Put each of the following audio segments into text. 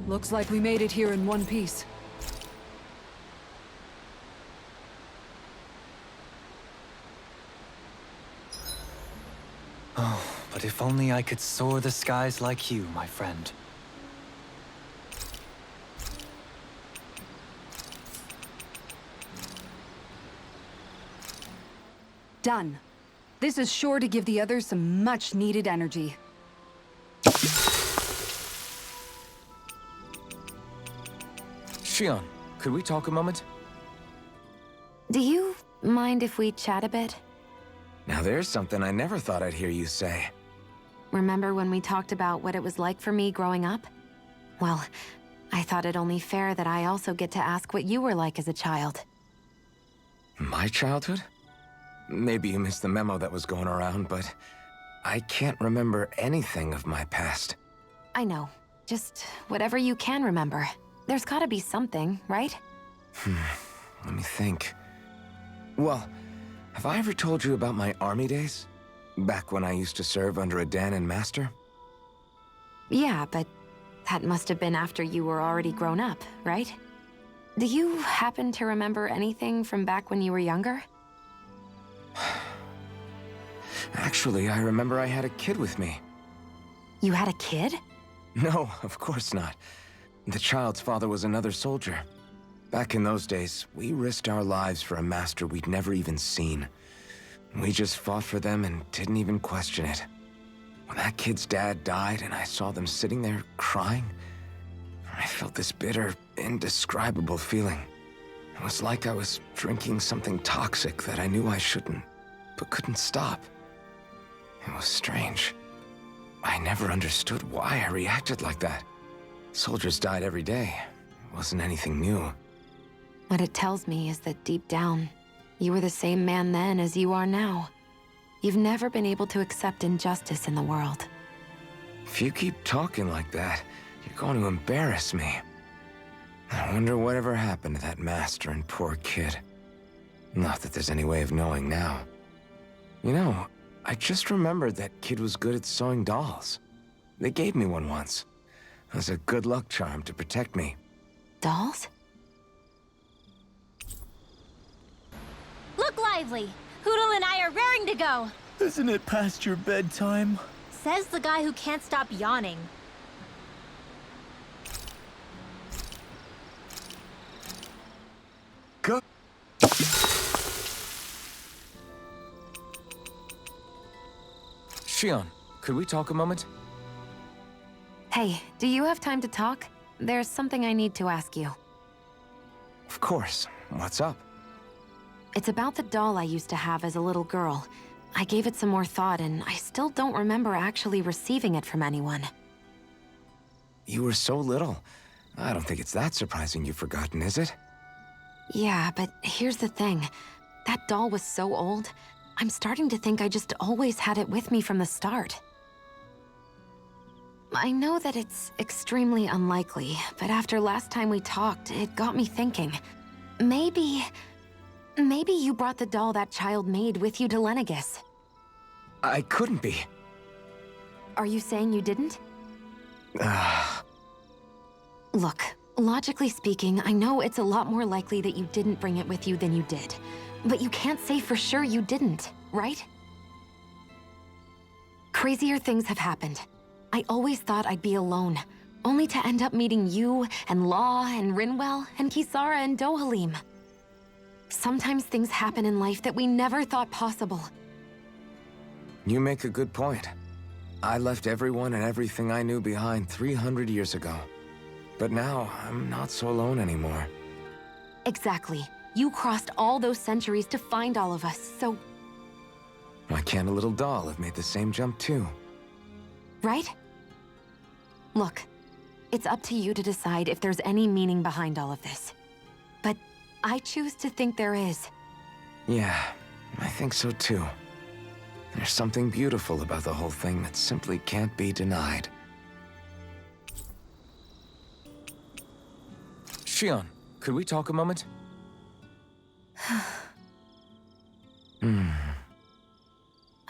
Looks like we made it here in one piece. Oh, but if only I could soar the skies like you, my friend. Done. This is sure to give the others some much-needed energy. Shion, could we talk a moment? Do you mind if we chat a bit? Now there's something I never thought I'd hear you say. Remember when we talked about what it was like for me growing up? Well, I thought it only fair that I also get to ask what you were like as a child. My childhood? Maybe you missed the memo that was going around, but I can't remember anything of my past. I know. Just whatever you can remember. There's gotta be something, right? Let me think. Well, have I ever told you about my army days? Back when I used to serve under a Danon master? Yeah, but that must have been after you were already grown up, right? Do you happen to remember anything from back when you were younger? Actually, I remember I had a kid with me. You had a kid? No, of course not. The child's father was another soldier. Back in those days, we risked our lives for a master we'd never even seen. We just fought for them and didn't even question it. When that kid's dad died and I saw them sitting there crying, I felt this bitter, indescribable feeling. It was like I was drinking something toxic that I knew I shouldn't, but couldn't stop. It was strange. I never understood why I reacted like that. Soldiers died every day. It wasn't anything new. What it tells me is that deep down, you were the same man then as you are now. You've never been able to accept injustice in the world. If you keep talking like that, you're going to embarrass me. I wonder whatever happened to that master and poor kid. Not that there's any way of knowing now. You know, I just remembered that kid was good at sewing dolls. They gave me one once. As a good luck charm to protect me. Dolls? Look lively! Hoodle and I are raring to go! Isn't it past your bedtime? Says the guy who can't stop yawning. Go. Shion, could we talk a moment? Hey, do you have time to talk? There's something I need to ask you. Of course. What's up? It's about the doll I used to have as a little girl. I gave it some more thought, and I still don't remember actually receiving it from anyone. You were so little. I don't think it's that surprising you've forgotten, is it? Yeah, but here's the thing. That doll was so old, I'm starting to think I just always had it with me from the start. I know that it's extremely unlikely, but after last time we talked, it got me thinking. Maybe you brought the doll that child made with you to Lenegis. I couldn't be. Are you saying you didn't? Look, logically speaking, I know it's a lot more likely that you didn't bring it with you than you did. But you can't say for sure you didn't, right? Crazier things have happened. I always thought I'd be alone, only to end up meeting you, and Law, and Rinwell, and Kisara, and Dohalim. Sometimes things happen in life that we never thought possible. You make a good point. I left everyone and everything I knew behind 300 years ago. But now, I'm not so alone anymore. Exactly. You crossed all those centuries to find all of us, so... Why can't a little doll have made the same jump too? Right? Look, it's up to you to decide if there's any meaning behind all of this. But I choose to think there is. Yeah, I think so too. There's something beautiful about the whole thing that simply can't be denied. Shion, could we talk a moment?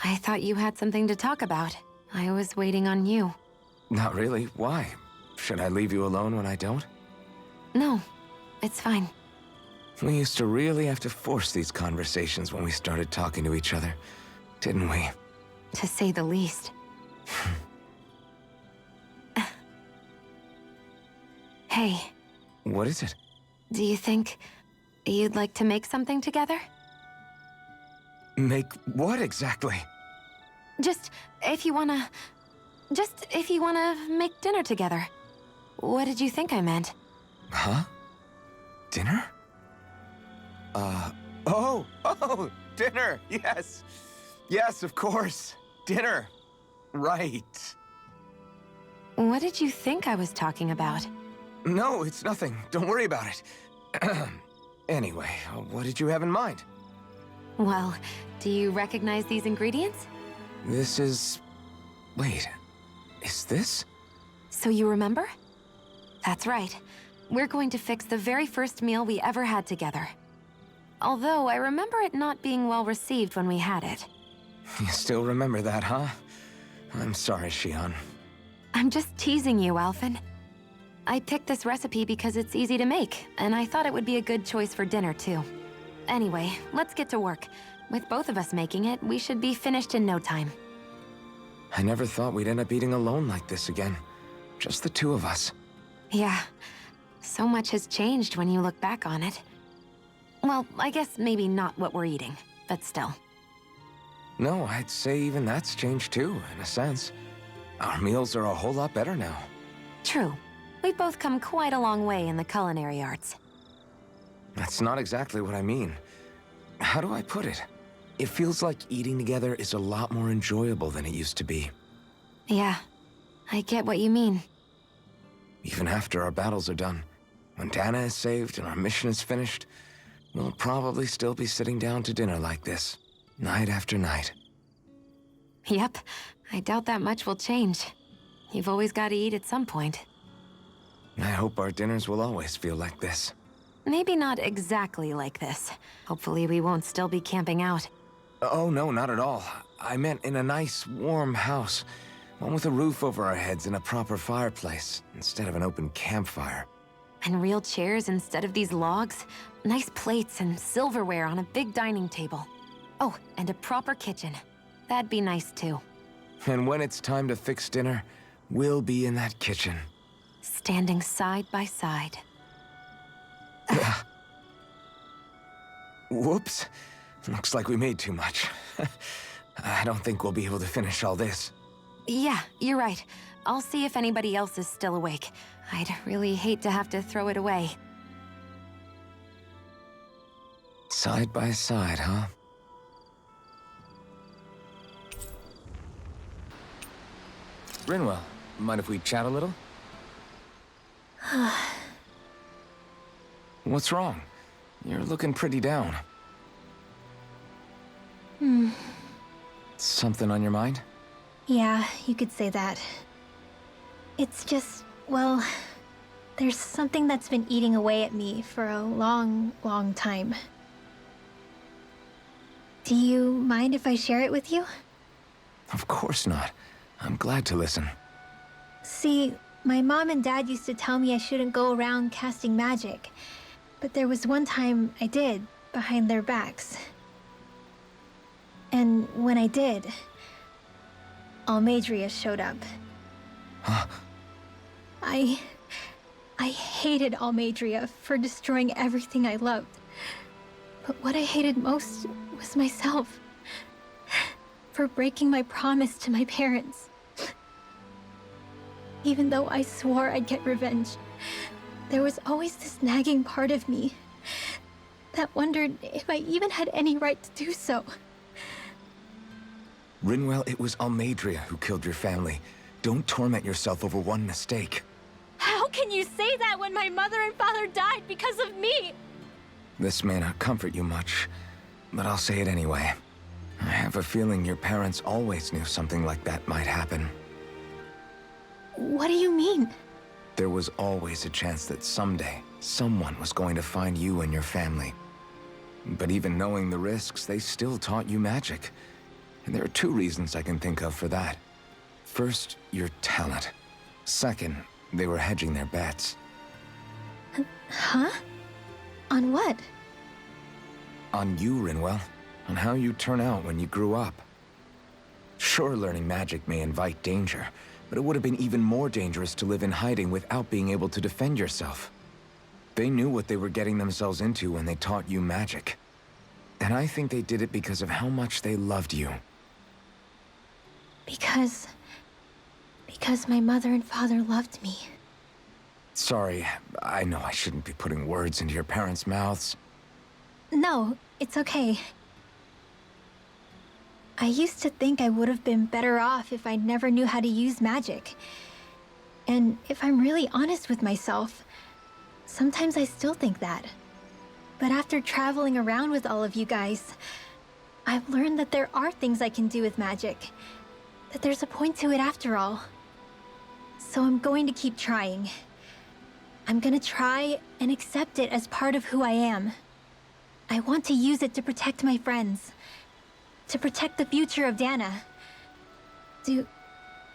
I thought you had something to talk about. I was waiting on you. Not really. Why? Should I leave you alone when I don't? No, it's fine. We used to really have to force these conversations when we started talking to each other, didn't we? To say the least. Hey, What is it? do you think you'd like to make something together? Make what exactly? Just if you wanna make dinner together. What did you think I meant? Huh? Dinner? Oh, dinner, yes. Yes, of course. Dinner. Right. What did you think I was talking about? No, it's nothing. Don't worry about it. Anyway, what did you have in mind? Well, do you recognize these ingredients? This is... Wait, is this? So you remember? That's right. We're going to fix the very first meal we ever had together. Although I remember it not being well received when we had it. You still remember that, huh? I'm sorry, Shion. I'm just teasing you, Alphen. I picked this recipe because it's easy to make, and I thought it would be a good choice for dinner, too. Anyway, let's get to work. With both of us making it, we should be finished in no time. I never thought we'd end up eating alone like this again. Just the two of us. Yeah, so much has changed when you look back on it. Well, I guess maybe not what we're eating, but still. No, I'd say even that's changed too, in a sense. Our meals are a whole lot better now. True. We've both come quite a long way in the culinary arts. That's not exactly what I mean. How do I put it? It feels like eating together is a lot more enjoyable than it used to be. Yeah, I get what you mean. Even after our battles are done, when Dana is saved and our mission is finished, we'll probably still be sitting down to dinner like this, night after night. Yep, I doubt that much will change. You've always got to eat at some point. I hope our dinners will always feel like this. Maybe not exactly like this. Hopefully we won't still be camping out. Oh, no, not at all. I meant in a nice, warm house. One with a roof over our heads and a proper fireplace, instead of an open campfire. And real chairs instead of these logs. Nice plates and silverware on a big dining table. Oh, and a proper kitchen. That'd be nice too. And when it's time to fix dinner, we'll be in that kitchen. Standing side by side. Whoops. Looks like we made too much. I don't think we'll be able to finish all this. Yeah, you're right. I'll see if anybody else is still awake. I'd really hate to have to throw it away. Side by side, huh? Rinwell, mind if we chat a little? What's wrong? You're looking pretty down. Something on your mind? Yeah, you could say that. It's just, well, there's something that's been eating away at me for a long, long time. Do you mind if I share it with you? Of course not. I'm glad to listen. See, my mom and dad used to tell me I shouldn't go around casting magic. But there was one time I did, behind their backs. And when I did, Almadria showed up. Huh? I hated Almadria for destroying everything I loved. But what I hated most was myself. For breaking my promise to my parents. Even though I swore I'd get revenge, there was always this nagging part of me that wondered if I even had any right to do so. Rinwell, it was Almadria who killed your family. Don't torment yourself over one mistake. How can you say that when my mother and father died because of me? This may not comfort you much, but I'll say it anyway. I have a feeling your parents always knew something like that might happen. What do you mean? There was always a chance that someday, someone was going to find you and your family. But even knowing the risks, they still taught you magic. And there are two reasons I can think of for that. First, your talent. Second, They were hedging their bets. Huh? On what? On you, Rinwell. On how you'd turn out when you grew up. Sure, learning magic may invite danger, but it would have been even more dangerous to live in hiding without being able to defend yourself. They knew what they were getting themselves into when they taught you magic. And I think they did it because of how much they loved you. Because my mother and father loved me. Sorry, I know I shouldn't be putting words into your parents' mouths. No, it's okay. I used to think I would have been better off if I never knew how to use magic. And if I'm really honest with myself, sometimes I still think that. But after traveling around with all of you guys, I've learned that there are things I can do with magic. That there's a point to it after all. So I'm going to keep trying. I'm gonna try and accept it as part of who I am. I want to use it to protect my friends. To protect the future of Dana. Do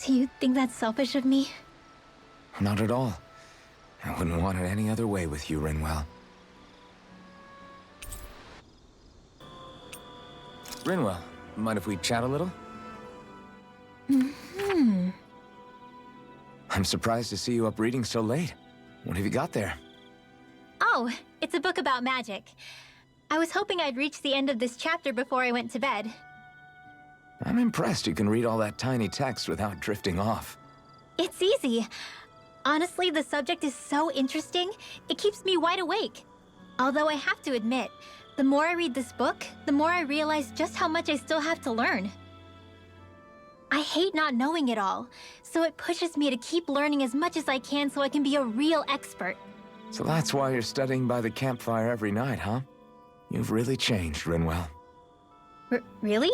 you think that's selfish of me? Not at all. I wouldn't want it any other way with you, Rinwell. Rinwell, mind if we chat a little? I'm surprised to see you up reading so late. What have you got there? Oh, it's a book about magic. I was hoping I'd reach the end of this chapter before I went to bed. I'm impressed you can read all that tiny text without drifting off. It's easy. Honestly, the subject is so interesting, it keeps me wide awake. Although I have to admit, the more I read this book, the more I realize just how much I still have to learn. I hate not knowing it all, so it pushes me to keep learning as much as I can so I can be a real expert. So that's why you're studying by the campfire every night, huh? You've really changed, Rinwell. Really?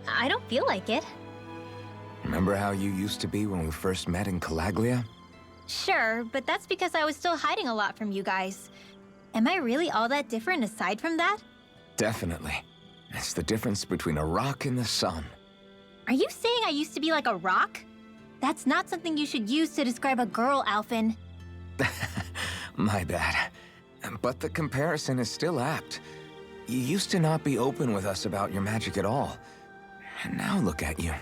I don't feel like it. Remember how you used to be when we first met in Calaglia? Sure, but that's because I was still hiding a lot from you guys. Am I really all that different aside from that? Definitely. It's the difference between a rock and the sun. Are you saying I used to be like a rock? That's not something you should use to describe a girl, Alphen. My bad. But the comparison is still apt. You used to not be open with us about your magic at all. And now look at you.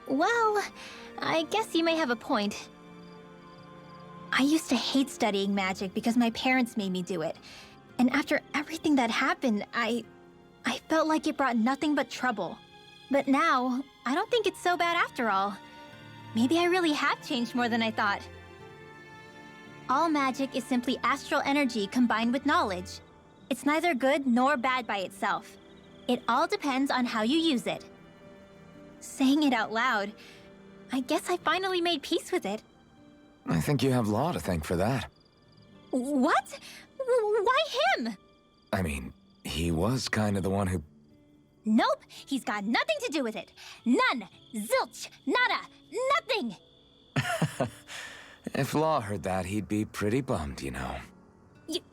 Well, I guess you may have a point. I used to hate studying magic because my parents made me do it. And after everything that happened, I felt like it brought nothing but trouble. But now, I don't think it's so bad after all. Maybe I really have changed more than I thought. All magic is simply astral energy combined with knowledge. It's neither good nor bad by itself. It all depends on how you use it. Saying it out loud, I guess I finally made peace with it. I think you have Law to thank for that. What? Why him? I mean, he was kind of the one who... Nope, he's got nothing to do with it. None. Zilch. Nada. Nothing. If Law heard that, he'd be pretty bummed, you know.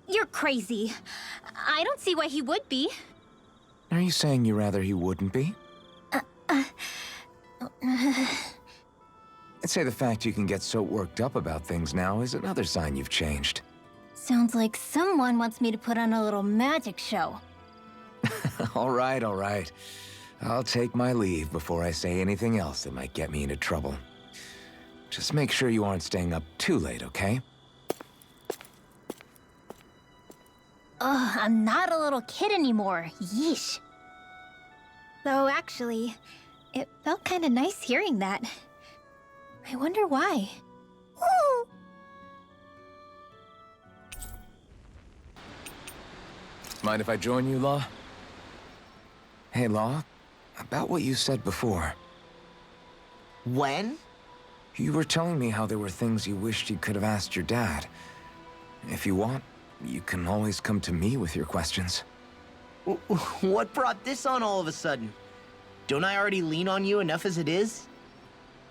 You're crazy. I don't see why he would be. Are you saying you rather he wouldn't be? I'd say the fact you can get so worked up about things now is another sign you've changed. Sounds like someone wants me to put on a little magic show. All right, all right. I'll take my leave before I say anything else that might get me into trouble. Just make sure you aren't staying up too late, okay? Ugh, I'm not a little kid anymore. Yeesh. Though actually, it felt kind of nice hearing that. I wonder why. Ooh. Mind if I join you, Law? Hey, Law. About what you said before. When? You were telling me how there were things you wished you could have asked your dad. If you want, you can always come to me with your questions. What brought this on all of a sudden? Don't I already lean on you enough as it is?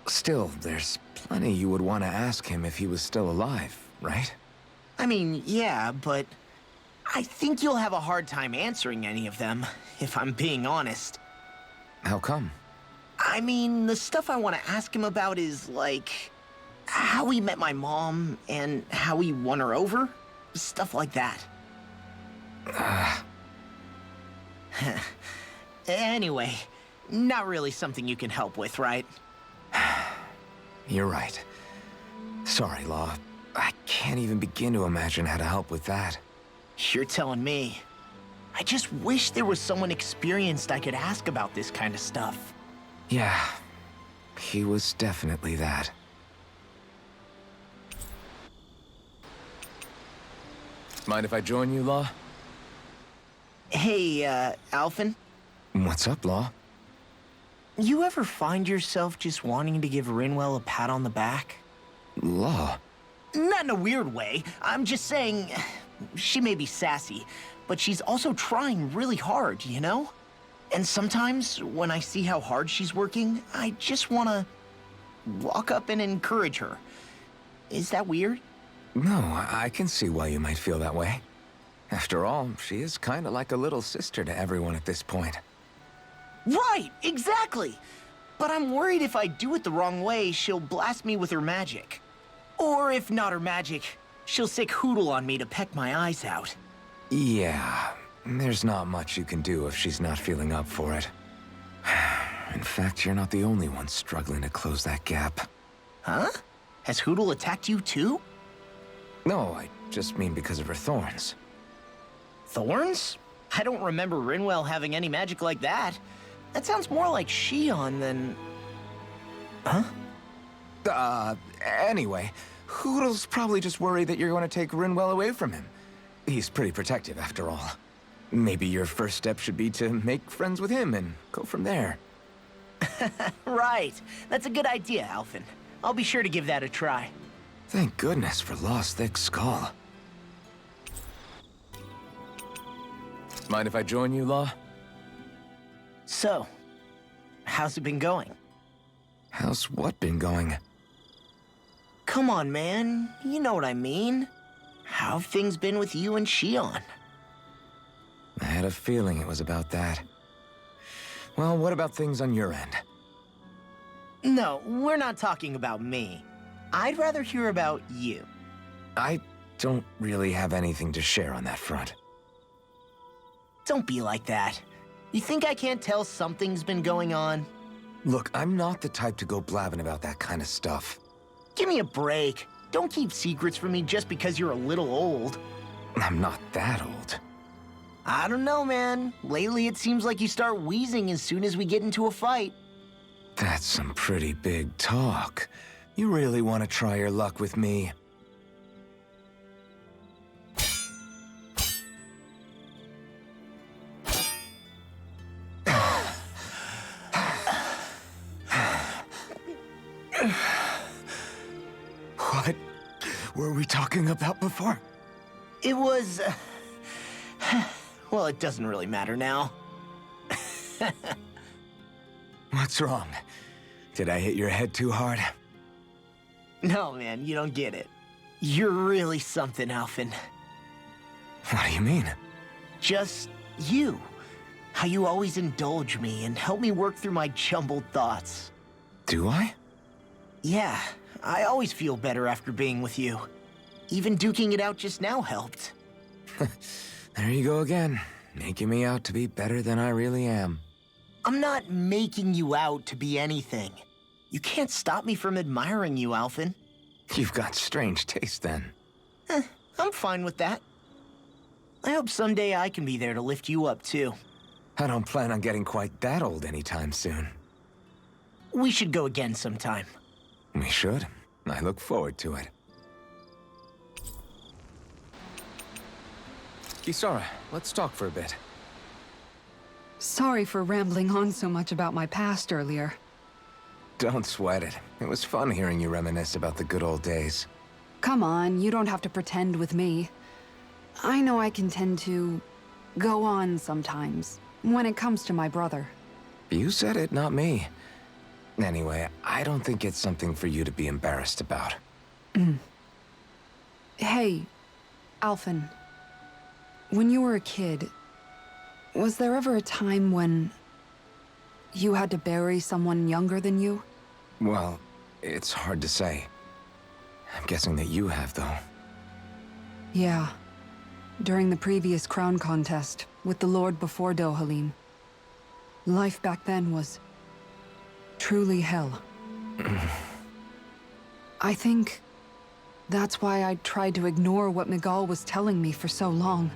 Still, there's plenty you would want to ask him if he was still alive, right? I mean, yeah, but I think you'll have a hard time answering any of them, if I'm being honest. How come? I mean, the stuff I want to ask him about is, like, how he met my mom and how he won her over. Stuff like that. Anyway, not really something you can help with, right? You're right. Sorry, Law. I can't even begin to imagine how to help with that. You're telling me. I just wish there was someone experienced I could ask about this kind of stuff. Yeah, he was definitely that. Mind if I join you, Law? Hey, Alphen, What's up, Law? you ever find yourself just wanting to give Rinwell a pat on the back? Law? Not in a weird way. I'm just saying, she may be sassy, but she's also trying really hard, you know? And sometimes, when I see how hard she's working, I just want to walk up and encourage her. Is that weird? No, I can see why you might feel that way. After all, she is kind of like a little sister to everyone at this point. Right, exactly! But I'm worried if I do it the wrong way, she'll blast me with her magic. Or if not her magic, she'll sick Hootle on me to peck my eyes out. Yeah, there's not much you can do if she's not feeling up for it. In fact, you're not the only one struggling to close that gap. Huh? Has Hootle attacked you too? No, I just mean because of her thorns. Thorns? I don't remember Rinwell having any magic like that. That sounds more like Shion than... Huh? Anyway, Hoodle's probably just worried that you're going to take Rinwell away from him. He's pretty protective, after all. Maybe your first step should be to make friends with him and go from there. Right. That's a good idea, Alphen. I'll be sure to give that a try. Thank goodness for Law's thick skull. Mind if I join you, Law? So, how's it been going? How's what been going? Come on, man. You know what I mean. How have things been with you and Shion? I had a feeling it was about that. Well, what about things on your end? No, we're not talking about me. I'd rather hear about you. I don't really have anything to share on that front. Don't be like that. You think I can't tell something's been going on? Look, I'm not the type to go blabbing about that kind of stuff. Give me a break. Don't keep secrets from me just because you're a little old. I'm not that old. I don't know, man. Lately it seems like you start wheezing as soon as we get into a fight. That's some pretty big talk. You really want to try your luck with me? What were we talking about before? It was... well, it doesn't really matter now. What's wrong? Did I hit your head too hard? No, man, you don't get it. You're really something, Alphen. What do you mean? Just you. How you always indulge me and help me work through my jumbled thoughts. Do I? Yeah, I always feel better after being with you. Even duking it out just now helped. There you go again, making me out to be better than I really am. I'm not making you out to be anything. You can't stop me from admiring you, Alphen. You've got strange taste then. I'm fine with that. I hope someday I can be there to lift you up, too. I don't plan on getting quite that old anytime soon. We should go again sometime. We should. I look forward to it. Kisara, let's talk for a bit. Sorry for rambling on so much about my past earlier. Don't sweat it. It was fun hearing you reminisce about the good old days. Come on, you don't have to pretend with me. I know I can tend to go on sometimes when it comes to my brother. You said it, not me. Anyway, I don't think it's something for you to be embarrassed about. Hey, Alphen. When you were a kid, was there ever a time when you had to bury someone younger than you? Well, it's hard to say. I'm guessing that you have, though. Yeah. During the previous crown contest, with the Lord before Dohalim. Life back then was truly hell. I think that's why I tried to ignore what Miguel was telling me for so long.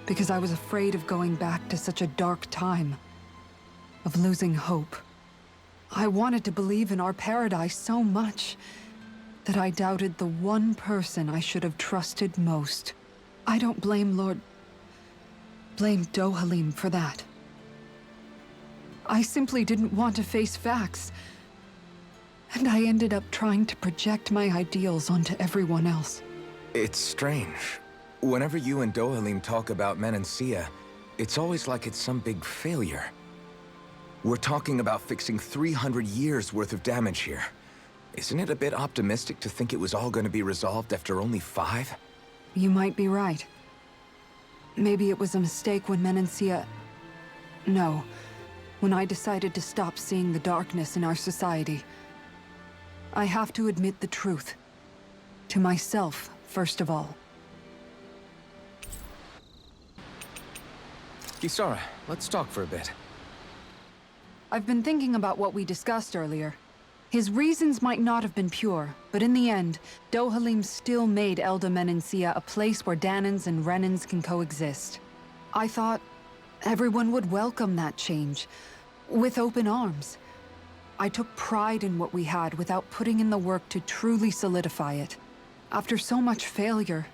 Because I was afraid of going back to such a dark time. Of losing hope. I wanted to believe in our paradise so much that I doubted the one person I should have trusted most. I don't blame Dohalim for that. I simply didn't want to face facts. And I ended up trying to project my ideals onto everyone else. It's strange. Whenever you and Dohalim talk about Menancia, it's always like it's some big failure. We're talking about fixing 300 years worth of damage here. Isn't it a bit optimistic to think it was all going to be resolved after only 5? You might be right. Maybe it was a mistake when Menancia... No. When I decided to stop seeing the darkness in our society. I have to admit the truth. To myself, first of all. Kisara, let's talk for a bit. I've been thinking about what we discussed earlier. His reasons might not have been pure, but in the end, Dohalim still made Elda Menancia a place where Danans and Renans can coexist. I thought everyone would welcome that change, with open arms. I took pride in what we had without putting in the work to truly solidify it. After so much failure,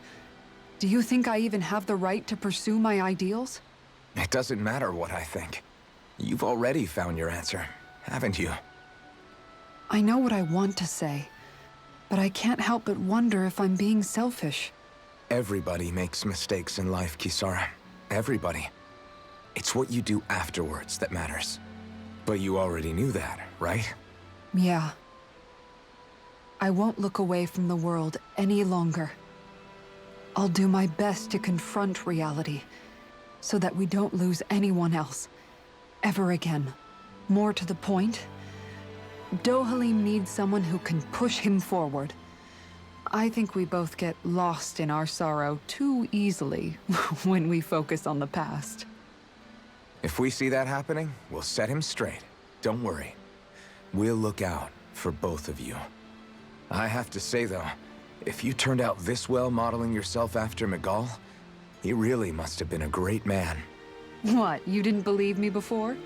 do you think I even have the right to pursue my ideals? It doesn't matter what I think. You've already found your answer, haven't you? I know what I want to say, but I can't help but wonder if I'm being selfish. Everybody makes mistakes in life, Kisara. Everybody. It's what you do afterwards that matters. But you already knew that, right? Yeah. I won't look away from the world any longer. I'll do my best to confront reality, so that we don't lose anyone else. Ever again. More to the point, Dohalim needs someone who can push him forward. I think we both get lost in our sorrow too easily when we focus on the past. If we see that happening, we'll set him straight. Don't worry. We'll look out for both of you. I have to say, though, if you turned out this well modeling yourself after Miguel, he really must have been a great man. What, you didn't believe me before?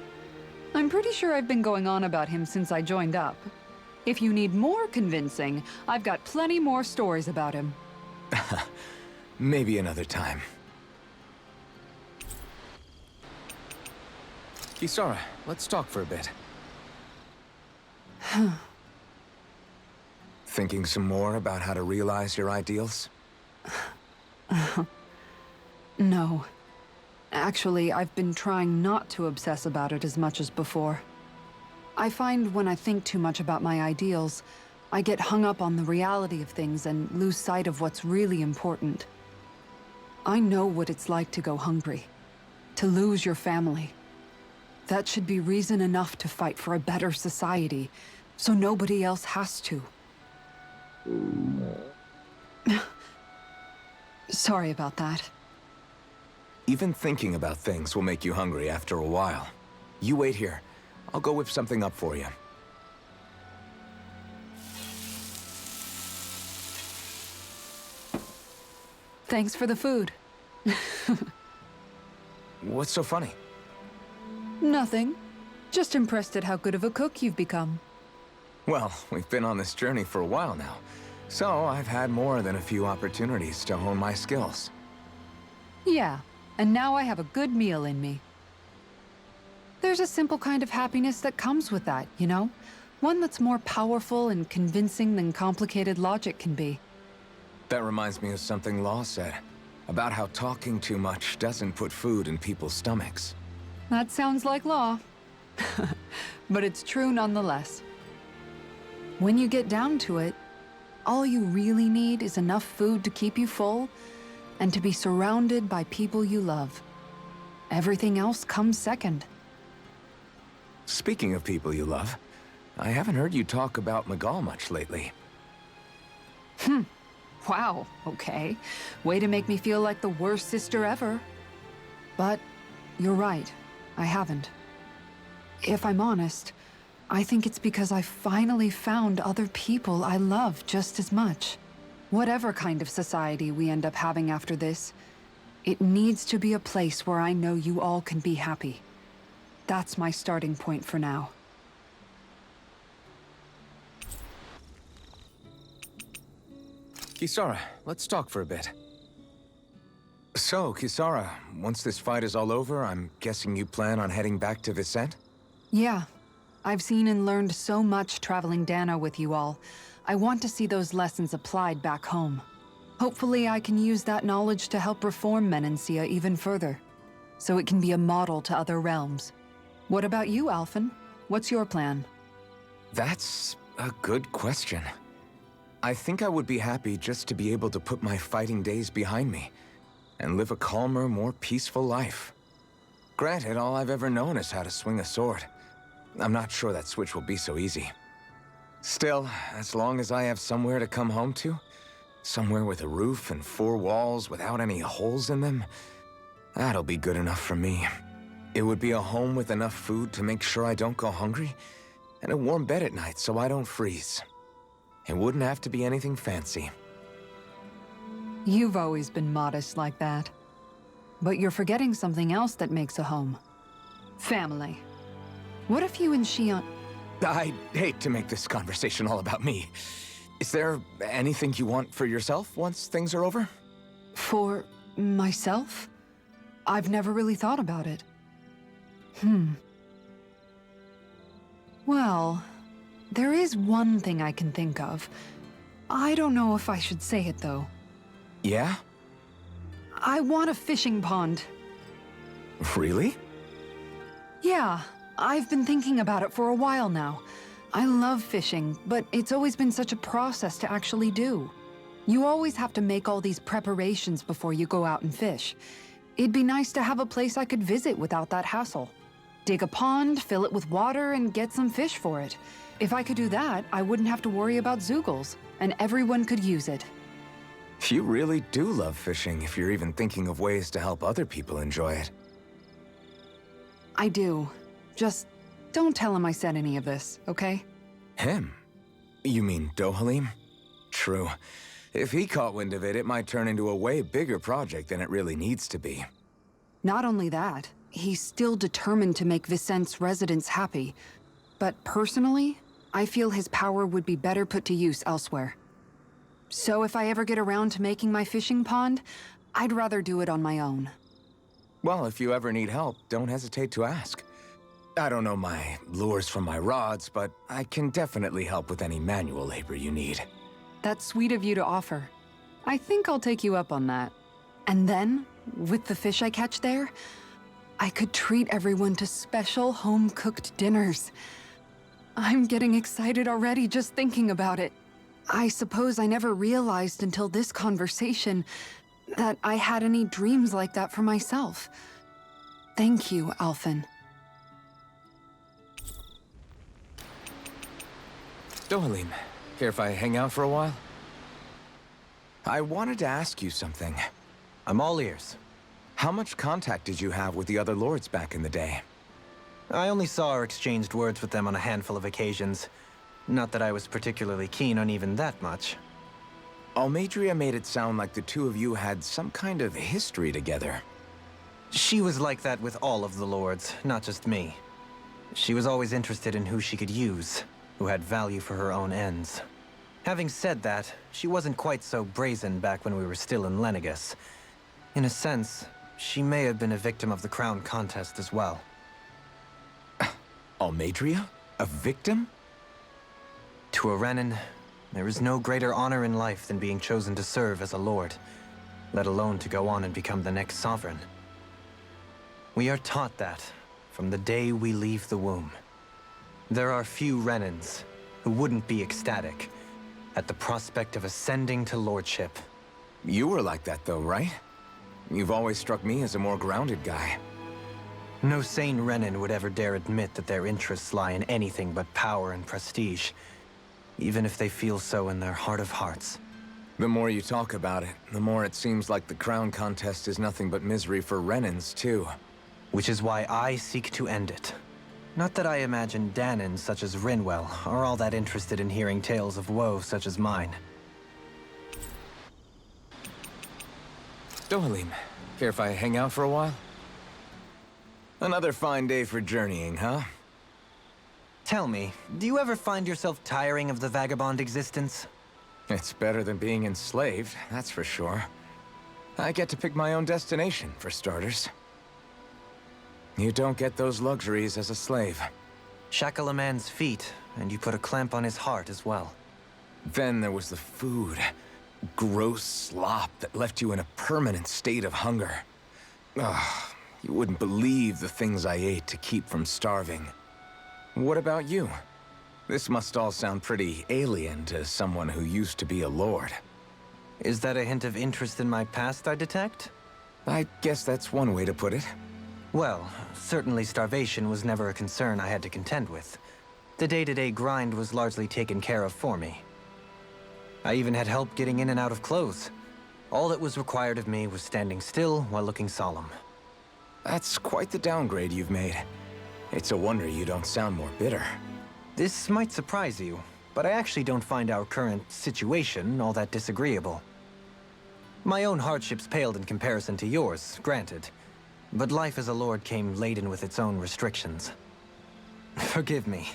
I'm pretty sure I've been going on about him since I joined up. If you need more convincing, I've got plenty more stories about him. Maybe another time. Kisara, let's talk for a bit. Thinking some more about how to realize your ideals? No. Actually, I've been trying not to obsess about it as much as before. I find when I think too much about my ideals, I get hung up on the reality of things and lose sight of what's really important. I know what it's like to go hungry, to lose your family. That should be reason enough to fight for a better society, so nobody else has to. Sorry about that. Even thinking about things will make you hungry after a while. You wait here. I'll go whip something up for you. Thanks for the food. What's so funny? Nothing. Just impressed at how good of a cook you've become. Well, we've been on this journey for a while now, so I've had more than a few opportunities to hone my skills. Yeah, and now I have a good meal in me. There's a simple kind of happiness that comes with that, you know? One that's more powerful and convincing than complicated logic can be. That reminds me of something Law said, about how talking too much doesn't put food in people's stomachs. That sounds like Law. But it's true nonetheless. When you get down to it, all you really need is enough food to keep you full and to be surrounded by people you love. Everything else comes second. Speaking of people you love, I haven't heard you talk about Miguel much lately. Wow, okay. Way to make me feel like the worst sister ever. But you're right, I haven't. If I'm honest, I think it's because I finally found other people I love just as much. Whatever kind of society we end up having after this, it needs to be a place where I know you all can be happy. That's my starting point for now. Kisara, let's talk for a bit. So, Kisara, once this fight is all over, I'm guessing you plan on heading back to Vicente? Yeah. I've seen and learned so much traveling Dano with you all. I want to see those lessons applied back home. Hopefully I can use that knowledge to help reform Menancia even further, so it can be a model to other realms. What about you, Alphen? What's your plan? That's a good question. I think I would be happy just to be able to put my fighting days behind me and live a calmer, more peaceful life. Granted, all I've ever known is how to swing a sword. I'm not sure that switch will be so easy. Still, as long as I have somewhere to come home to, somewhere with a roof and 4 walls without any holes in them, that'll be good enough for me. It would be a home with enough food to make sure I don't go hungry, and a warm bed at night so I don't freeze. It wouldn't have to be anything fancy. You've always been modest like that. But you're forgetting something else that makes a home. Family. What if you and Shion... I'd hate to make this conversation all about me. Is there anything you want for yourself once things are over? For myself? I've never really thought about it. Well, there is one thing I can think of. I don't know if I should say it, though. Yeah? I want a fishing pond. Really? Yeah, I've been thinking about it for a while now. I love fishing, but it's always been such a process to actually do. You always have to make all these preparations before you go out and fish. It'd be nice to have a place I could visit without that hassle. Dig a pond, fill it with water, and get some fish for it. If I could do that, I wouldn't have to worry about Zeugles, and everyone could use it. You really do love fishing if you're even thinking of ways to help other people enjoy it. I do. Just don't tell him I said any of this, okay? Him? You mean Dohalim? True. If he caught wind of it, it might turn into a way bigger project than it really needs to be. Not only that, he's still determined to make Vicente's residents happy. But personally, I feel his power would be better put to use elsewhere. So if I ever get around to making my fishing pond, I'd rather do it on my own. Well, if you ever need help, don't hesitate to ask. I don't know my lures from my rods, but I can definitely help with any manual labor you need. That's sweet of you to offer. I think I'll take you up on that. And then, with the fish I catch there, I could treat everyone to special home-cooked dinners. I'm getting excited already just thinking about it. I suppose I never realized until this conversation that I had any dreams like that for myself. Thank you, Alphen. Dohalim, care if I hang out for a while? I wanted to ask you something. I'm all ears. How much contact did you have with the other lords back in the day? I only saw or exchanged words with them on a handful of occasions. Not that I was particularly keen on even that much. Almadria made it sound like the two of you had some kind of history together. She was like that with all of the lords, not just me. She was always interested in who she could use, who had value for her own ends. Having said that, she wasn't quite so brazen back when we were still in Lenegus. In a sense, she may have been a victim of the crown contest as well. Almadria? A victim? To a Renin, there is no greater honor in life than being chosen to serve as a lord, let alone to go on and become the next sovereign. We are taught that from the day we leave the womb. There are few Renins who wouldn't be ecstatic at the prospect of ascending to lordship. You were like that though, right? You've always struck me as a more grounded guy. No sane Renin would ever dare admit that their interests lie in anything but power and prestige, even if they feel so in their heart of hearts. The more you talk about it, the more it seems like the crown contest is nothing but misery for Renans, too. Which is why I seek to end it. Not that I imagine Danans such as Rinwell are all that interested in hearing tales of woe such as mine. Dohalim, care if I hang out for a while? Another fine day for journeying, huh? Tell me, do you ever find yourself tiring of the vagabond existence? It's better than being enslaved, that's for sure. I get to pick my own destination, for starters. You don't get those luxuries as a slave. Shackle a man's feet, and you put a clamp on his heart as well. Then there was the food. Gross slop that left you in a permanent state of hunger. Ugh, you wouldn't believe the things I ate to keep from starving. What about you? This must all sound pretty alien to someone who used to be a lord. Is that a hint of interest in my past I detect? I guess that's one way to put it. Well, certainly starvation was never a concern I had to contend with. The day-to-day grind was largely taken care of for me. I even had help getting in and out of clothes. All that was required of me was standing still while looking solemn. That's quite the downgrade you've made. It's a wonder you don't sound more bitter. This might surprise you, but I actually don't find our current situation all that disagreeable. My own hardships paled in comparison to yours, granted. But life as a lord came laden with its own restrictions. Forgive me.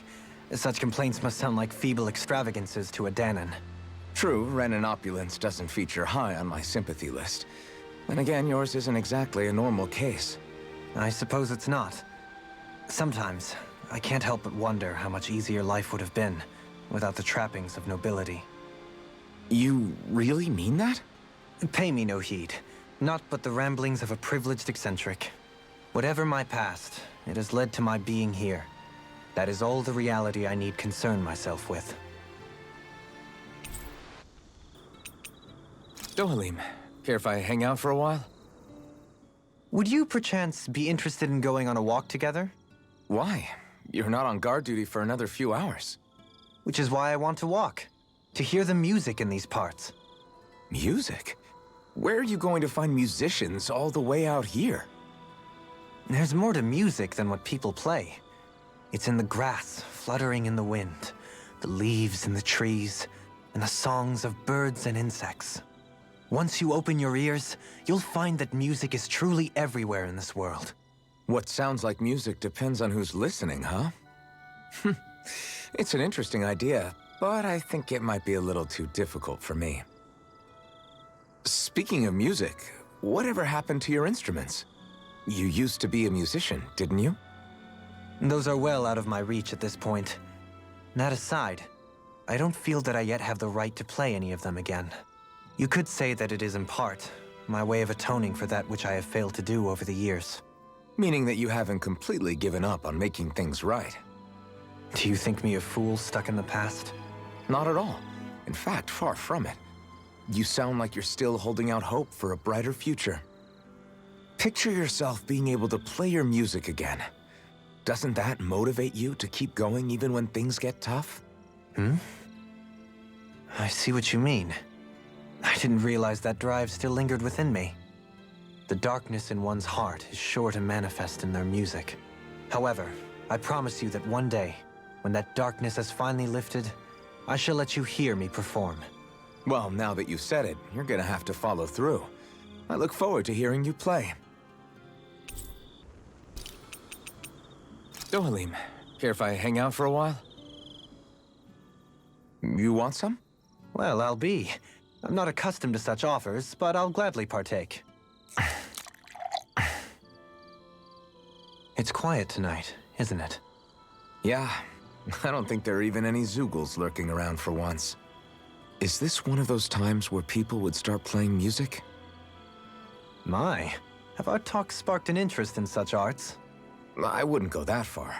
Such complaints must sound like feeble extravagances to a Danan. True, Renan opulence doesn't feature high on my sympathy list. Then again, yours isn't exactly a normal case. I suppose it's not. Sometimes, I can't help but wonder how much easier life would have been without the trappings of nobility. You really mean that? Pay me no heed. Not but the ramblings of a privileged eccentric. Whatever my past, it has led to my being here. That is all the reality I need concern myself with. Dohalim, care if I hang out for a while? Would you perchance be interested in going on a walk together? Why? You're not on guard duty for another few hours. Which is why I want to walk. To hear the music in these parts. Music? Where are you going to find musicians all the way out here? There's more to music than what people play. It's in the grass, fluttering in the wind, the leaves in the trees, and the songs of birds and insects. Once you open your ears, you'll find that music is truly everywhere in this world. What sounds like music depends on who's listening, huh? It's an interesting idea, but I think it might be a little too difficult for me. Speaking of music, whatever happened to your instruments? You used to be a musician, didn't you? Those are well out of my reach at this point. That aside, I don't feel that I yet have the right to play any of them again. You could say that it is in part my way of atoning for that which I have failed to do over the years. Meaning that you haven't completely given up on making things right. Do you think me a fool stuck in the past? Not at all. In fact, far from it. You sound like you're still holding out hope for a brighter future. Picture yourself being able to play your music again. Doesn't that motivate you to keep going even when things get tough? I see what you mean. I didn't realize that drive still lingered within me. The darkness in one's heart is sure to manifest in their music. However, I promise you that one day, when that darkness has finally lifted, I shall let you hear me perform. Well, now that you've said it, you're gonna have to follow through. I look forward to hearing you play. Dohalim, care if I hang out for a while? You want some? Well, I'll be. I'm not accustomed to such offers, but I'll gladly partake. It's quiet tonight, isn't it? Yeah, I don't think there are even any Zoogles lurking around for once. Is this one of those times where people would start playing music? My, have our talks sparked an interest in such arts? I wouldn't go that far.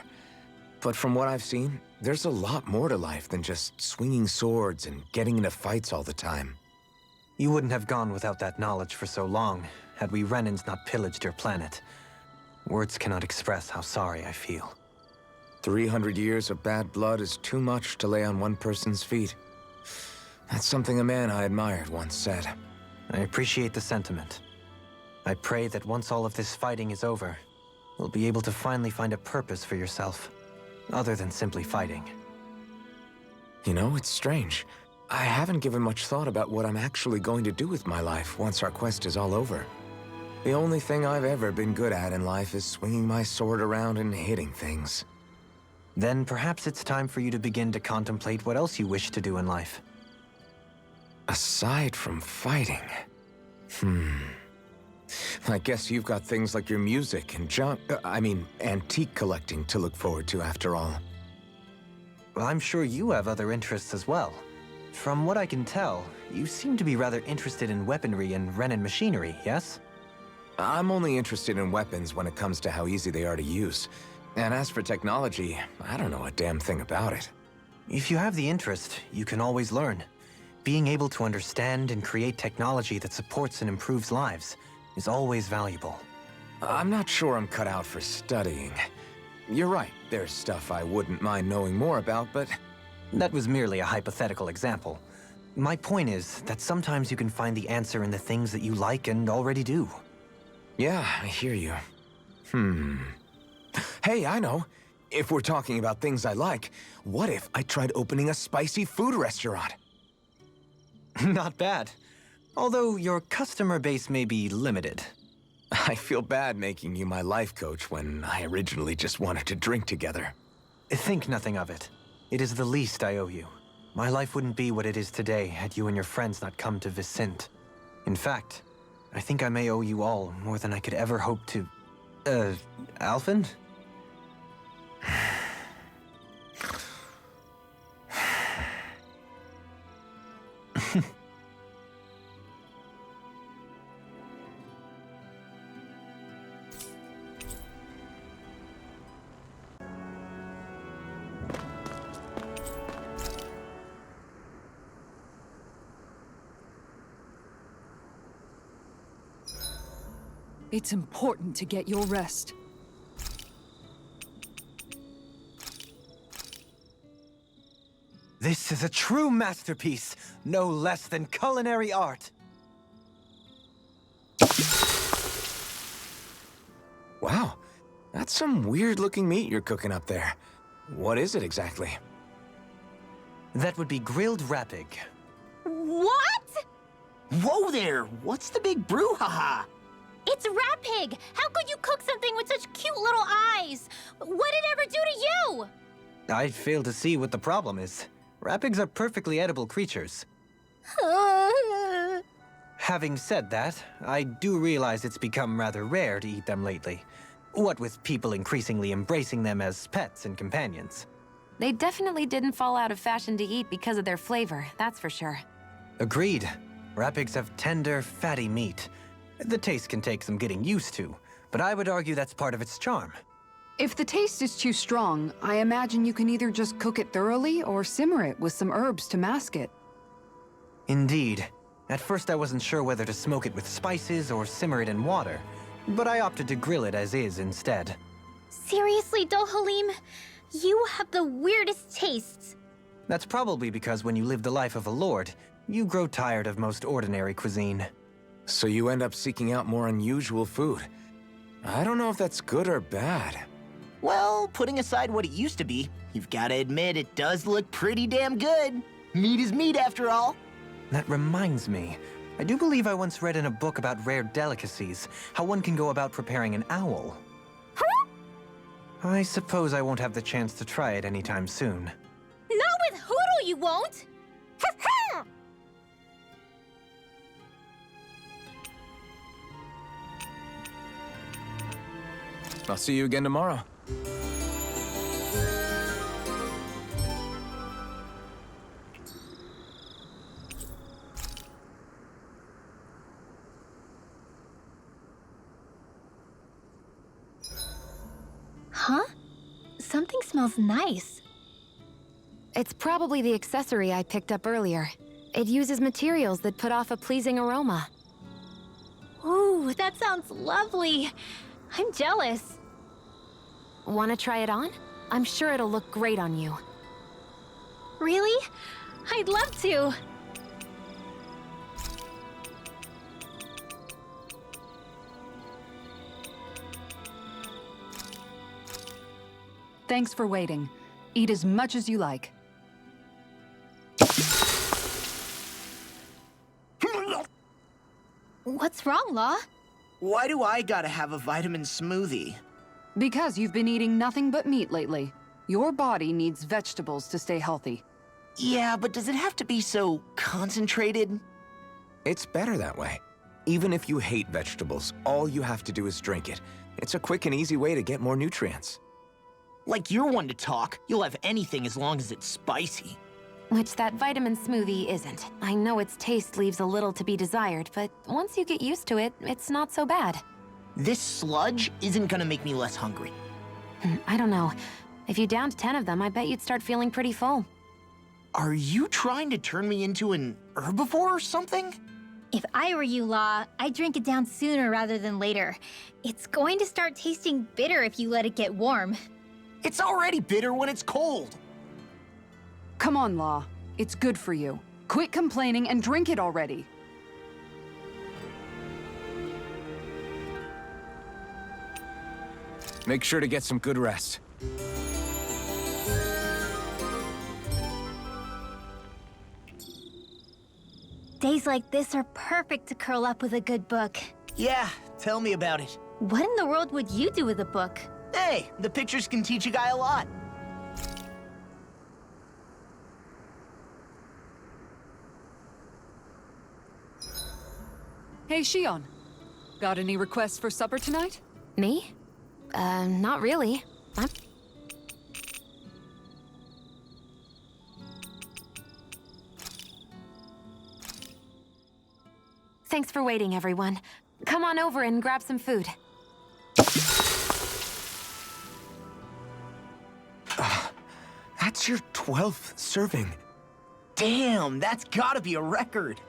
But from what I've seen, there's a lot more to life than just swinging swords and getting into fights all the time. You wouldn't have gone without that knowledge for so long, had we Renans not pillaged your planet. Words cannot express how sorry I feel. 300 years of bad blood is too much to lay on one person's feet. That's something a man I admired once said. I appreciate the sentiment. I pray that once all of this fighting is over, you'll be able to finally find a purpose for yourself, other than simply fighting. You know, it's strange. I haven't given much thought about what I'm actually going to do with my life once our quest is all over. The only thing I've ever been good at in life is swinging my sword around and hitting things. Then perhaps it's time for you to begin to contemplate what else you wish to do in life. Aside from fighting... I guess you've got things like your music and antique collecting to look forward to after all. Well, I'm sure you have other interests as well. From what I can tell, you seem to be rather interested in weaponry and Renin machinery, yes? I'm only interested in weapons when it comes to how easy they are to use. And as for technology, I don't know a damn thing about it. If you have the interest, you can always learn. Being able to understand and create technology that supports and improves lives is always valuable. I'm not sure I'm cut out for studying. You're right, there's stuff I wouldn't mind knowing more about, but... That was merely a hypothetical example. My point is that sometimes you can find the answer in the things that you like and already do. Yeah, I hear you. Hey, I know. If we're talking about things I like, what if I tried opening a spicy food restaurant? Not bad. Although your customer base may be limited. I feel bad making you my life coach when I originally just wanted to drink together. Think nothing of it. It is the least I owe you. My life wouldn't be what it is today had you and your friends not come to Vicent. In fact, I think I may owe you all more than I could ever hope to... Alphen? It's important to get your rest. This is a true masterpiece, no less than culinary art. Wow, that's some weird-looking meat you're cooking up there. What is it exactly? That would be grilled rapig. What? Whoa there! What's the big brouhaha? It's Rat Pig! How could you cook something with such cute little eyes? What did it ever do to you? I fail to see what the problem is. Rapigs are perfectly edible creatures. Having said that, I do realize it's become rather rare to eat them lately. What with people increasingly embracing them as pets and companions. They definitely didn't fall out of fashion to eat because of their flavor, that's for sure. Agreed. Rapigs have tender, fatty meat. The taste can take some getting used to, but I would argue that's part of its charm. If the taste is too strong, I imagine you can either just cook it thoroughly or simmer it with some herbs to mask it. Indeed. At first I wasn't sure whether to smoke it with spices or simmer it in water, but I opted to grill it as is instead. Seriously, Dohalim? You have the weirdest tastes. That's probably because when you live the life of a lord, you grow tired of most ordinary cuisine. So you end up seeking out more unusual food. I don't know if that's good or bad. Well, putting aside what it used to be, you've got to admit it does look pretty damn good. Meat is meat, after all. That reminds me, I do believe I once read in a book about rare delicacies, how one can go about preparing an owl. Huh? I suppose I won't have the chance to try it anytime soon. Not with Hoodle, you won't! I'll see you again tomorrow. Huh? Something smells nice. It's probably the accessory I picked up earlier. It uses materials that put off a pleasing aroma. Ooh, that sounds lovely. I'm jealous. Want to try it on? I'm sure it'll look great on you. Really? I'd love to. Thanks for waiting. Eat as much as you like. What's wrong, Law? Why do I gotta have a vitamin smoothie? Because you've been eating nothing but meat lately. Your body needs vegetables to stay healthy. Yeah, but does it have to be so concentrated? It's better that way. Even if you hate vegetables, all you have to do is drink it. It's a quick and easy way to get more nutrients. Like you're one to talk. You'll have anything as long as it's spicy. Which that vitamin smoothie isn't. I know its taste leaves a little to be desired, but once you get used to it, it's not so bad. This sludge isn't gonna make me less hungry. I don't know. If you downed 10 of them, I bet you'd start feeling pretty full. Are you trying to turn me into an herbivore or something? If I were you, Law, I'd drink it down sooner rather than later. It's going to start tasting bitter if you let it get warm. It's already bitter when it's cold. Come on, Law. It's good for you. Quit complaining and drink it already. Make sure to get some good rest. Days like this are perfect to curl up with a good book. Yeah, tell me about it. What in the world would you do with a book? Hey, the pictures can teach a guy a lot. Hey, Shion. Got any requests for supper tonight? Me? Not really. Thanks for waiting, everyone. Come on over and grab some food. That's your 12th serving. Damn, that's gotta be a record.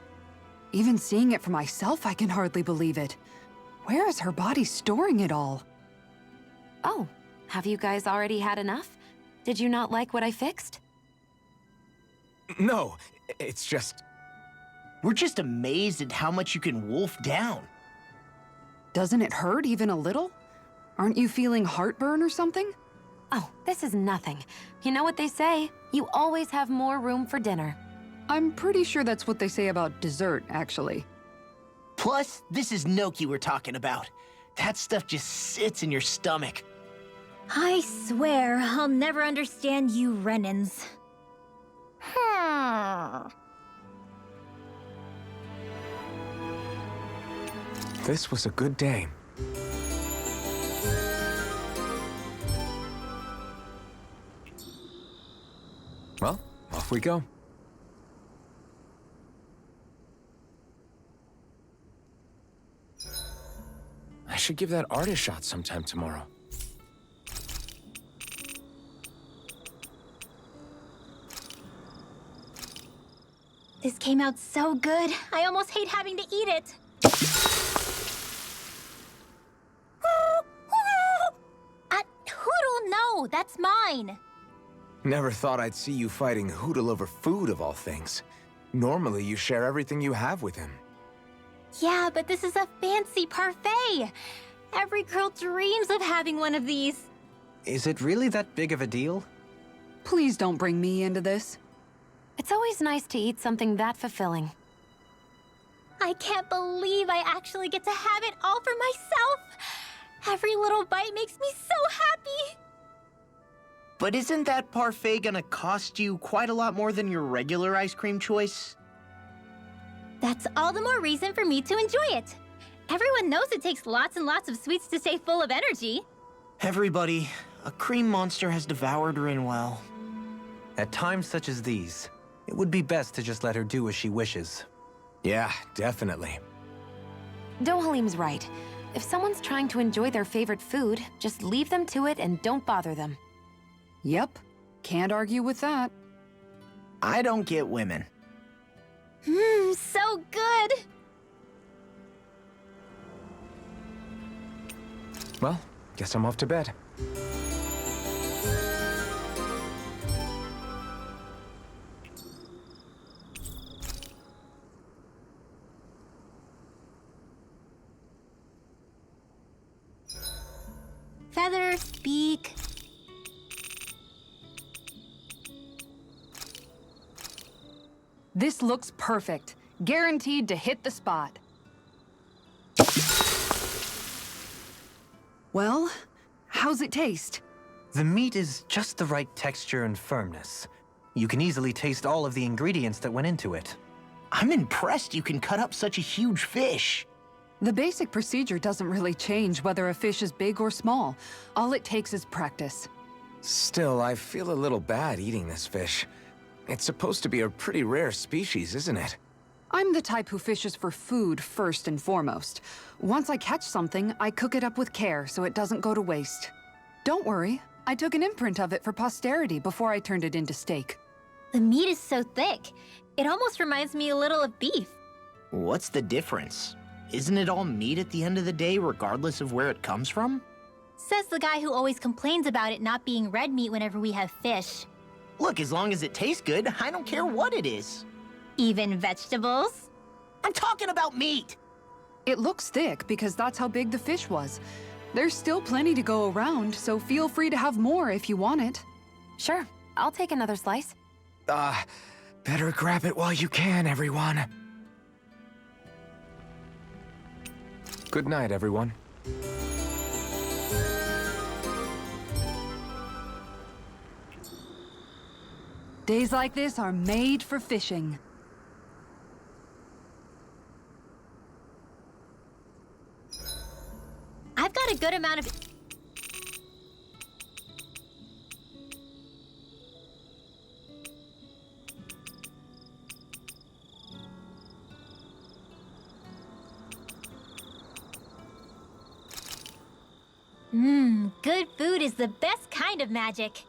Even seeing it for myself, I can hardly believe it. Where is her body storing it all? Oh, have you guys already had enough? Did you not like what I fixed? No, it's just... We're just amazed at how much you can wolf down. Doesn't it hurt even a little? Aren't you feeling heartburn or something? Oh, this is nothing. You know what they say, you always have more room for dinner. I'm pretty sure that's what they say about dessert, actually. Plus, this is Noki we're talking about. That stuff just sits in your stomach. I swear I'll never understand you Renans. This was a good day. Well, off we go. I should give that art a shot sometime tomorrow. This came out so good, I almost hate having to eat it. Hoodle, no, that's mine. Never thought I'd see you fighting Hootle over food, of all things. Normally, you share everything you have with him. Yeah, but this is a fancy parfait. Every girl dreams of having one of these. Is it really that big of a deal? Please don't bring me into this. It's always nice to eat something that fulfilling. I can't believe I actually get to have it all for myself. Every little bite makes me so happy. But isn't that parfait gonna cost you quite a lot more than your regular ice cream choice? That's all the more reason for me to enjoy it. Everyone knows it takes lots and lots of sweets to stay full of energy. Everybody, a cream monster has devoured Rinwell. At times such as these, it would be best to just let her do as she wishes. Yeah, definitely. Dohalim's right. If someone's trying to enjoy their favorite food, just leave them to it and don't bother them. Yep, can't argue with that. I don't get women. So good. Well, guess I'm off to bed. Feathers, beak. This looks perfect. Guaranteed to hit the spot. Well, how's it taste? The meat is just the right texture and firmness. You can easily taste all of the ingredients that went into it. I'm impressed you can cut up such a huge fish. The basic procedure doesn't really change whether a fish is big or small. All it takes is practice. Still, I feel a little bad eating this fish. It's supposed to be a pretty rare species, isn't it? I'm the type who fishes for food first and foremost. Once I catch something, I cook it up with care so it doesn't go to waste. Don't worry, I took an imprint of it for posterity before I turned it into steak. The meat is so thick. It almost reminds me a little of beef. What's the difference? Isn't it all meat at the end of the day, regardless of where it comes from? Says the guy who always complains about it not being red meat whenever we have fish. Look, as long as it tastes good, I don't care what it is. Even vegetables? I'm talking about meat! It looks thick because that's how big the fish was. There's still plenty to go around, so feel free to have more if you want it. Sure, I'll take another slice. Better grab it while you can, everyone. Good night, everyone. Days like this are made for fishing. I've got a good amount of... Good food is the best kind of magic.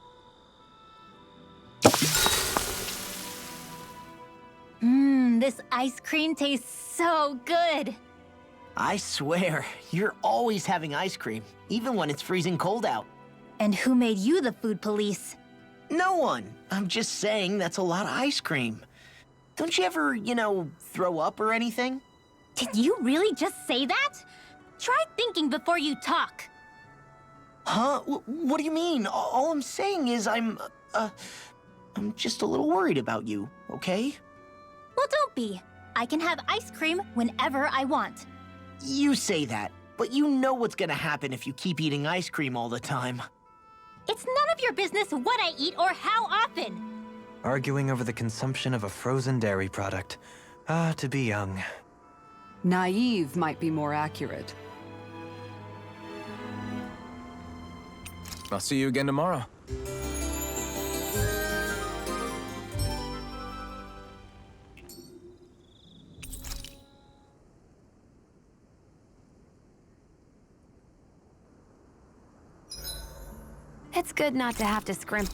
This ice cream tastes so good. I swear, you're always having ice cream, even when it's freezing cold out. And who made you the food police? No one. I'm just saying that's a lot of ice cream. Don't you ever, throw up or anything? Did you really just say that? Try thinking before you talk. Huh? What do you mean? All I'm saying is I'm just a little worried about you, okay? Well, don't be. I can have ice cream whenever I want. You say that, but you know what's gonna happen if you keep eating ice cream all the time. It's none of your business what I eat or how often. Arguing over the consumption of a frozen dairy product. Ah, to be young. Naive might be more accurate. I'll see you again tomorrow. It's good not to have to scrimp.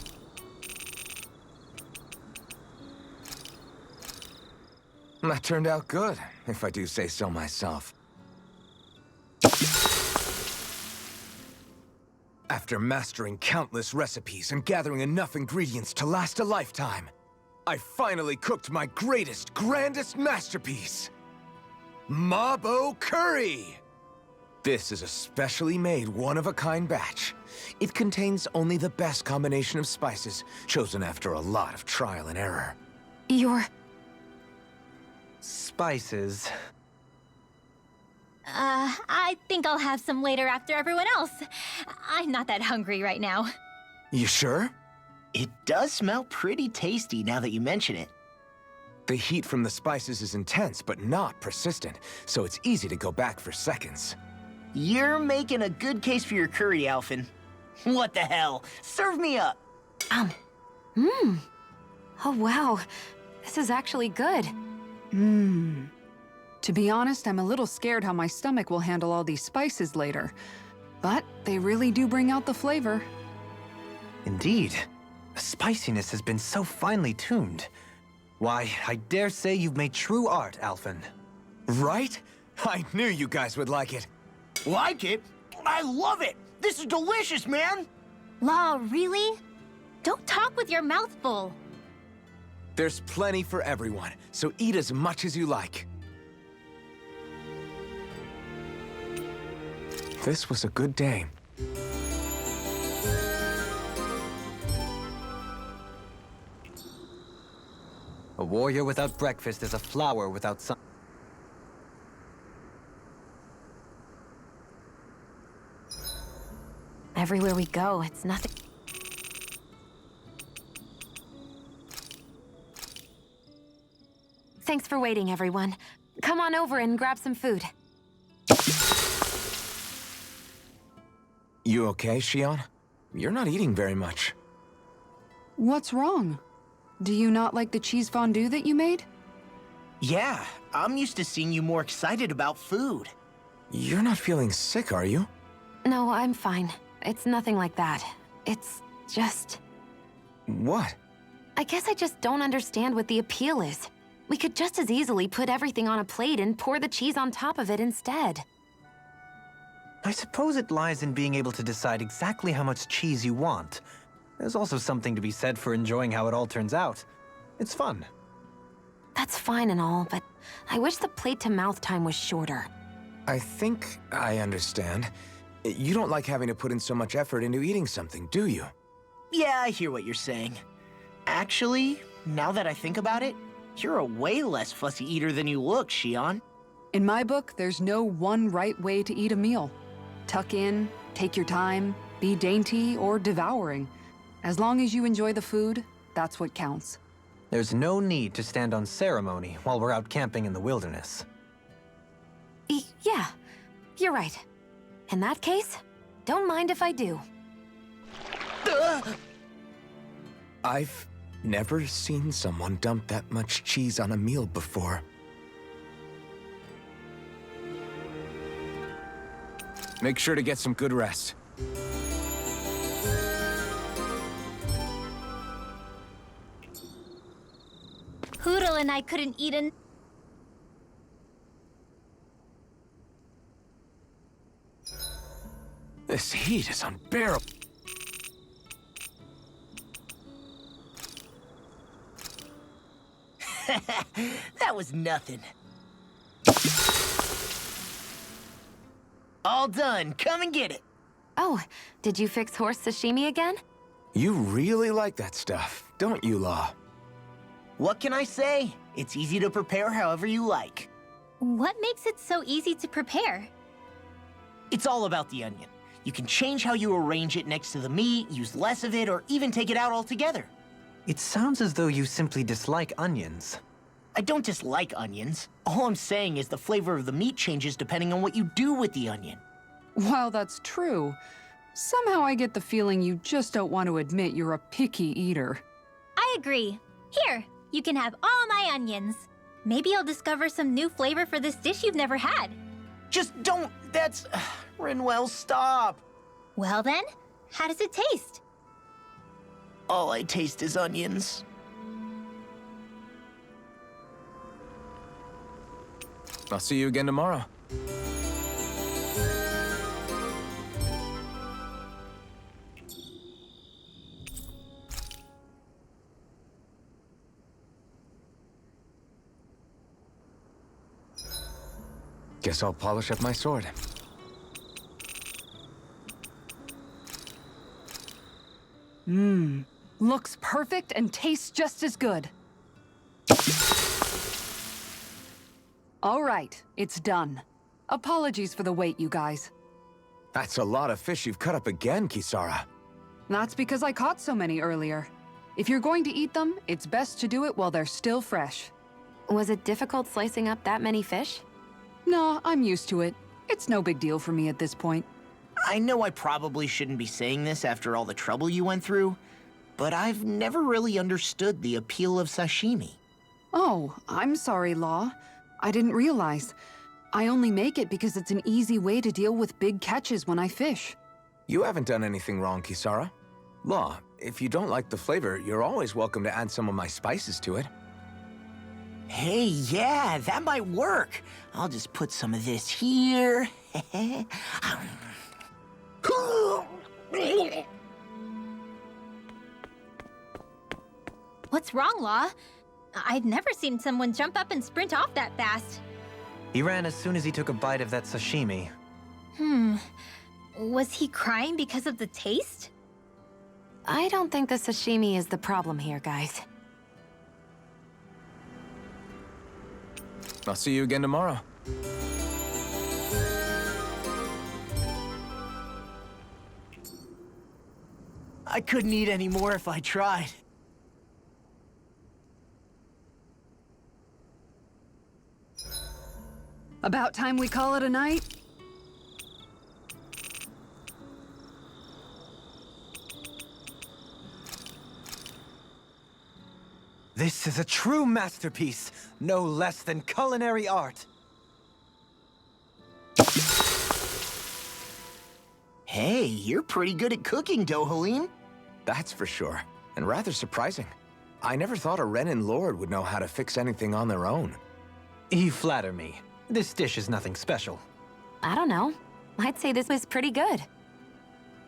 That turned out good, if I do say so myself. After mastering countless recipes and gathering enough ingredients to last a lifetime, I finally cooked my greatest, grandest masterpiece. Mabo Curry! This is a specially made, one-of-a-kind batch. It contains only the best combination of spices, chosen after a lot of trial and error. You're... Spices. I think I'll have some later after everyone else. I'm not that hungry right now. You sure? It does smell pretty tasty now that you mention it. The heat from the spices is intense, but not persistent, so it's easy to go back for seconds. You're making a good case for your curry, Alphen. What the hell? Serve me up! Oh, wow. This is actually good. To be honest, I'm a little scared how my stomach will handle all these spices later. But they really do bring out the flavor. Indeed. The spiciness has been so finely tuned. Why, I dare say you've made true art, Alphen. Right? I knew you guys would like it. Like it? I love it! This is delicious, man! Law, really? Don't talk with your mouth full. There's plenty for everyone, so eat as much as you like. This was a good day. A warrior without breakfast is a flower without sun. Everywhere we go, it's nothing. Thanks for waiting, everyone. Come on over and grab some food. You okay, Shion? You're not eating very much. What's wrong? Do you not like the cheese fondue that you made? Yeah, I'm used to seeing you more excited about food. You're not feeling sick, are you? No, I'm fine. It's nothing like that. It's just... What? I guess I just don't understand what the appeal is. We could just as easily put everything on a plate and pour the cheese on top of it instead. I suppose it lies in being able to decide exactly how much cheese you want. There's also something to be said for enjoying how it all turns out. It's fun. That's fine and all, but I wish the plate-to-mouth time was shorter. I think I understand. You don't like having to put in so much effort into eating something, do you? Yeah, I hear what you're saying. Actually, now that I think about it, you're a way less fussy eater than you look, Shion. In my book, there's no one right way to eat a meal. Tuck in, take your time, be dainty or devouring. As long as you enjoy the food, that's what counts. There's no need to stand on ceremony while we're out camping in the wilderness. Yeah, you're right. In that case, don't mind if I do. I've never seen someone dump that much cheese on a meal before. Make sure to get some good rest. Poodle and I couldn't eat an... This heat is unbearable. That was nothing. All done. Come and get it. Oh, did you fix horse sashimi again? You really like that stuff, don't you, Law? What can I say? It's easy to prepare however you like. What makes it so easy to prepare? It's all about the onion. You can change how you arrange it next to the meat, use less of it, or even take it out altogether. It sounds as though you simply dislike onions. I don't dislike onions. All I'm saying is the flavor of the meat changes depending on what you do with the onion. While that's true, somehow I get the feeling you just don't want to admit you're a picky eater. I agree. Here, you can have all my onions. Maybe I'll discover some new flavor for this dish you've never had. Just don't... That's... Rinwell, stop! Well then, how does it taste? All I taste is onions. I'll see you again tomorrow. Guess I'll polish up my sword. Looks perfect and tastes just as good. All right, it's done. Apologies for the wait, you guys. That's a lot of fish you've cut up again, Kisara. That's because I caught so many earlier. If you're going to eat them, it's best to do it while they're still fresh. Was it difficult slicing up that many fish? No, I'm used to it. It's no big deal for me at this point. I know I probably shouldn't be saying this after all the trouble you went through, but I've never really understood the appeal of sashimi. Oh, I'm sorry, Law. I didn't realize. I only make it because it's an easy way to deal with big catches when I fish. You haven't done anything wrong, Kisara. Law, if you don't like the flavor, you're always welcome to add some of my spices to it. Hey, yeah, that might work. I'll just put some of this here. What's wrong, Law? I've never seen someone jump up and sprint off that fast. He ran as soon as he took a bite of that sashimi. Was he crying because of the taste? I don't think the sashimi is the problem here, guys. I'll see you again tomorrow. I couldn't eat any more if I tried. About time we call it a night? This is a true masterpiece, no less than culinary art. Hey, you're pretty good at cooking, Dohalim. That's for sure, and rather surprising. I never thought a Renin Lord would know how to fix anything on their own. You flatter me. This dish is nothing special. I don't know. I'd say this was pretty good.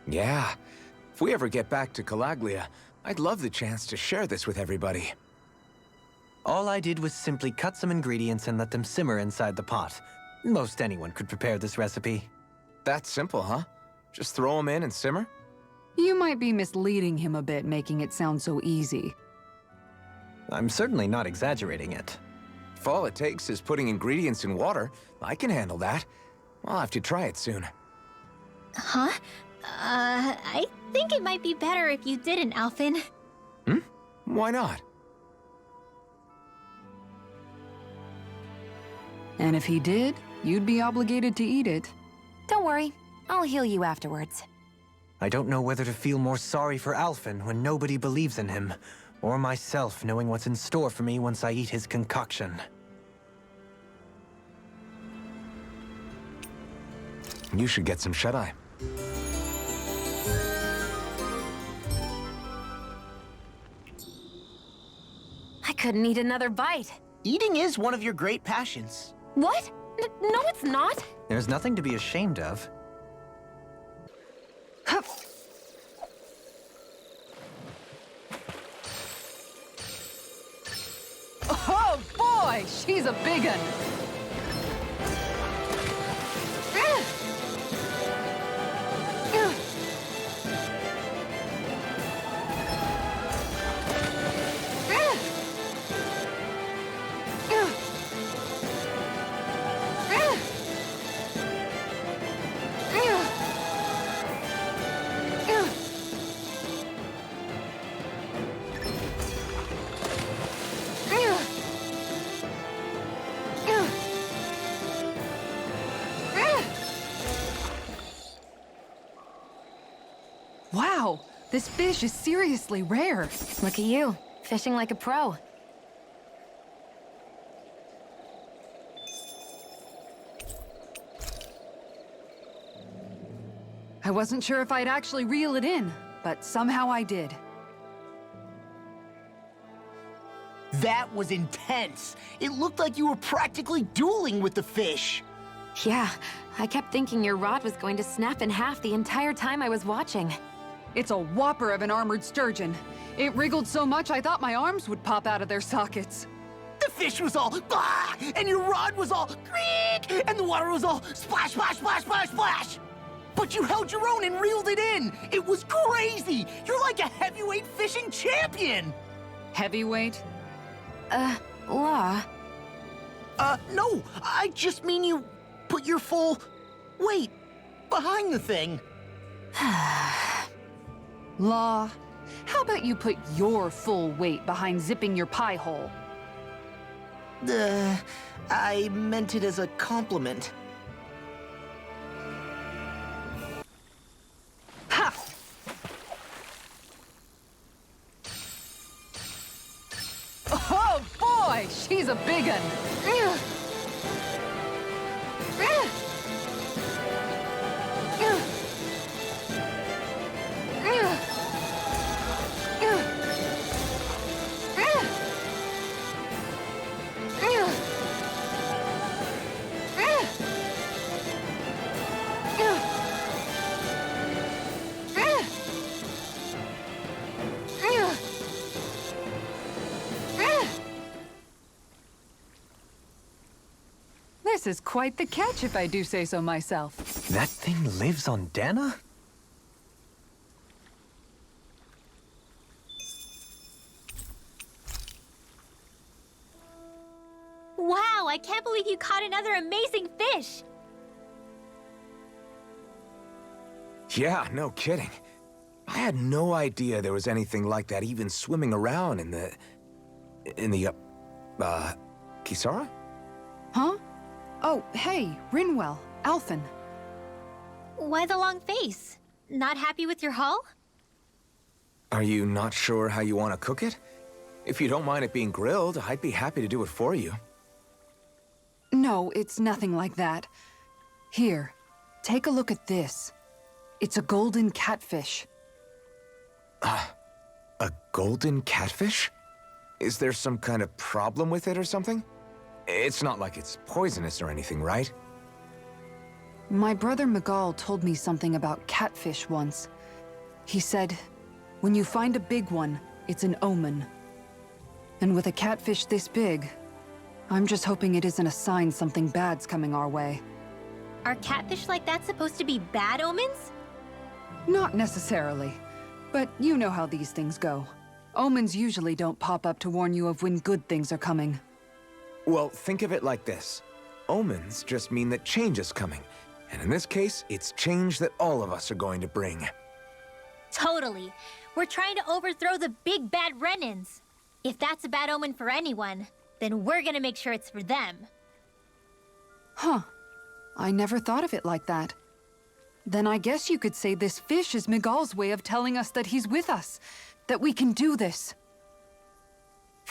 Yeah, if we ever get back to Calaglia, I'd love the chance to share this with everybody. All I did was simply cut some ingredients and let them simmer inside the pot. Most anyone could prepare this recipe. That's simple, huh? Just throw them in and simmer? You might be misleading him a bit, making it sound so easy. I'm certainly not exaggerating it. If all it takes is putting ingredients in water, I can handle that. I'll have to try it soon. Huh? I think it might be better if you didn't, Alphen. Why not? And if he did, you'd be obligated to eat it. Don't worry. I'll heal you afterwards. I don't know whether to feel more sorry for Alphen when nobody believes in him, or myself knowing what's in store for me once I eat his concoction. You should get some shut-eye. I couldn't eat another bite. Eating is one of your great passions. What? No, it's not. There's nothing to be ashamed of. Oh boy, she's a big un. Wow, this fish is seriously rare. Look at you, fishing like a pro. I wasn't sure if I'd actually reel it in, but somehow I did. That was intense. It looked like you were practically dueling with the fish. Yeah, I kept thinking your rod was going to snap in half the entire time I was watching. It's a whopper of an armored sturgeon. It wriggled so much I thought my arms would pop out of their sockets. The fish was all blah, and your rod was all creak, and the water was all splash, splash, splash, splash, splash. But you held your own and reeled it in. It was crazy. You're like a heavyweight fishing champion. Heavyweight? Law. No, I just mean you put your full weight behind the thing. Law, how about you put your full weight behind zipping your pie hole? I meant it as a compliment. Ha! Oh boy, she's a big un. This is quite the catch, if I do say so myself. That thing lives on Dana? Wow, I can't believe you caught another amazing fish! Yeah, no kidding. I had no idea there was anything like that even swimming around in the... Kisara? Huh? Oh, hey, Rinwell, Alphen. Why the long face? Not happy with your haul? Are you not sure how you want to cook it? If you don't mind it being grilled, I'd be happy to do it for you. No, it's nothing like that. Here, take a look at this. It's a golden catfish. A golden catfish? Is there some kind of problem with it or something? It's not like it's poisonous or anything, right? My brother Miguel told me something about catfish once. He said, when you find a big one, it's an omen. And with a catfish this big, I'm just hoping it isn't a sign something bad's coming our way. Are catfish like that supposed to be bad omens? Not necessarily, but you know how these things go. Omens usually don't pop up to warn you of when good things are coming. Well, think of it like this. Omens just mean that change is coming. And in this case, it's change that all of us are going to bring. Totally. We're trying to overthrow the big bad Renans. If that's a bad omen for anyone, then we're gonna make sure it's for them. Huh. I never thought of it like that. Then I guess you could say this fish is Miguel's way of telling us that he's with us. That we can do this.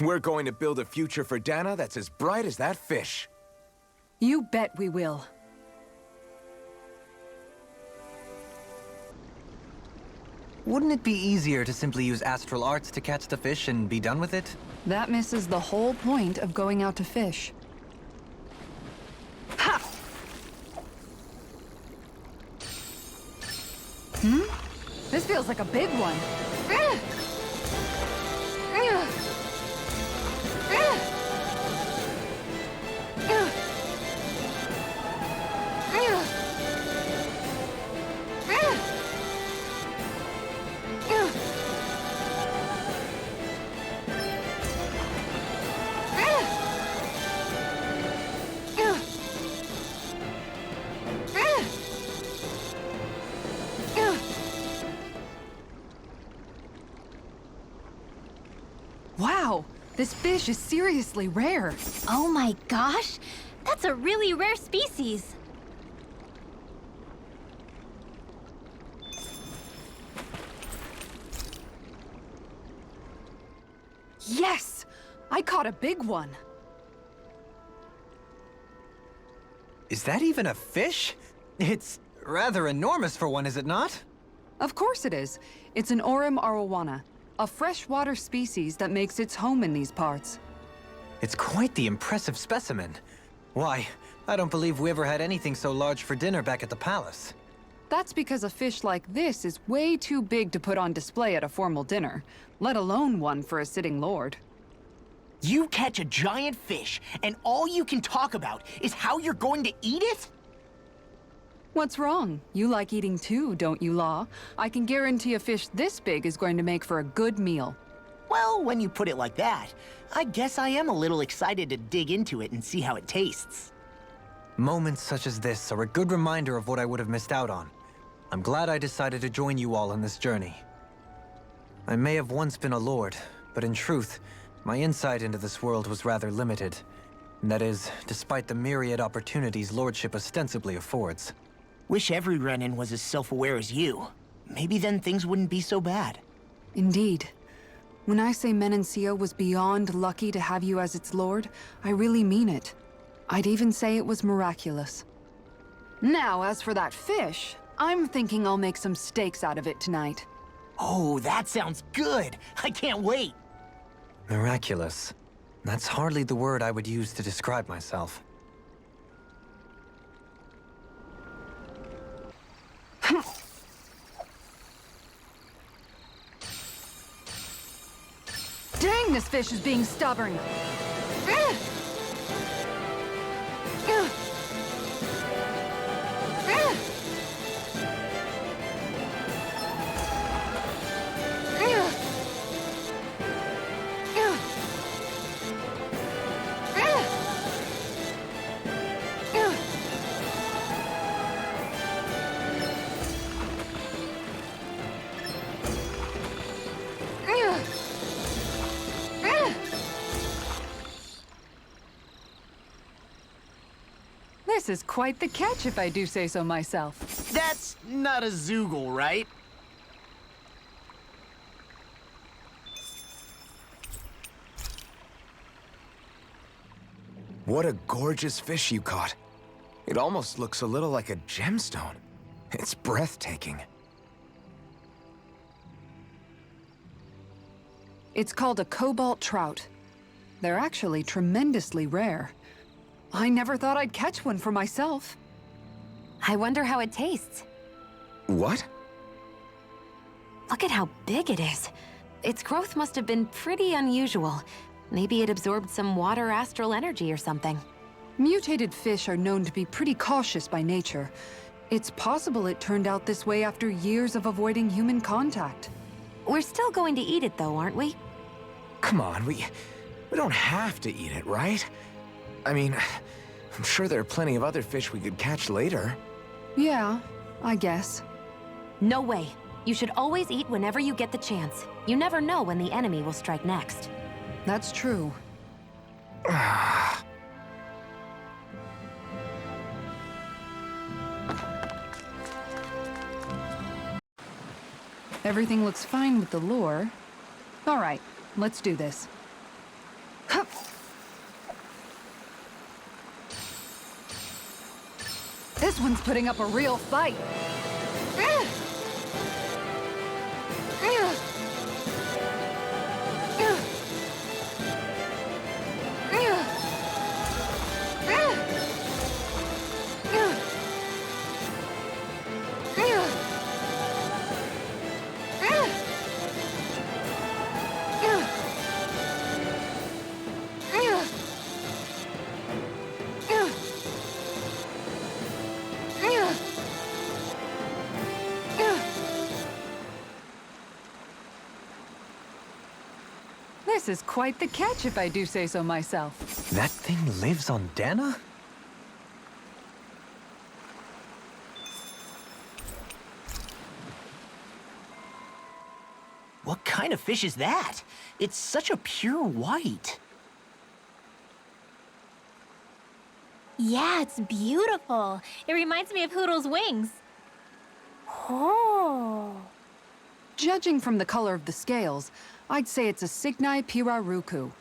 We're going to build a future for Dana that's as bright as that fish. You bet we will. Wouldn't it be easier to simply use astral arts to catch the fish and be done with it? That misses the whole point of going out to fish. Ha! This feels like a big one. Wow, this fish is seriously rare. Oh my gosh! That's a really rare species! Yes! I caught a big one. Is that even a fish? It's rather enormous for one, is it not? Of course it is. It's an Orim arowana, a freshwater species that makes its home in these parts. It's quite the impressive specimen. Why, I don't believe we ever had anything so large for dinner back at the palace. That's because a fish like this is way too big to put on display at a formal dinner, let alone one for a sitting lord. You catch a giant fish, and all you can talk about is how you're going to eat it? What's wrong? You like eating too, don't you, Law? I can guarantee a fish this big is going to make for a good meal. Well, when you put it like that, I guess I am a little excited to dig into it and see how it tastes. Moments such as this are a good reminder of what I would have missed out on. I'm glad I decided to join you all on this journey. I may have once been a lord, but in truth, my insight into this world was rather limited. And that is, despite the myriad opportunities lordship ostensibly affords. Wish every Renin was as self-aware as you. Maybe then things wouldn't be so bad. Indeed. When I say Menencia was beyond lucky to have you as its lord, I really mean it. I'd even say it was miraculous. Now, as for that fish, I'm thinking I'll make some steaks out of it tonight. Oh, that sounds good! I can't wait! Miraculous. That's hardly the word I would use to describe myself. Dang, this fish is being stubborn! This is quite the catch, if I do say so myself. That's not a zoogle, right? What a gorgeous fish you caught. It almost looks a little like a gemstone. It's breathtaking. It's called a cobalt trout. They're actually tremendously rare. I never thought I'd catch one for myself. I wonder how it tastes. What? Look at how big it is. Its growth must have been pretty unusual. Maybe it absorbed some water astral energy or something. Mutated fish are known to be pretty cautious by nature. It's possible it turned out this way after years of avoiding human contact. We're still going to eat it though, aren't we? Come on, we don't have to eat it, right? I mean, I'm sure there are plenty of other fish we could catch later. Yeah, I guess. No way. You should always eat whenever you get the chance. You never know when the enemy will strike next. That's true. Everything looks fine with the lure. All right, let's do this. Hup. This one's putting up a real fight. This is quite the catch, if I do say so myself. That thing lives on Dana? What kind of fish is that? It's such a pure white. Yeah, it's beautiful. It reminds me of Hoodle's wings. Oh. Judging from the color of the scales, I'd say it's a Cygnai pirarucu.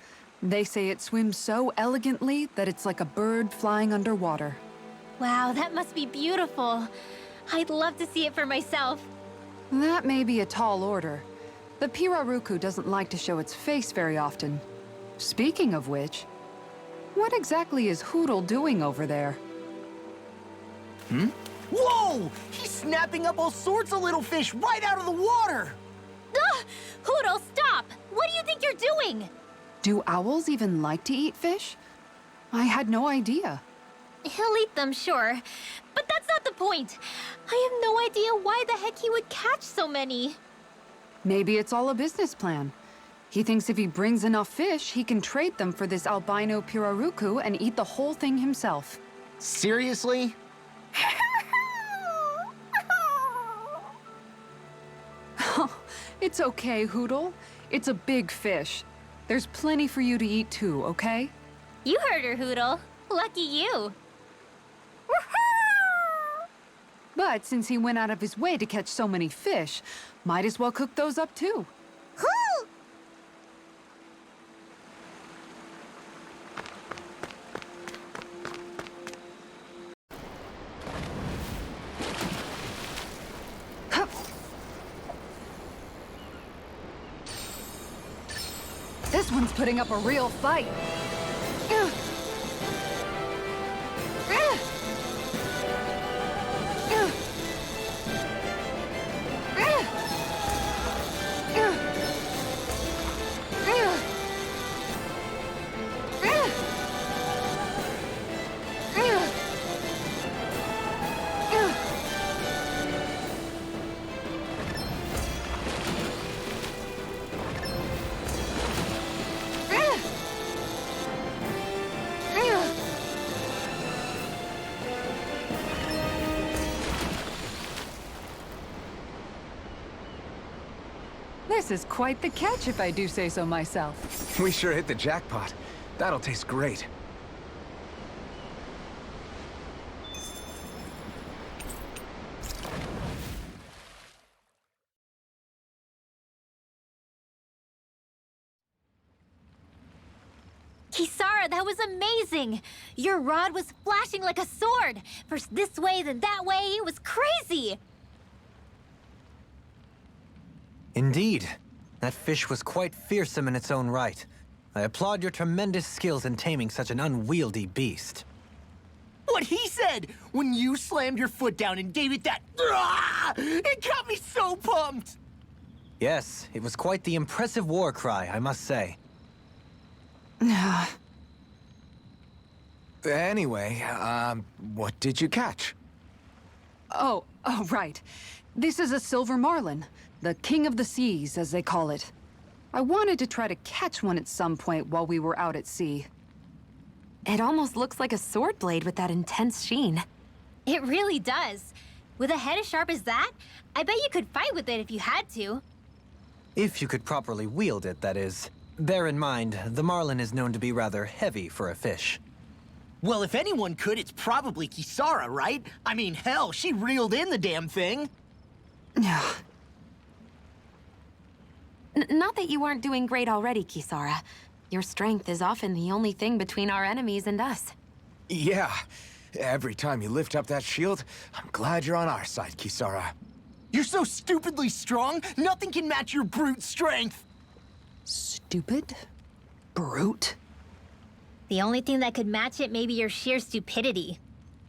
They say it swims so elegantly that it's like a bird flying underwater. Wow, that must be beautiful. I'd love to see it for myself. That may be a tall order. The pirarucu doesn't like to show its face very often. Speaking of which, what exactly is Hoodle doing over there? Whoa! He's snapping up all sorts of little fish right out of the water! Ugh! Hoodle, stop! What do you think you're doing? Do owls even like to eat fish? I had no idea. He'll eat them, sure. But that's not the point. I have no idea why the heck he would catch so many. Maybe it's all a business plan. He thinks if he brings enough fish, he can trade them for this albino pirarucu and eat the whole thing himself. Seriously? It's okay, Hoodle. It's a big fish. There's plenty for you to eat too, okay? You heard her, Hoodle. Lucky you. But since he went out of his way to catch so many fish, might as well cook those up too. This one's putting up a real fight. This is quite the catch, if I do say so myself. We sure hit the jackpot. That'll taste great. Kisara, that was amazing! Your rod was flashing like a sword! First this way, then that way, it was crazy! Indeed. That fish was quite fearsome in its own right. I applaud your tremendous skills in taming such an unwieldy beast. What he said when you slammed your foot down and gave it that... It got me so pumped! Yes, it was quite the impressive war cry, I must say. Anyway, what did you catch? Oh, right. This is a silver marlin, the king of the seas, as they call it. I wanted to try to catch one at some point while we were out at sea. It almost looks like a sword blade with that intense sheen. It really does. With a head as sharp as that, I bet you could fight with it if you had to. If you could properly wield it, that is. Bear in mind, the marlin is known to be rather heavy for a fish. Well, if anyone could, it's probably Kisara, right? I mean, hell, she reeled in the damn thing. Not that you aren't doing great already, Kisara. Your strength is often the only thing between our enemies and us. Yeah. Every time you lift up that shield, I'm glad you're on our side, Kisara. You're so stupidly strong, nothing can match your brute strength. Stupid? Brute? The only thing that could match it may be your sheer stupidity.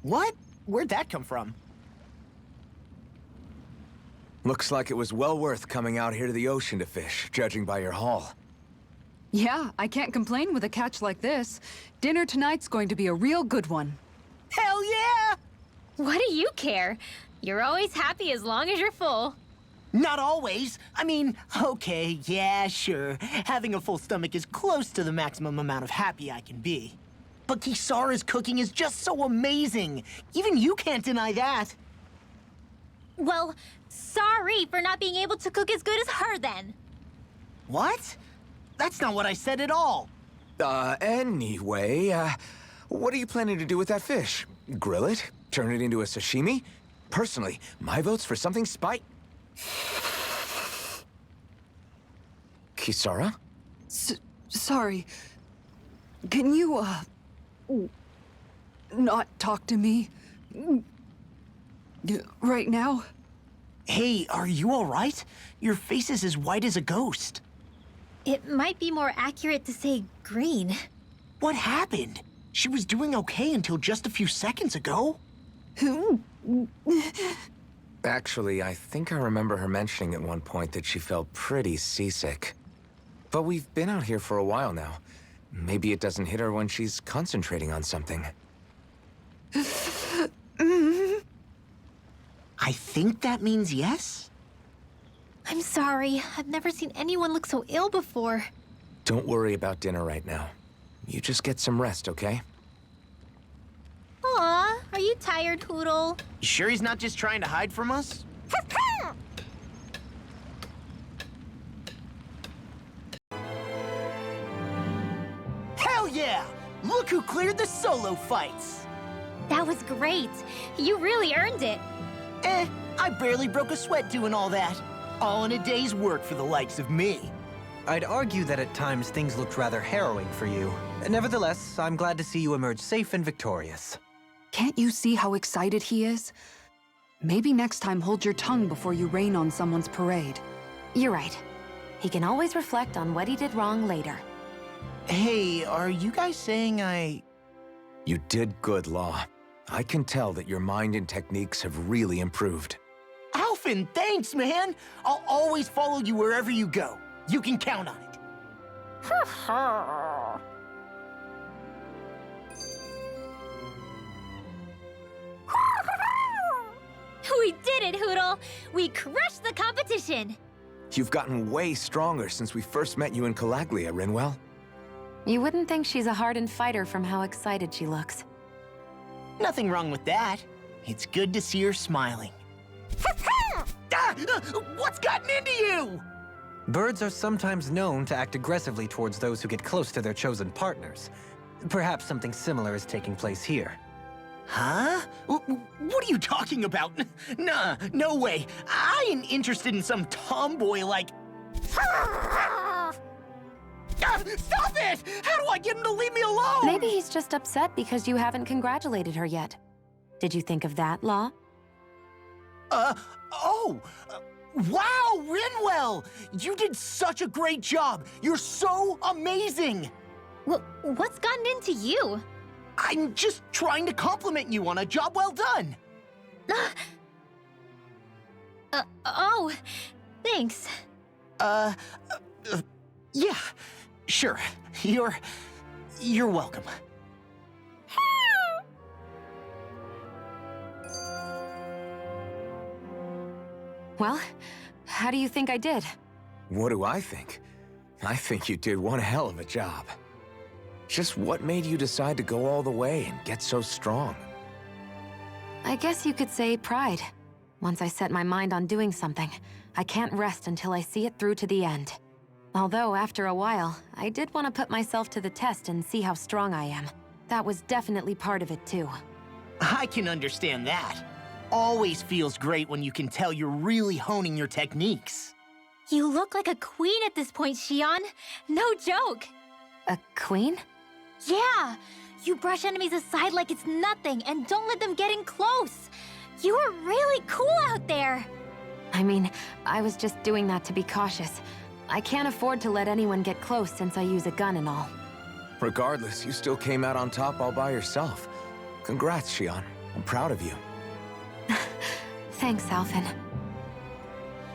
What? Where'd that come from? Looks like it was well worth coming out here to the ocean to fish, judging by your haul. Yeah, I can't complain with a catch like this. Dinner tonight's going to be a real good one. Hell yeah! What do you care? You're always happy as long as you're full. Not always. I mean, okay, yeah, sure. Having a full stomach is close to the maximum amount of happy I can be. But Kisara's cooking is just so amazing. Even you can't deny that. Well, sorry for not being able to cook as good as her then. What? That's not what I said at all. Anyway, what are you planning to do with that fish? Grill it? Turn it into a sashimi? Personally, my vote's for something Kisara? Sorry. Can you, not talk to me? Right now? Hey, are you all right? Your face is as white as a ghost. It might be more accurate to say green. What happened? She was doing okay until just a few seconds ago. Actually, I think I remember her mentioning at one point that she felt pretty seasick. But we've been out here for a while now. Maybe it doesn't hit her when she's concentrating on something. I think that means yes? I'm sorry. I've never seen anyone look so ill before. Don't worry about dinner right now. You just get some rest, okay? Aw, are you tired, Hoodle? You sure he's not just trying to hide from us? Hell yeah! Look who cleared the solo fights! That was great. You really earned it. I barely broke a sweat doing all that. All in a day's work for the likes of me. I'd argue that at times things looked rather harrowing for you. Nevertheless, I'm glad to see you emerge safe and victorious. Can't you see how excited he is? Maybe next time hold your tongue before you rain on someone's parade. You're right. He can always reflect on what he did wrong later. Hey, are you guys saying You did good, Law. I can tell that your mind and techniques have really improved. Alphen, thanks, man! I'll always follow you wherever you go. You can count on it. We did it, Hoodle! We crushed the competition! You've gotten way stronger since we first met you in Calaglia, Rinwell. You wouldn't think she's a hardened fighter from how excited she looks. Nothing wrong with that. It's good to see her smiling. What's gotten into you? Birds are sometimes known to act aggressively towards those who get close to their chosen partners. Perhaps something similar is taking place here. Huh? What are you talking about? Nah, no way. I ain't interested in some tomboy like... Stop it! How do I get him to leave me alone? Maybe he's just upset because you haven't congratulated her yet. Did you think of that, Law? Wow, Rinwell! You did such a great job! You're so amazing! What's gotten into you? I'm just trying to compliment you on a job well done! Oh, thanks. Yeah, sure. You're welcome. Well, how do you think I did? What do I think? I think you did one hell of a job. Just what made you decide to go all the way and get so strong? I guess you could say pride. Once I set my mind on doing something, I can't rest until I see it through to the end. Although, after a while, I did want to put myself to the test and see how strong I am. That was definitely part of it, too. I can understand that. Always feels great when you can tell you're really honing your techniques. You look like a queen at this point, Xion. No joke. A queen? Yeah, you brush enemies aside like it's nothing and don't let them get in close. You are really cool out there. I mean, I was just doing that to be cautious. I can't afford to let anyone get close since I use a gun and all. Regardless, you still came out on top all by yourself. Congrats, Xion. I'm proud of you. Thanks, Alphen.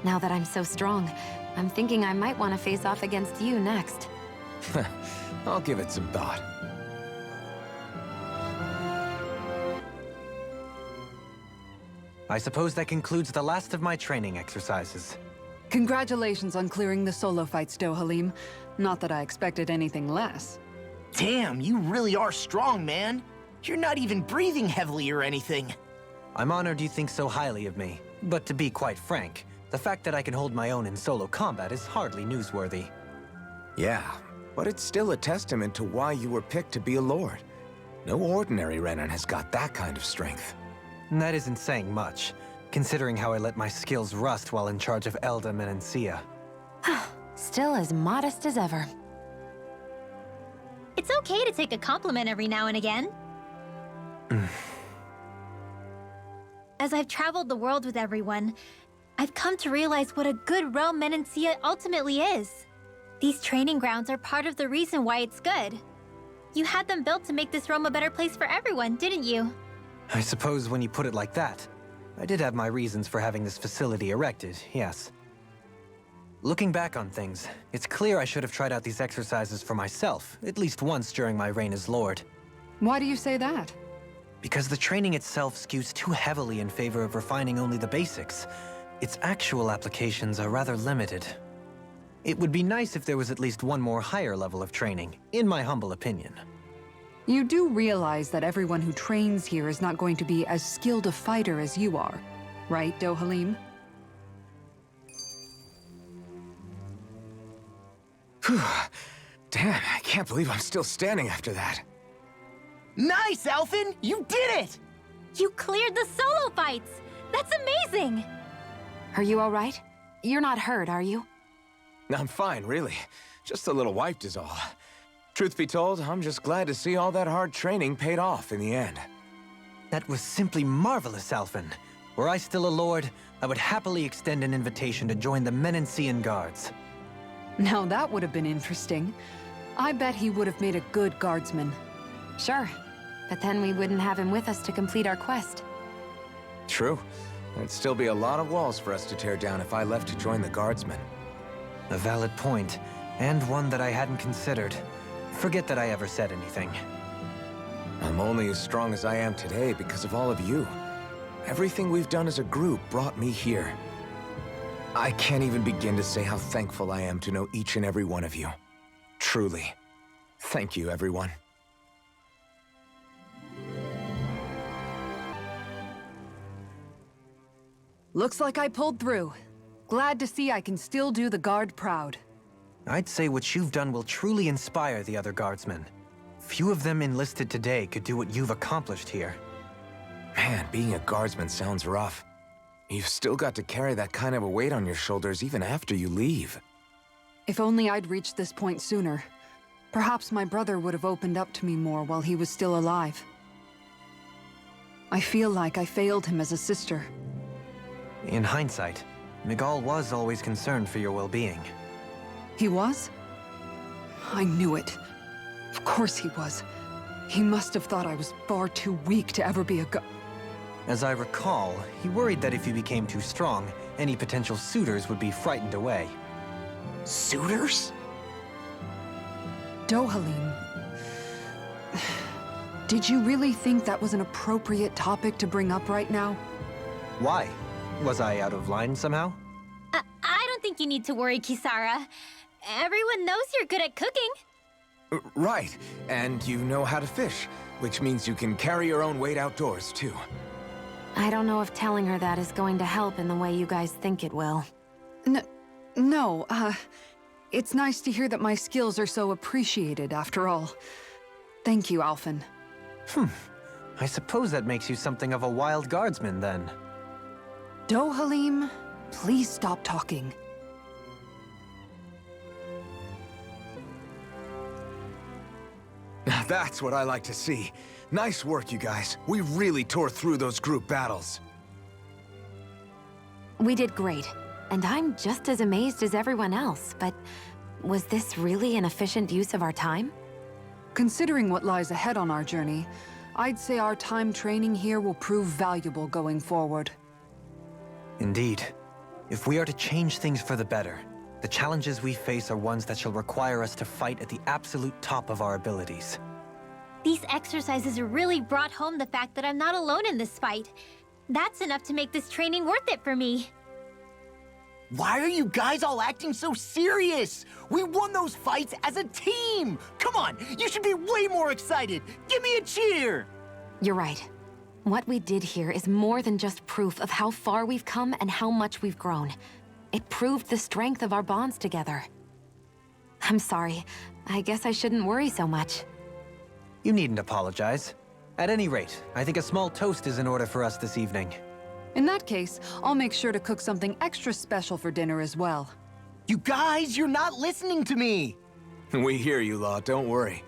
Now that I'm so strong, I'm thinking I might want to face off against you next. I'll give it some thought. I suppose that concludes the last of my training exercises. Congratulations on clearing the solo fights, Dohalim. Not that I expected anything less. Damn, you really are strong, man. You're not even breathing heavily or anything. I'm honored you think so highly of me. But to be quite frank, the fact that I can hold my own in solo combat is hardly newsworthy. Yeah, but it's still a testament to why you were picked to be a lord. No ordinary Renan has got that kind of strength. And that isn't saying much, considering how I let my skills rust while in charge of Elda Menencia. Still as modest as ever. It's okay to take a compliment every now and again. As I've traveled the world with everyone, I've come to realize what a good realm Menencia ultimately is. These training grounds are part of the reason why it's good. You had them built to make this realm a better place for everyone, didn't you? I suppose when you put it like that, I did have my reasons for having this facility erected, yes. Looking back on things, it's clear I should have tried out these exercises for myself, at least once during my reign as Lord. Why do you say that? Because the training itself skews too heavily in favor of refining only the basics. Its actual applications are rather limited. It would be nice if there was at least one more higher level of training, in my humble opinion. You do realize that everyone who trains here is not going to be as skilled a fighter as you are, right, Dohalim? Damn, I can't believe I'm still standing after that. Nice, Alphen! You did it! You cleared the solo fights! That's amazing! Are you all right? You're not hurt, are you? I'm fine, really. Just a little wiped is all. Truth be told, I'm just glad to see all that hard training paid off in the end. That was simply marvelous, Alphen. Were I still a lord, I would happily extend an invitation to join the Menencian Guards. Now that would have been interesting. I bet he would have made a good guardsman. Sure. But then we wouldn't have him with us to complete our quest. True. There'd still be a lot of walls for us to tear down if I left to join the Guardsmen. A valid point, and one that I hadn't considered. Forget that I ever said anything. I'm only as strong as I am today because of all of you. Everything we've done as a group brought me here. I can't even begin to say how thankful I am to know each and every one of you. Truly. Thank you, everyone. Looks like I pulled through. Glad to see I can still do the guard proud. I'd say what you've done will truly inspire the other guardsmen. Few of them enlisted today could do what you've accomplished here. Man, being a guardsman sounds rough. You've still got to carry that kind of a weight on your shoulders even after you leave. If only I'd reached this point sooner. Perhaps my brother would have opened up to me more while he was still alive. I feel like I failed him as a sister. In hindsight, Miguel was always concerned for your well-being. He was? I knew it. Of course he was. He must have thought I was far too weak to ever be a As I recall, he worried that if you became too strong, any potential suitors would be frightened away. Suitors? Dohalim. Did you really think that was an appropriate topic to bring up right now? Why? Was I out of line somehow? I don't think you need to worry, Kisara. Everyone knows you're good at cooking. Right, and you know how to fish, which means you can carry your own weight outdoors, too. I don't know if telling her that is going to help in the way you guys think it will. No, it's nice to hear that my skills are so appreciated, after all. Thank you, Alphen. I suppose that makes you something of a wild guardsman, then. Dohalim, please stop talking. Now that's what I like to see. Nice work, you guys. We really tore through those group battles. We did great, and I'm just as amazed as everyone else, but was this really an efficient use of our time? Considering what lies ahead on our journey, I'd say our time training here will prove valuable going forward. Indeed. If we are to change things for the better, the challenges we face are ones that shall require us to fight at the absolute top of our abilities. These exercises really brought home the fact that I'm not alone in this fight. That's enough to make this training worth it for me. Why are you guys all acting so serious? We won those fights as a team! Come on, you should be way more excited! Give me a cheer! You're right. What we did here is more than just proof of how far we've come and how much we've grown. It proved the strength of our bonds together. I'm sorry. I guess I shouldn't worry so much. You needn't apologize. At any rate, I think a small toast is in order for us this evening. In that case, I'll make sure to cook something extra special for dinner as well. You guys, you're not listening to me! We hear you, Law, don't worry.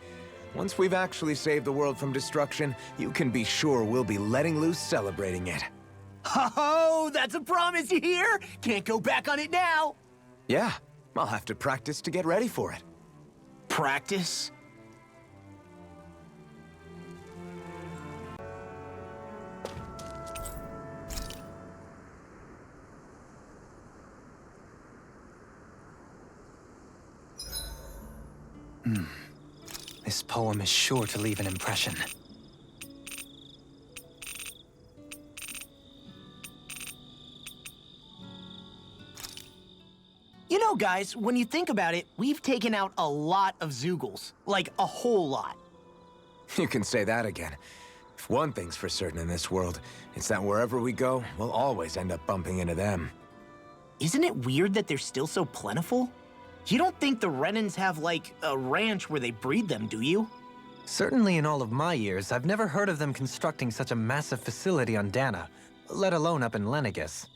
Once we've actually saved the world from destruction, you can be sure we'll be letting loose celebrating it. Oh, that's a promise, you hear? Can't go back on it now! Yeah, I'll have to practice to get ready for it. Practice? This poem is sure to leave an impression. You know, guys, when you think about it, we've taken out a lot of Zeugles. Like, a whole lot. You can say that again. If one thing's for certain in this world, it's that wherever we go, we'll always end up bumping into them. Isn't it weird that they're still so plentiful? You don't think the Renans have, like, a ranch where they breed them, do you? Certainly in all of my years, I've never heard of them constructing such a massive facility on Dana, let alone up in Lenegis.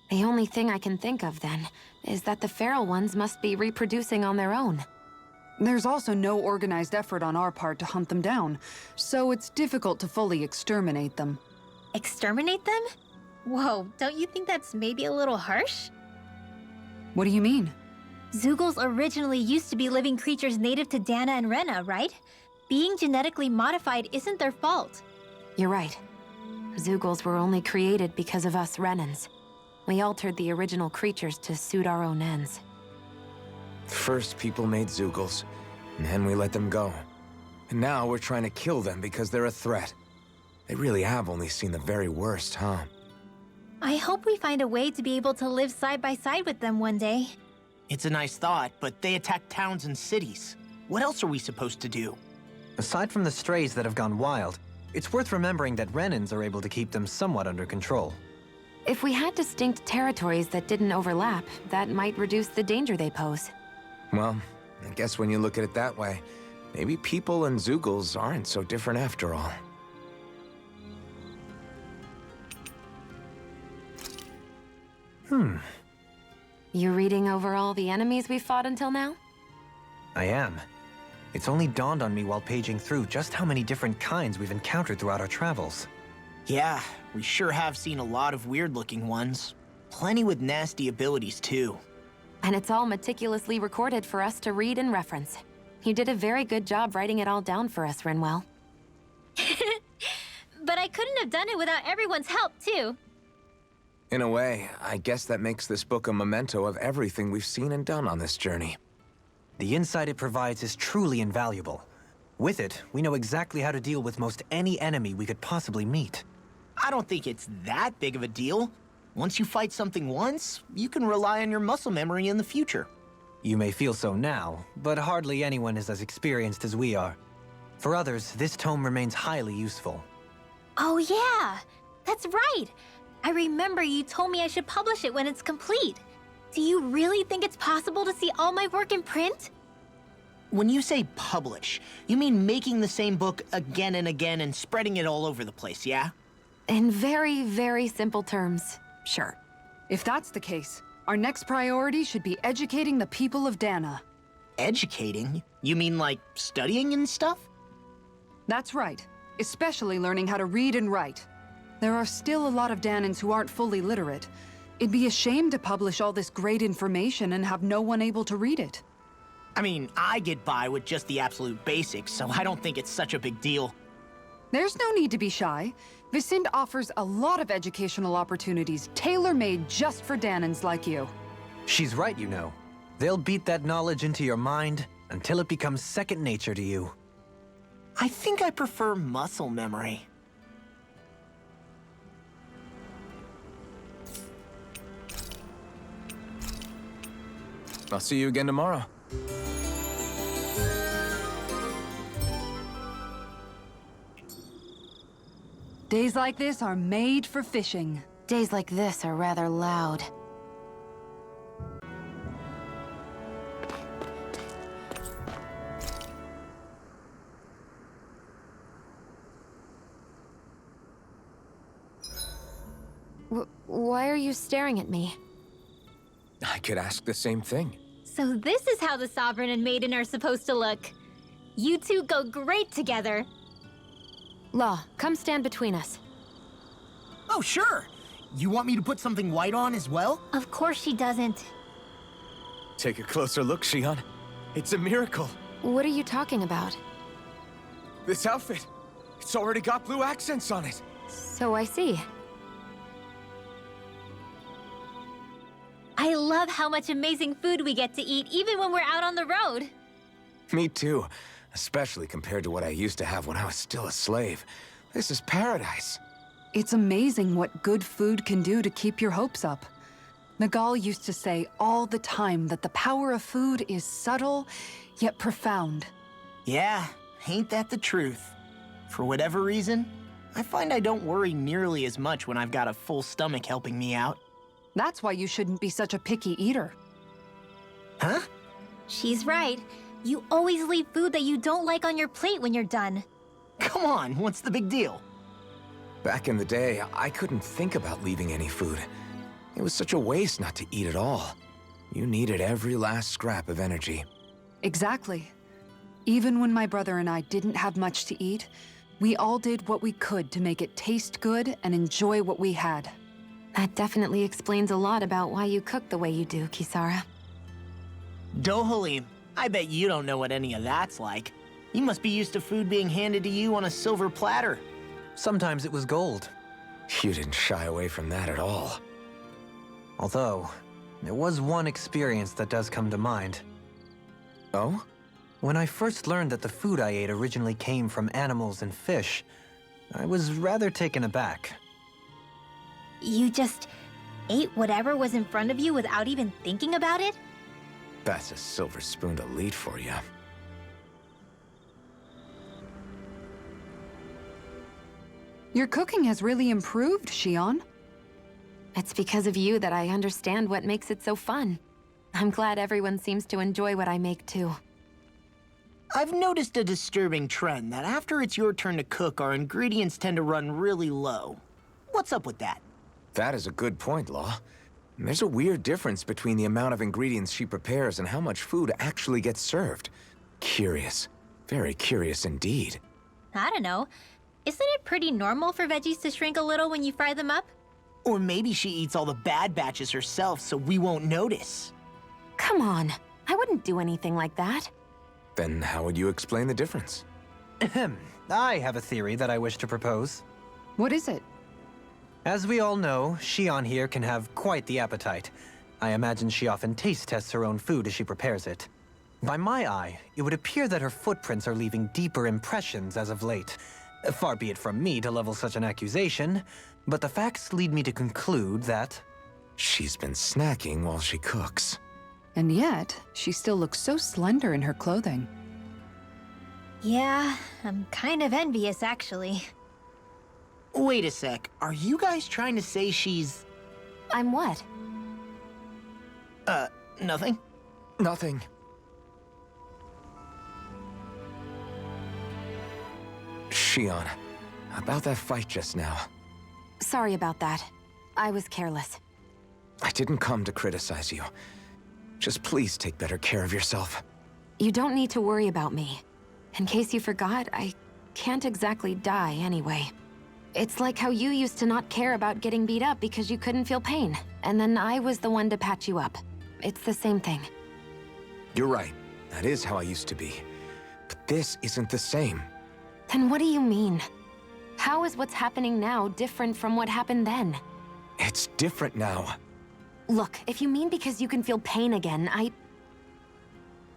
The only thing I can think of, then, is that the feral ones must be reproducing on their own. There's also no organized effort on our part to hunt them down, so it's difficult to fully exterminate them. Exterminate them? Whoa, don't you think that's maybe a little harsh? What do you mean? Zeugles originally used to be living creatures native to Dana and Rena, right? Being genetically modified isn't their fault. You're right. Zeugles were only created because of us Renans. We altered the original creatures to suit our own ends. First, people made Zeugles, and then we let them go. And now we're trying to kill them because they're a threat. They really have only seen the very worst, huh? I hope we find a way to be able to live side by side with them one day. It's a nice thought, but they attack towns and cities. What else are we supposed to do? Aside from the strays that have gone wild, it's worth remembering that Renans are able to keep them somewhat under control. If we had distinct territories that didn't overlap, that might reduce the danger they pose. Well, I guess when you look at it that way, maybe people and Zeugles aren't so different after all. You reading over all the enemies we fought until now? I am. It's only dawned on me while paging through just how many different kinds we've encountered throughout our travels. Yeah, we sure have seen a lot of weird-looking ones. Plenty with nasty abilities, too. And it's all meticulously recorded for us to read and reference. You did a very good job writing it all down for us, Rinwell. But I couldn't have done it without everyone's help, too. In a way, I guess that makes this book a memento of everything we've seen and done on this journey. The insight it provides is truly invaluable. With it, we know exactly how to deal with most any enemy we could possibly meet. I don't think it's that big of a deal. Once you fight something once, you can rely on your muscle memory in the future. You may feel so now, but hardly anyone is as experienced as we are. For others, this tome remains highly useful. Oh yeah, that's right. I remember you told me I should publish it when it's complete. Do you really think it's possible to see all my work in print? When you say publish, you mean making the same book again and again and spreading it all over the place, yeah? In very, very simple terms, sure. If that's the case, our next priority should be educating the people of Dana. Educating? You mean like studying and stuff? That's right, especially learning how to read and write. There are still a lot of Danans who aren't fully literate. It'd be a shame to publish all this great information and have no one able to read it. I mean, I get by with just the absolute basics, so I don't think it's such a big deal. There's no need to be shy. Vicinde offers a lot of educational opportunities tailor-made just for Danans like you. She's right, you know. They'll beat that knowledge into your mind until it becomes second nature to you. I think I prefer muscle memory. I'll see you again tomorrow. Days like this are made for fishing. Days like this are rather loud. Why are you staring at me? I could ask the same thing. So this is how the Sovereign and Maiden are supposed to look. You two go great together. Law, come stand between us. Oh, sure. You want me to put something white on as well? Of course she doesn't. Take a closer look, Shion. It's a miracle. What are you talking about? This outfit, it's already got blue accents on it. So I see. I love how much amazing food we get to eat even when we're out on the road. Me too, especially compared to what I used to have when I was still a slave. This is paradise. It's amazing what good food can do to keep your hopes up. Nagal used to say all the time that the power of food is subtle, yet profound. Yeah, ain't that the truth? For whatever reason, I find I don't worry nearly as much when I've got a full stomach helping me out. That's why you shouldn't be such a picky eater. Huh? She's right. You always leave food that you don't like on your plate when you're done. Come on, what's the big deal? Back in the day, I couldn't think about leaving any food. It was such a waste not to eat at all. You needed every last scrap of energy. Exactly. Even when my brother and I didn't have much to eat, we all did what we could to make it taste good and enjoy what we had. That definitely explains a lot about why you cook the way you do, Kisara. Dohalim, I bet you don't know what any of that's like. You must be used to food being handed to you on a silver platter. Sometimes it was gold. You didn't shy away from that at all. Although, there was one experience that does come to mind. Oh? When I first learned that the food I ate originally came from animals and fish, I was rather taken aback. You just ate whatever was in front of you without even thinking about it? That's a silver-spooned elite for you. Your cooking has really improved, Shion. It's because of you that I understand what makes it so fun. I'm glad everyone seems to enjoy what I make too. I've noticed a disturbing trend that after it's your turn to cook, our ingredients tend to run really low. What's up with that? That is a good point, Law. There's a weird difference between the amount of ingredients she prepares and how much food actually gets served. Curious. Very curious indeed. I don't know. Isn't it pretty normal for veggies to shrink a little when you fry them up? Or maybe she eats all the bad batches herself so we won't notice. Come on. I wouldn't do anything like that. Then how would you explain the difference? Ahem. I have a theory that I wish to propose. What is it? As we all know, Shion here can have quite the appetite. I imagine she often taste tests her own food as she prepares it. By my eye, it would appear that her footprints are leaving deeper impressions as of late. Far be it from me to level such an accusation, but the facts lead me to conclude that... She's been snacking while she cooks. And yet, she still looks so slender in her clothing. Yeah, I'm kind of envious, actually. Wait a sec, are you guys trying to say she's... I'm what? Nothing? Nothing. Shion, about that fight just now. Sorry about that. I was careless. I didn't come to criticize you. Just please take better care of yourself. You don't need to worry about me. In case you forgot, I can't exactly die anyway. It's like how you used to not care about getting beat up because you couldn't feel pain, and then I was the one to patch you up. It's the same thing. You're right. That is how I used to be. But this isn't the same. Then what do you mean? How is what's happening now different from what happened then? It's different now. Look, if you mean because you can feel pain again,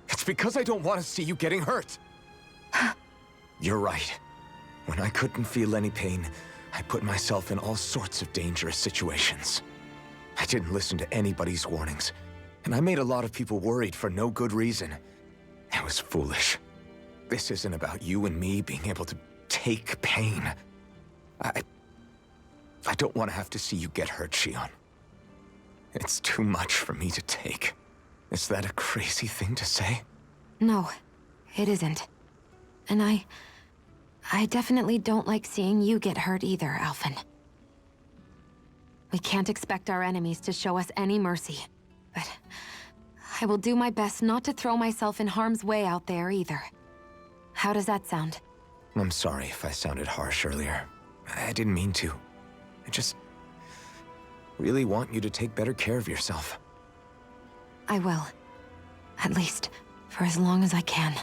It's because I don't want to see you getting hurt. You're right. When I couldn't feel any pain, I put myself in all sorts of dangerous situations. I didn't listen to anybody's warnings, and I made a lot of people worried for no good reason. It was foolish. This isn't about you and me being able to take pain. I don't want to have to see you get hurt, Shion. It's too much for me to take. Is that a crazy thing to say? No, it isn't. And I definitely don't like seeing you get hurt either, Alphen. We can't expect our enemies to show us any mercy, but I will do my best not to throw myself in harm's way out there either. How does that sound? I'm sorry if I sounded harsh earlier. I didn't mean to. I just really want you to take better care of yourself. I will. At least, for as long as I can.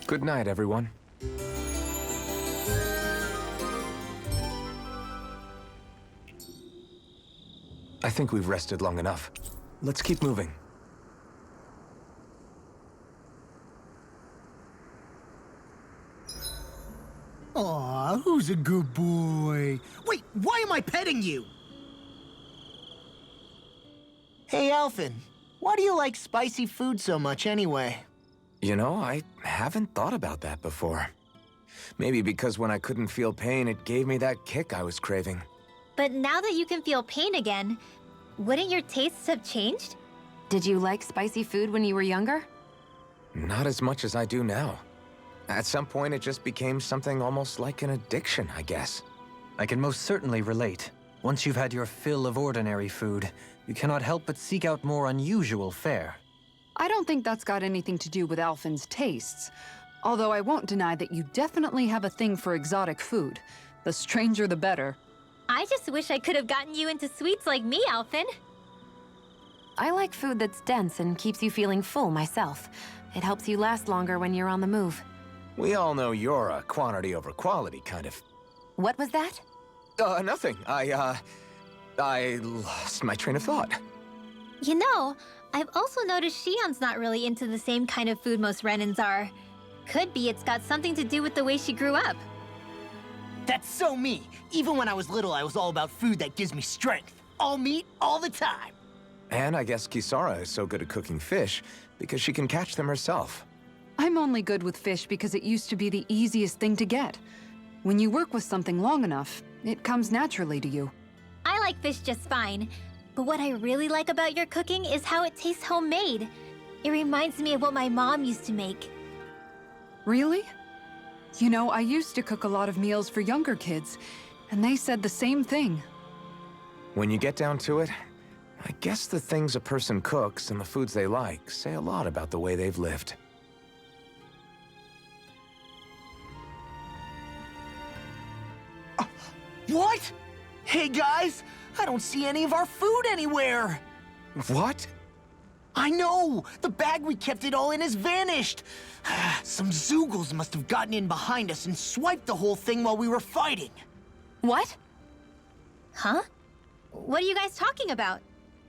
Good night, everyone. I think we've rested long enough. Let's keep moving. Aw, who's a good boy? Wait, why am I petting you? Hey, Alphen, why do you like spicy food so much anyway? You know, I haven't thought about that before. Maybe because when I couldn't feel pain, it gave me that kick I was craving. But now that you can feel pain again, wouldn't your tastes have changed? Did you like spicy food when you were younger? Not as much as I do now. At some point, it just became something almost like an addiction, I guess. I can most certainly relate. Once you've had your fill of ordinary food, you cannot help but seek out more unusual fare. I don't think that's got anything to do with Alphen's tastes. Although I won't deny that you definitely have a thing for exotic food. The stranger the better. I just wish I could have gotten you into sweets like me, Alphen. I like food that's dense and keeps you feeling full myself. It helps you last longer when you're on the move. We all know you're a quantity over quality kind of... What was that? Nothing. I lost my train of thought. You know, I've also noticed Shion's not really into the same kind of food most Renans are. Could be it's got something to do with the way she grew up. That's so me. Even when I was little, I was all about food that gives me strength. All meat, all the time. And I guess Kisara is so good at cooking fish because she can catch them herself. I'm only good with fish because it used to be the easiest thing to get. When you work with something long enough, it comes naturally to you. I like fish just fine, but what I really like about your cooking is how it tastes homemade. It reminds me of what my mom used to make. Really? You know, I used to cook a lot of meals for younger kids, and they said the same thing. When you get down to it, I guess the things a person cooks and the foods they like say a lot about the way they've lived. What? Hey guys, I don't see any of our food anywhere. What? I know! The bag we kept it all in has vanished! Some Zoogles must have gotten in behind us and swiped the whole thing while we were fighting. What? Huh? What are you guys talking about?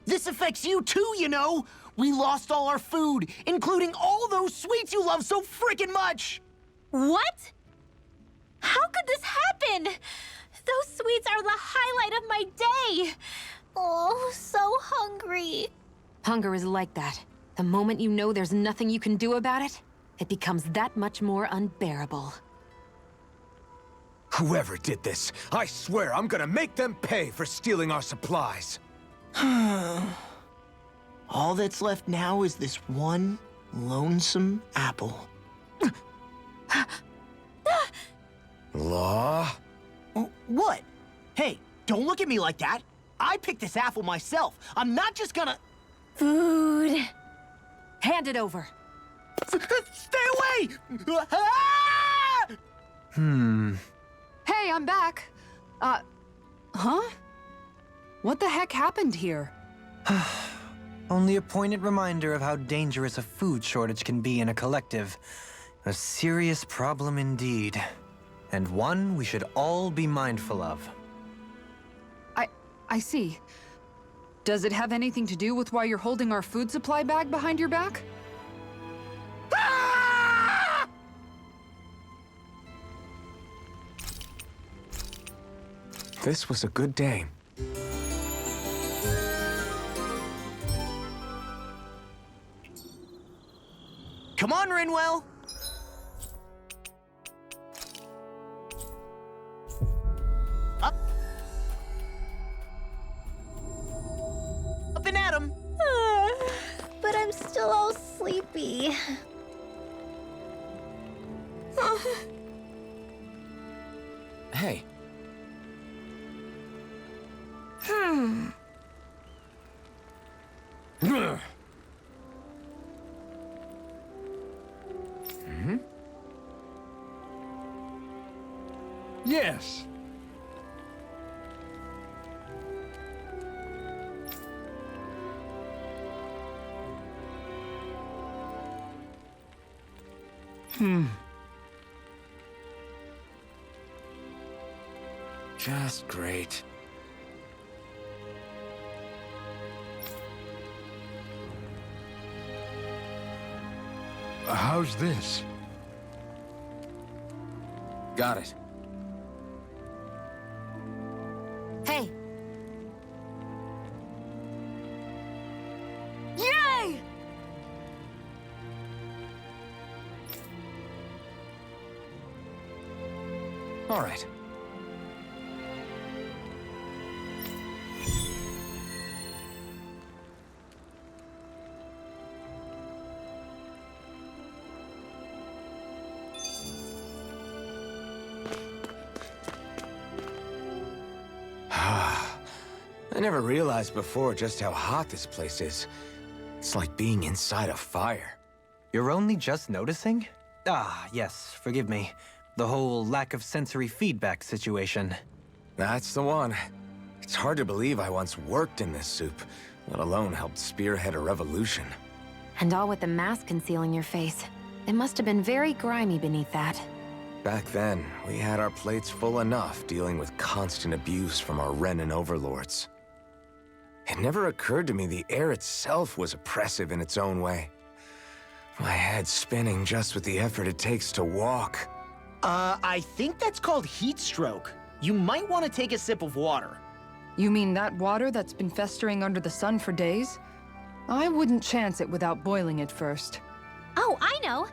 This affects you too, you know! We lost all our food, including all those sweets you love so frickin' much! What? How could this happen? Those sweets are the highlight of my day! Oh, so hungry. Hunger is like that. The moment you know there's nothing you can do about it, it becomes that much more unbearable. Whoever did this, I swear I'm gonna make them pay for stealing our supplies. All that's left now is this one lonesome apple. Law? What? Hey, don't look at me like that. I picked this apple myself. I'm not just gonna... Food. Hand it over. Stay away! Ah! Hey, I'm back. Huh? What the heck happened here? Only a poignant reminder of how dangerous a food shortage can be in a collective. A serious problem indeed. And one we should all be mindful of. I see. Does it have anything to do with why you're holding our food supply bag behind your back? Ah! This was a good day. Come on, Rinwell! Up and at 'em! But I'm still all sleepy. Hey. Yes. Just great. How's this? Got it. Hey! Yay! All right. I never realized before just how hot this place is. It's like being inside a fire. You're only just noticing? Ah, yes, forgive me. The whole lack of sensory feedback situation. That's the one. It's hard to believe I once worked in this soup, let alone helped spearhead a revolution. And all with the mask concealing your face. It must have been very grimy beneath that. Back then, we had our plates full enough dealing with constant abuse from our Renan overlords. It never occurred to me the air itself was oppressive in its own way. My head spinning just with the effort it takes to walk. I think that's called heat stroke. You might want to take a sip of water. You mean that water that's been festering under the sun for days? I wouldn't chance it without boiling it first. Oh, I know.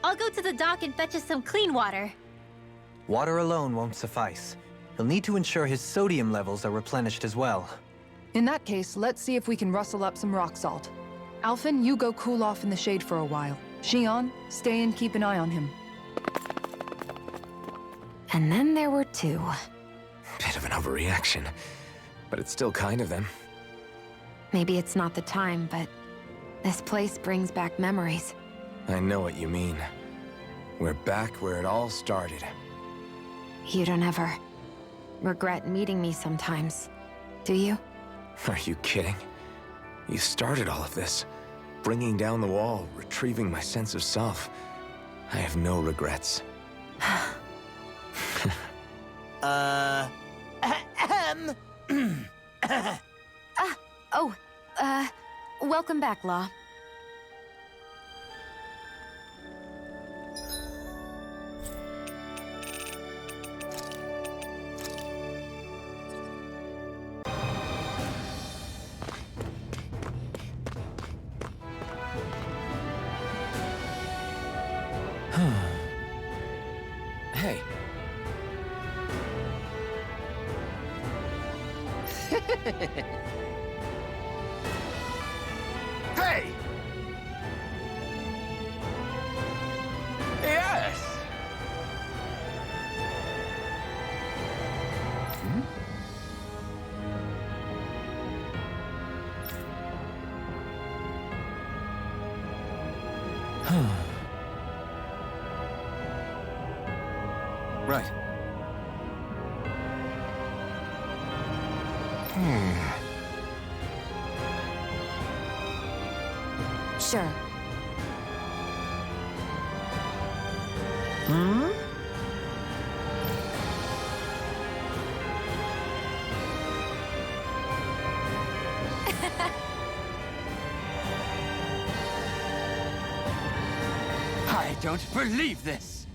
I'll go to the dock and fetch us some clean water. Water alone won't suffice. He'll need to ensure his sodium levels are replenished as well. In that case, let's see if we can rustle up some rock salt. Alphen, you go cool off in the shade for a while. Shion, stay and keep an eye on him. And then there were two. Bit of an overreaction, but it's still kind of them. Maybe it's not the time, but this place brings back memories. I know what you mean. We're back where it all started. You don't ever regret meeting me sometimes, do you? Are you kidding? You started all of this. Bringing down the wall, retrieving my sense of self. I have no regrets. Welcome back, Law. Hey. Hey! Yes! Right. Sure. I don't believe this!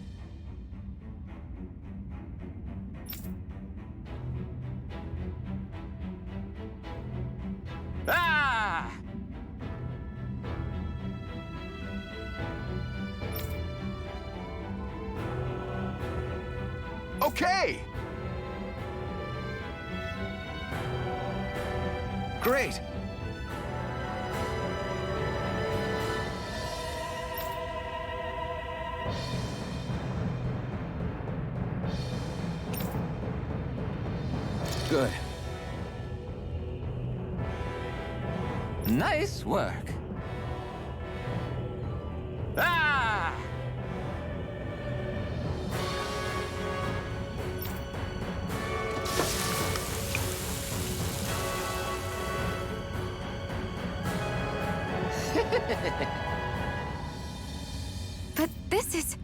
Ah! Okay! Great! Good. Nice work. Ah! But this is...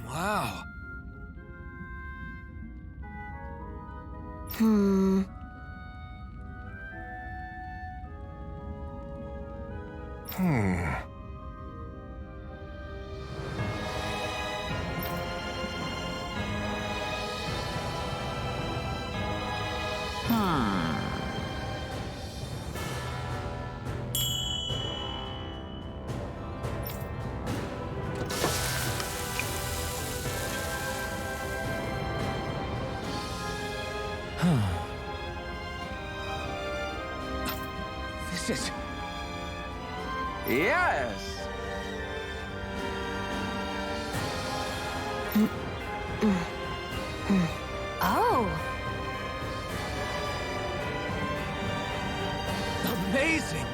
Wow. Hmm... This is... Yes! Oh! Amazing!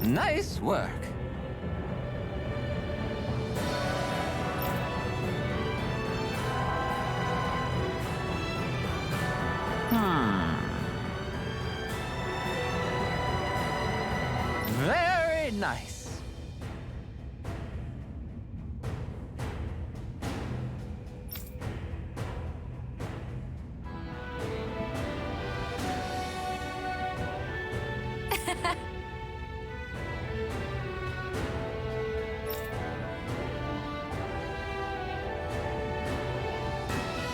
Nice work. Very nice.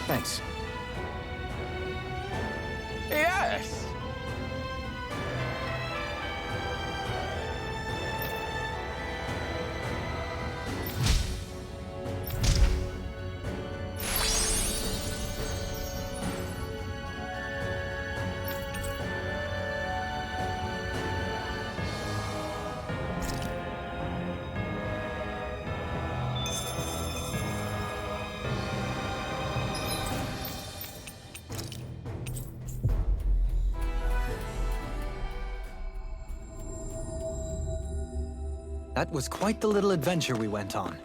Thanks. Yes! That was quite the little adventure we went on.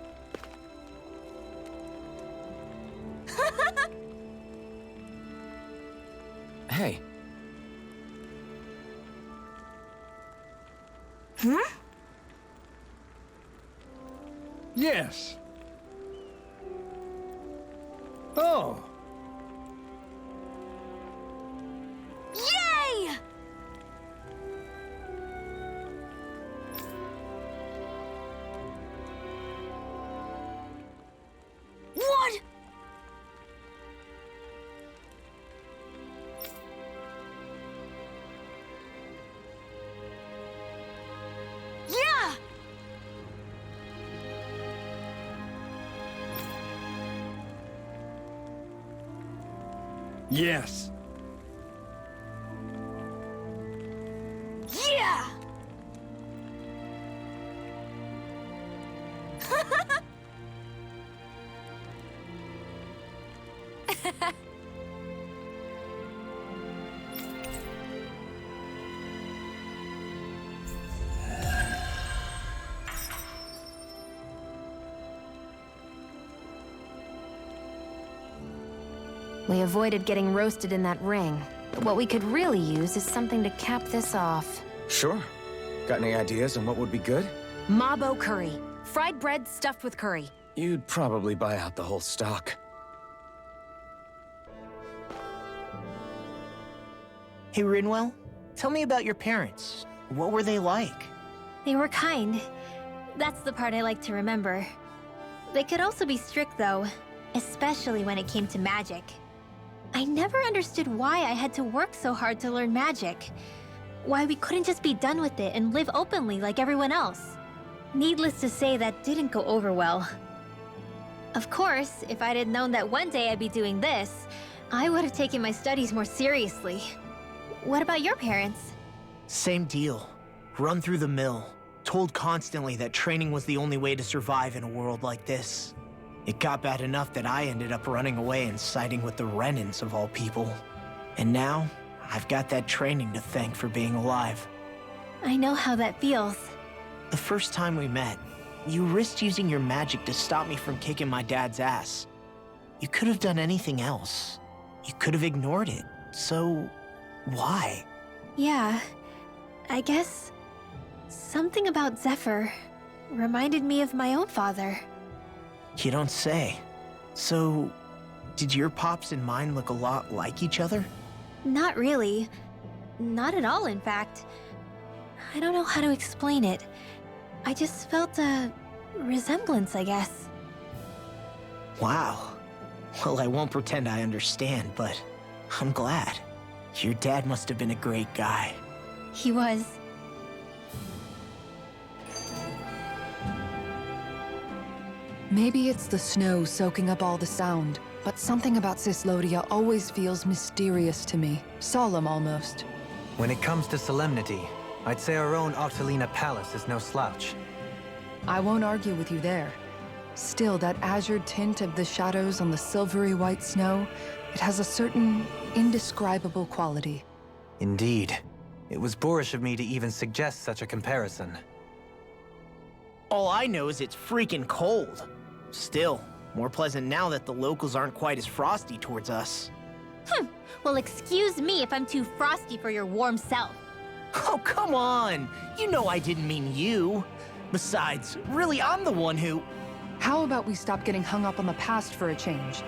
Hey. Yes. Oh. Yay! What? Yeah! Yes. Yeah! We avoided getting roasted in that ring, but what we could really use is something to cap this off. Sure. Got any ideas on what would be good? Mabo curry. Fried bread stuffed with curry. You'd probably buy out the whole stock. Hey, Rinwell, tell me about your parents. What were they like? They were kind. That's the part I like to remember. They could also be strict, though, especially when it came to magic. I never understood why I had to work so hard to learn magic. Why we couldn't just be done with it and live openly like everyone else. Needless to say, that didn't go over well. Of course, if I'd had known that one day I'd be doing this, I would have taken my studies more seriously. What about your parents? Same deal. Run through the mill. Told constantly that training was the only way to survive in a world like this. It got bad enough that I ended up running away and siding with the Renans of all people. And now, I've got that training to thank for being alive. I know how that feels. The first time we met, you risked using your magic to stop me from kicking my dad's ass. You could have done anything else. You could have ignored it. So, why? Yeah, I guess something about Zephyr reminded me of my own father. You don't say. So, did your pops and mine look a lot like each other? Not really. Not at all, in fact. I don't know how to explain it. I just felt a resemblance, I guess. Wow. Well, I won't pretend I understand, but I'm glad. Your dad must have been a great guy. He was. Maybe it's the snow soaking up all the sound, but something about Cislodia always feels mysterious to me. Solemn, almost. When it comes to solemnity, I'd say our own Octalina Palace is no slouch. I won't argue with you there. Still, that azure tint of the shadows on the silvery white snow, it has a certain indescribable quality. Indeed. It was boorish of me to even suggest such a comparison. All I know is it's freaking cold. Still, more pleasant now that the locals aren't quite as frosty towards us. Well, excuse me if I'm too frosty for your warm self. Oh, come on! You know I didn't mean you. Besides, really, I'm the one who... How about we stop getting hung up on the past for a change?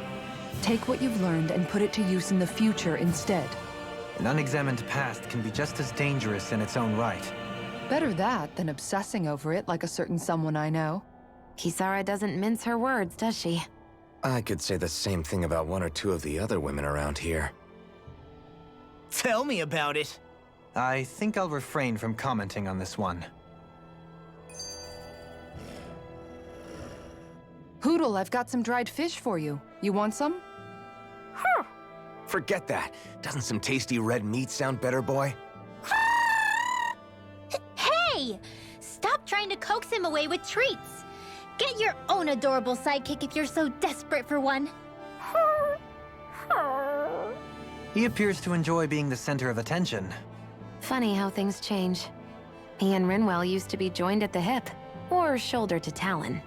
Take what you've learned and put it to use in the future instead. An unexamined past can be just as dangerous in its own right. Better that than obsessing over it like a certain someone I know. Kisara doesn't mince her words, does she? I could say the same thing about one or two of the other women around here. Tell me about it. I think I'll refrain from commenting on this one. Hoodle, I've got some dried fish for you. You want some? Forget that. Doesn't some tasty red meat sound better, boy? Hey! Stop trying to coax him away with treats. Get your own adorable sidekick if you're so desperate for one. He appears to enjoy being the center of attention. Funny how things change. He and Rinwell used to be joined at the hip. or shoulder to talon.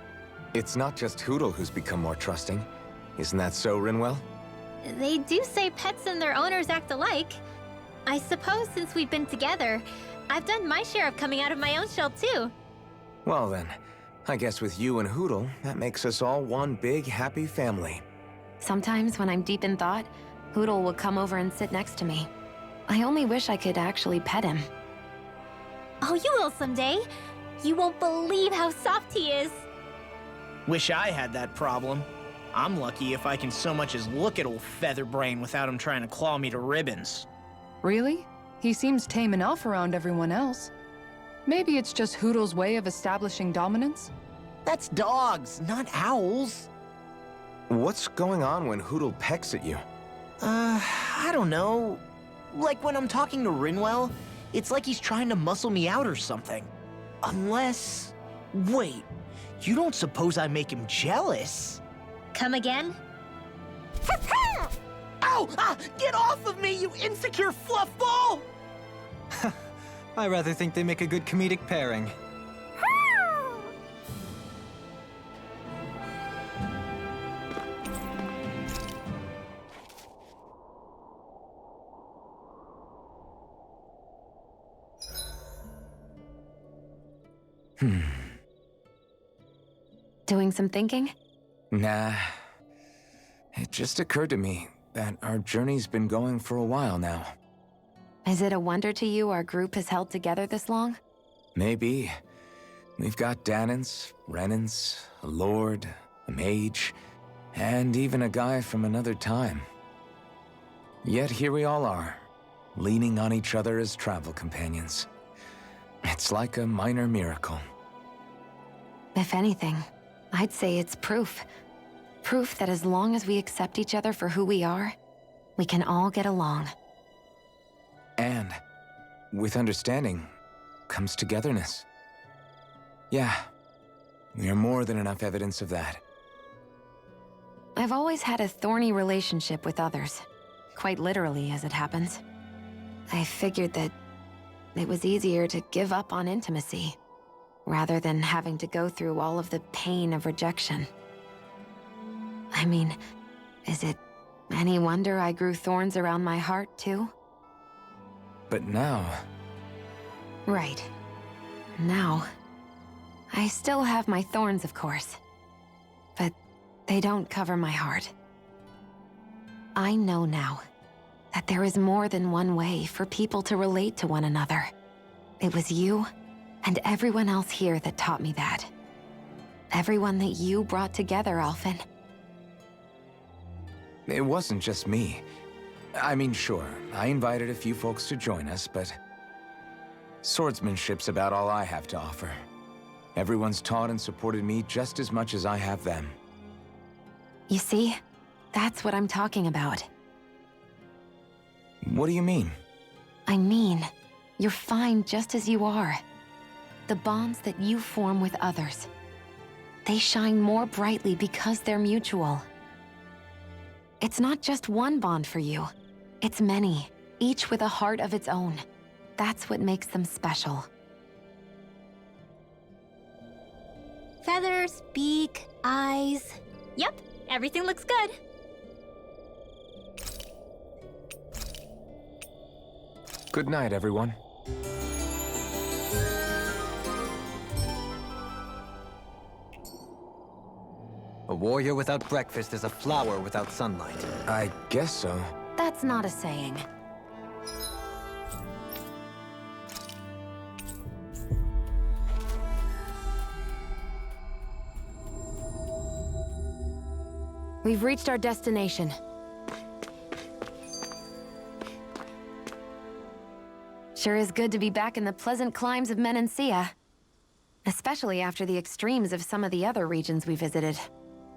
It's not just Hootle who's become more trusting. Isn't that so, Rinwell? They do say pets and their owners act alike. I suppose since we've been together, I've done my share of coming out of my own shell too. Well then, I guess with you and Hootle, that makes us all one big happy family. Sometimes when I'm deep in thought, Hootle will come over and sit next to me. I only wish I could actually pet him. Oh, you will someday. You won't believe how soft he is. Wish I had that problem. I'm lucky if I can so much as look at old Featherbrain without him trying to claw me to ribbons. Really? He seems tame enough around everyone else. Maybe it's just Hootle's way of establishing dominance? That's dogs, not owls. What's going on when Hootle pecks at you? I don't know. Like when I'm talking to Rinwell, it's like he's trying to muscle me out or something. Unless... Wait, you don't suppose I make him jealous? Come again? Ow! Ah, get off of me, you insecure fluffball! I rather think they make a good comedic pairing. Doing some thinking? Nah. It just occurred to me that our journey's been going for a while now. Is it a wonder to you our group has held together this long? Maybe. We've got Danans, Renans, a lord, a mage, and even a guy from another time. Yet here we all are, leaning on each other as travel companions. It's like a minor miracle. If anything, I'd say it's proof. Proof that as long as we accept each other for who we are, we can all get along. And with understanding comes togetherness. Yeah, we are more than enough evidence of that. I've always had a thorny relationship with others. Quite literally, as it happens. I figured that it was easier to give up on intimacy, rather than having to go through all of the pain of rejection. I mean, is it any wonder I grew thorns around my heart, too? But now... Right. Now... I still have my thorns, of course. But they don't cover my heart. I know now that there is more than one way for people to relate to one another. It was you and everyone else here that taught me that. Everyone that you brought together, Alphen. It wasn't just me. I mean, sure, I invited a few folks to join us, but... swordsmanship's about all I have to offer. Everyone's taught and supported me just as much as I have them. You see? That's what I'm talking about. What do you mean? I mean, you're fine just as you are. The bonds that you form with others, they shine more brightly because they're mutual. It's not just one bond for you. It's many, each with a heart of its own. That's what makes them special. Feathers, beak, eyes. Yep, everything looks good. Good night, everyone. A warrior without breakfast is a flower without sunlight. I guess so. That's not a saying. We've reached our destination. Sure is good to be back in the pleasant climes of Menancia. Especially after the extremes of some of the other regions we visited.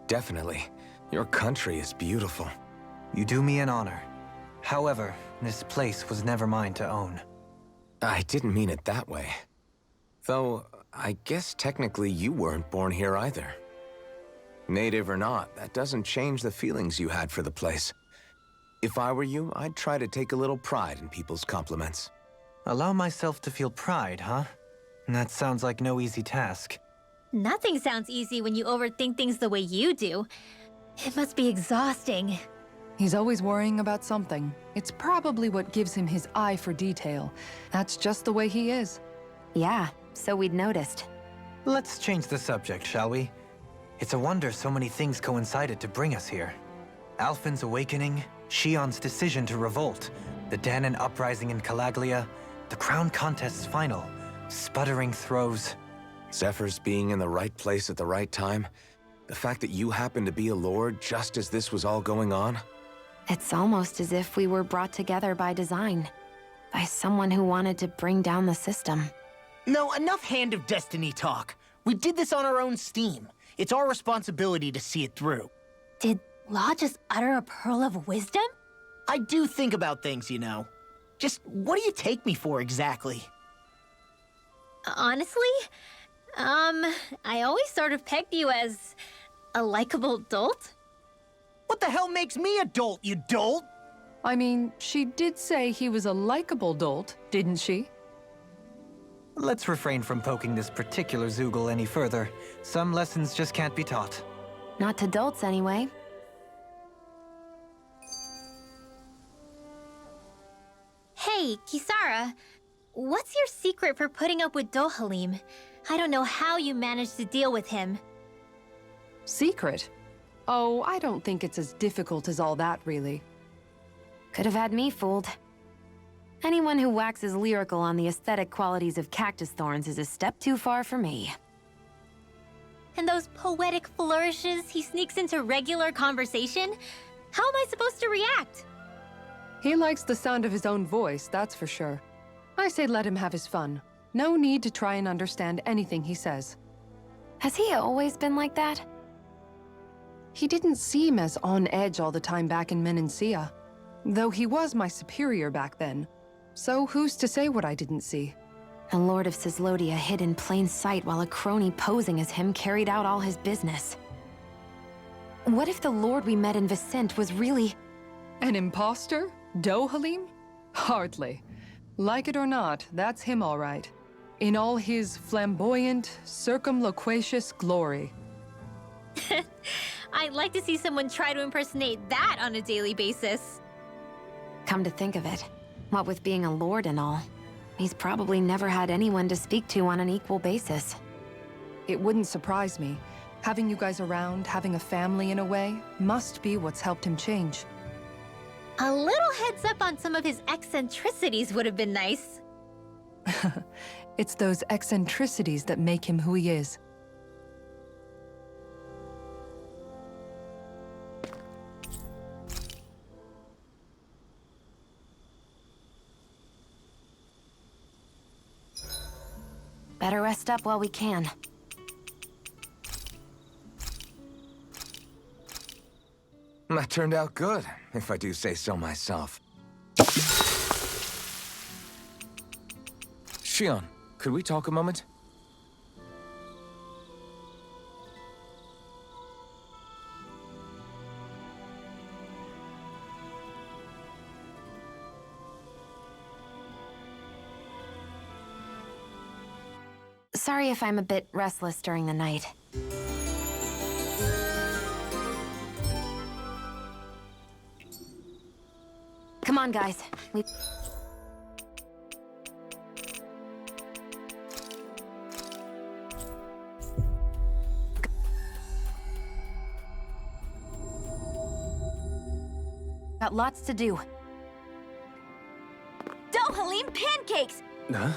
Definitely. Your country is beautiful. You do me an honor. However, this place was never mine to own. I didn't mean it that way. Though, I guess technically you weren't born here either. Native or not, that doesn't change the feelings you had for the place. If I were you, I'd try to take a little pride in people's compliments. Allow myself to feel pride, huh? That sounds like no easy task. Nothing sounds easy when you overthink things the way you do. It must be exhausting. He's always worrying about something. It's probably what gives him his eye for detail. That's just the way he is. Yeah, so we'd noticed. Let's change the subject, shall we? It's a wonder so many things coincided to bring us here. Alphen's awakening, Shion's decision to revolt, the Danon uprising in Calaglia, the Crown Contest's final, sputtering throws. Zephyr's being in the right place at the right time. The fact that you happened to be a lord just as this was all going on. It's almost as if we were brought together by design. By someone who wanted to bring down the system. No, enough Hand of Destiny talk. We did this on our own steam. It's our responsibility to see it through. Did Law just utter a pearl of wisdom? I do think about things, you know. Just what do you take me for exactly? Honestly, I always sort of pegged you as a likable dolt. What the hell makes me a dolt, you dolt? I mean, she did say he was a likable dolt, didn't she? Let's refrain from poking this particular Zoogle any further. Some lessons just can't be taught. Not to dolts, anyway. Hey, Kisara, what's your secret for putting up with Dohalim? I don't know how you managed to deal with him. Secret? Oh, I don't think it's as difficult as all that, really. Could have had me fooled. Anyone who waxes lyrical on the aesthetic qualities of cactus thorns is a step too far for me. And those poetic flourishes he sneaks into regular conversation? How am I supposed to react? He likes the sound of his own voice, that's for sure. I say let him have his fun. No need to try and understand anything he says. Has he always been like that? He didn't seem as on edge all the time back in Menancia. Though he was my superior back then. So who's to say what I didn't see? The Lord of Cislodia hid in plain sight while a crony posing as him carried out all his business. What if the Lord we met in Vicente was really... An imposter? Dohalim? Hardly. Like it or not, that's him all right. In all his flamboyant, circumloquacious glory. I'd like to see someone try to impersonate that on a daily basis. Come to think of it, what with being a lord and all, he's probably never had anyone to speak to on an equal basis. It wouldn't surprise me. Having you guys around, having a family in a way, must be what's helped him change. A little heads up on some of his eccentricities would have been nice. It's those eccentricities that make him who he is. Better rest up while we can. That turned out good, if I do say so myself. Shion, could we talk a moment? Sorry if I'm a bit restless during the night. Come on, guys. We... got lots to do. Dohalim pancakes! Huh?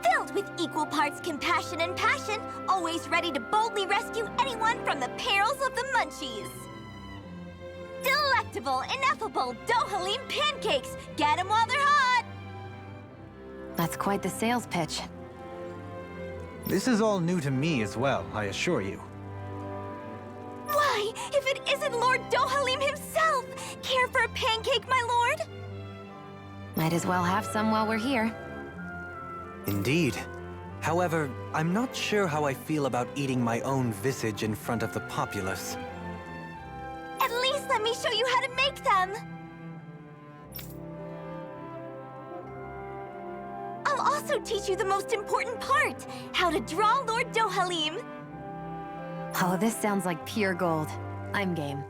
Filled with equal parts compassion and passion, always ready to boldly rescue anyone from the perils of the munchies. Delectable, ineffable Dohalim pancakes! Get 'em while they're hot! That's quite the sales pitch. This is all new to me as well, I assure you. Why, if it isn't Lord Dohalim himself! Care for a pancake, my lord? Might as well have some while we're here. Indeed. However, I'm not sure how I feel about eating my own visage in front of the populace. At least let me show you how to make them! also teach you the most important part, how to draw Lord Dohalim. Oh, this sounds like pure gold. I'm game.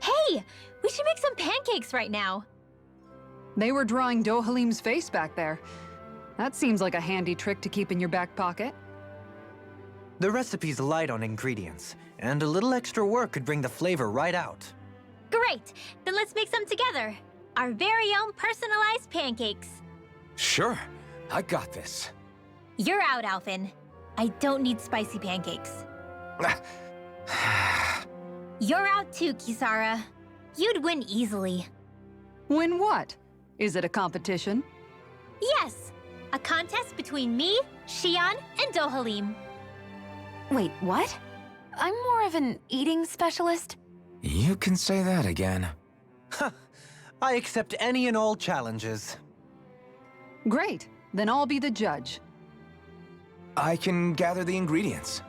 Hey, we should make some pancakes right now. They were drawing Dohalim's face back there. That seems like a handy trick to keep in your back pocket. The recipe's light on ingredients, and a little extra work could bring the flavor right out. Great, then let's make some together. Our very own personalized pancakes. Sure, I got this. You're out, Alphen. I don't need spicy pancakes. You're out too, Kisara. You'd win easily. Win what? Is it a competition? Yes, a contest between me, Xion, and Dohalim. Wait, what? I'm more of an eating specialist. You can say that again. I accept any and all challenges. Great, then I'll be the judge. I can gather the ingredients.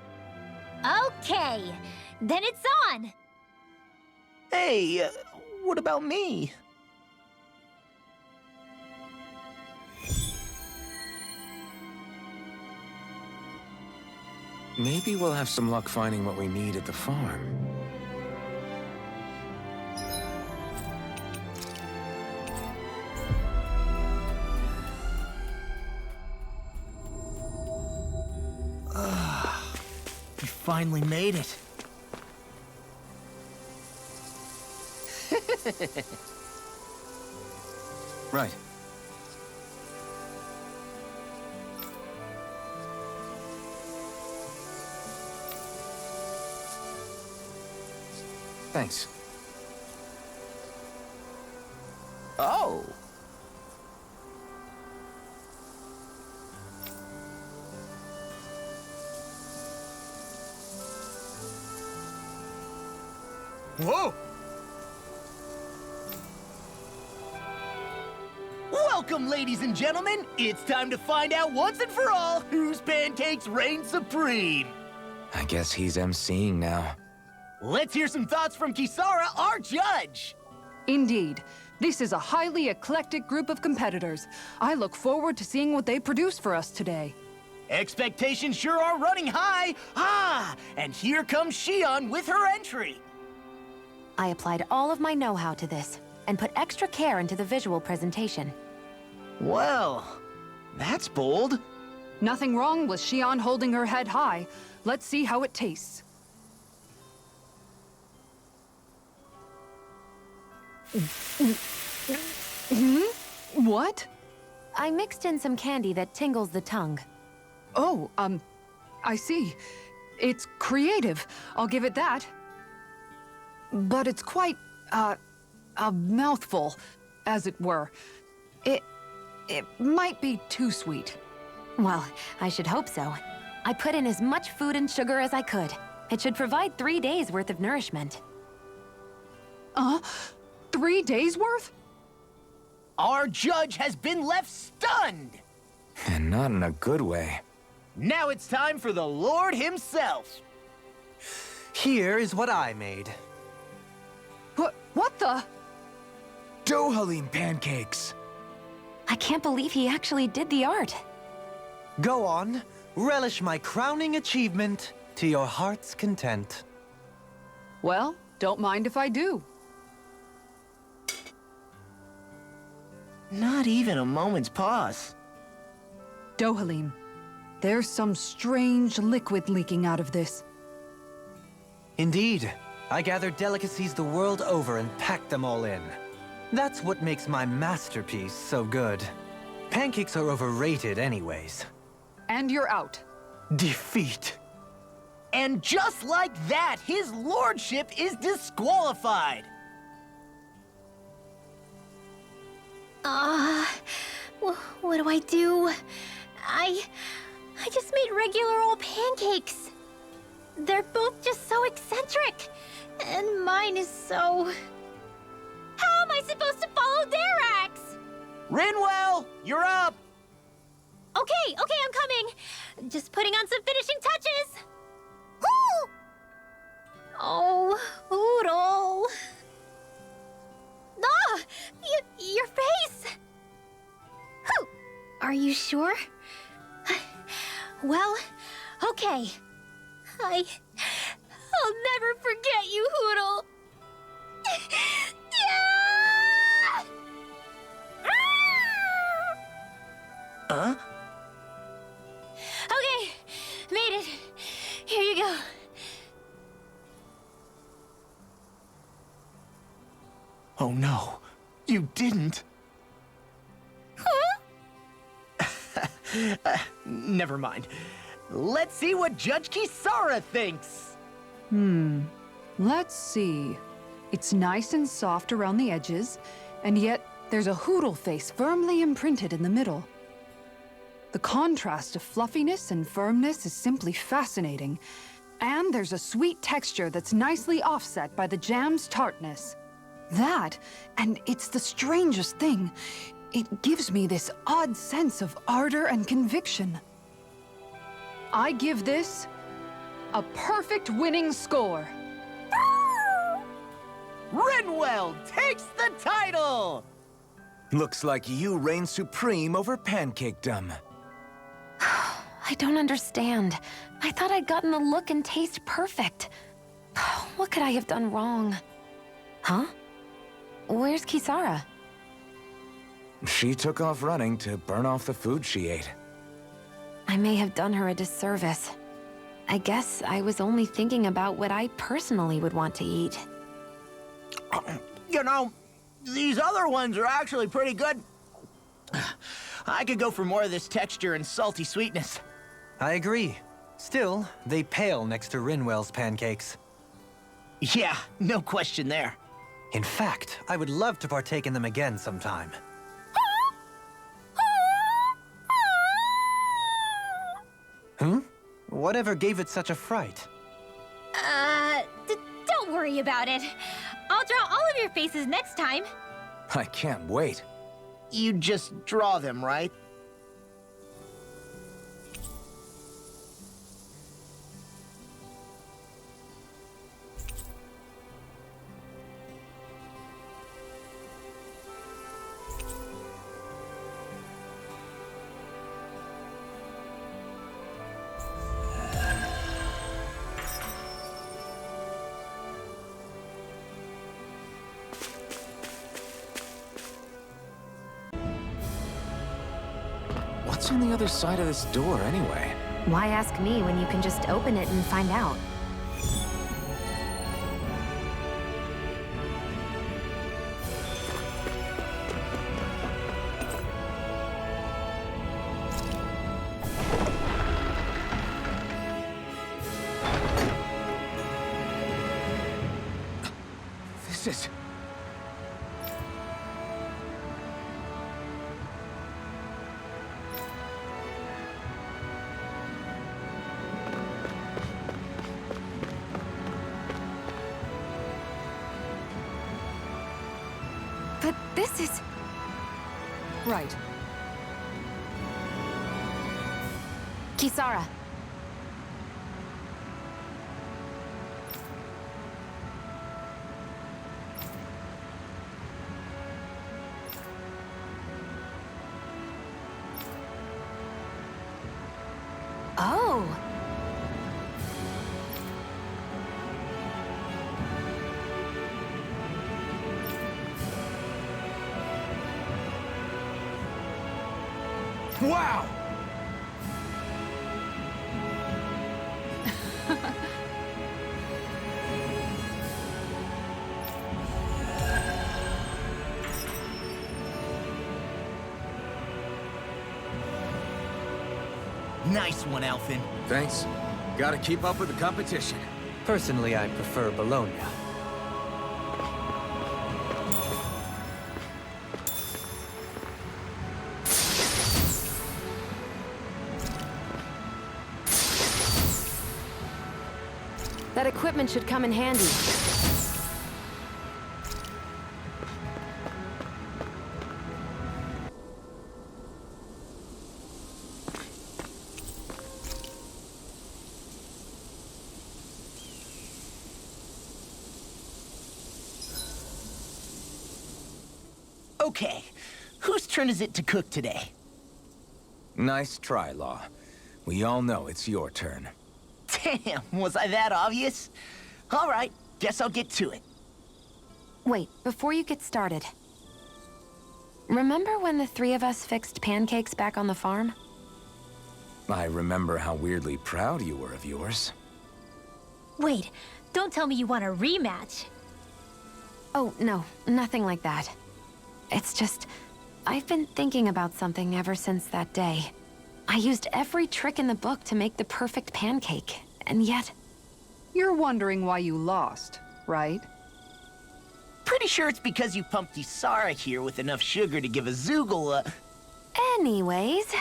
Okay, then it's on. Hey, what about me? Maybe we'll have some luck finding what we need at the farm. We finally made it. Right. Thanks. Oh. Whoa! Welcome, ladies and gentlemen. It's time to find out once and for all whose pancakes reign supreme. I guess he's emceeing now. Let's hear some thoughts from Kisara, our judge. Indeed. This is a highly eclectic group of competitors. I look forward to seeing what they produce for us today. Expectations sure are running high. Ah, and here comes Xion with her entry. I applied all of my know-how to this, and put extra care into the visual presentation. Well, that's bold. Nothing wrong with Xion holding her head high. Let's see how it tastes. What? I mixed in some candy that tingles the tongue. Oh, I see. It's creative. I'll give it that. But it's quite, a mouthful, as it were. It might be too sweet. Well, I should hope so. I put in as much food and sugar as I could. It should provide 3 days' worth of nourishment. 3 days worth? Our judge has been left stunned. And not in a good way. Now it's time for the Lord himself. Here is what I made. What the? Dohalim pancakes! I can't believe he actually did the art. Go on, relish my crowning achievement to your heart's content. Well, don't mind if I do. Not even a moment's pause. Dohalim, there's some strange liquid leaking out of this. Indeed, I gathered delicacies the world over and packed them all in. That's what makes my masterpiece so good. Pancakes are overrated anyways. And you're out. Defeat. And just like that, his lordship is disqualified. What do I do? I just made regular old pancakes. They're both just so eccentric. And mine is so... How am I supposed to follow their acts? Rinwell, you're up. Okay, I'm coming. Just putting on some finishing touches. Woo! Oh, Oodle. you sure? Well, okay. I'll never forget you, Hoodle. Yeah! Huh? Okay, made it. Here you go. Oh no, you didn't. Never mind. Let's see what Judge Kisara thinks. Let's see. It's nice and soft around the edges, and yet there's a Hoodle face firmly imprinted in the middle. The contrast of fluffiness and firmness is simply fascinating. And there's a sweet texture that's nicely offset by the jam's tartness. That, and it's the strangest thing, it gives me this odd sense of ardor and conviction. I give this a perfect winning score. Rinwell takes the title! Looks like you reign supreme over pancakedom. I don't understand. I thought I'd gotten the look and taste perfect. What could I have done wrong? Huh? Where's Kisara? She took off running to burn off the food she ate. I may have done her a disservice. I guess I was only thinking about what I personally would want to eat. You know, these other ones are actually pretty good. I could go for more of this texture and salty sweetness. I agree. Still, they pale next to Rinwell's pancakes. Yeah, no question there. In fact, I would love to partake in them again sometime. Whatever gave it such a fright? Don't worry about it. I'll draw all of your faces next time. I can't wait. You just draw them, right? What's on the other side of this door, anyway? Why ask me when you can just open it and find out? This is... But this is... Right. Kisara. Oh. Wow! Nice one, Elfin. Thanks. Gotta keep up with the competition. Personally, I prefer Bologna. That equipment should come in handy. Okay, whose turn is it to cook today? Nice try, Law. We all know it's your turn. Damn, was I that obvious? All right, guess I'll get to it. Wait, before you get started. Remember when the three of us fixed pancakes back on the farm? I remember how weirdly proud you were of yours. Wait, don't tell me you want a rematch. Oh, no, nothing like that. It's just, I've been thinking about something ever since that day. I used every trick in the book to make the perfect pancake, and yet... You're wondering why you lost, right? Pretty sure it's because you pumped Isara here with enough sugar to give a Zoogle a... Anyways,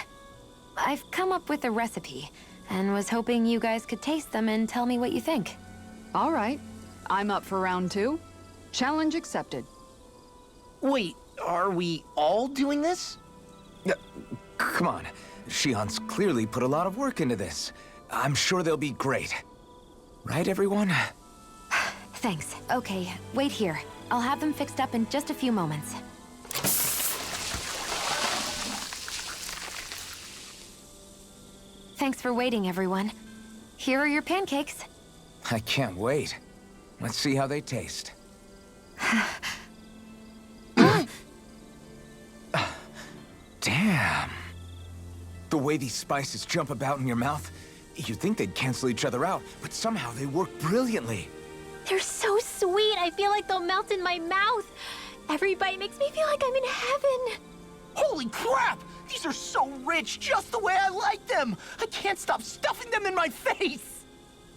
I've come up with a recipe, and was hoping you guys could taste them and tell me what you think. All right. I'm up for round 2. Challenge accepted. Wait, are we all doing this? Come on. Shion's clearly put a lot of work into this. I'm sure they'll be great. Right, everyone? Thanks. Okay, wait here. I'll have them fixed up in just a few moments. Thanks for waiting, everyone. Here are your pancakes. I can't wait. Let's see how they taste. Damn. The way these spices jump about in your mouth, you'd think they'd cancel each other out, but somehow they work brilliantly. They're so sweet, I feel like they'll melt in my mouth. Every bite makes me feel like I'm in heaven. Holy crap! These are so rich, just the way I like them! I can't stop stuffing them in my face!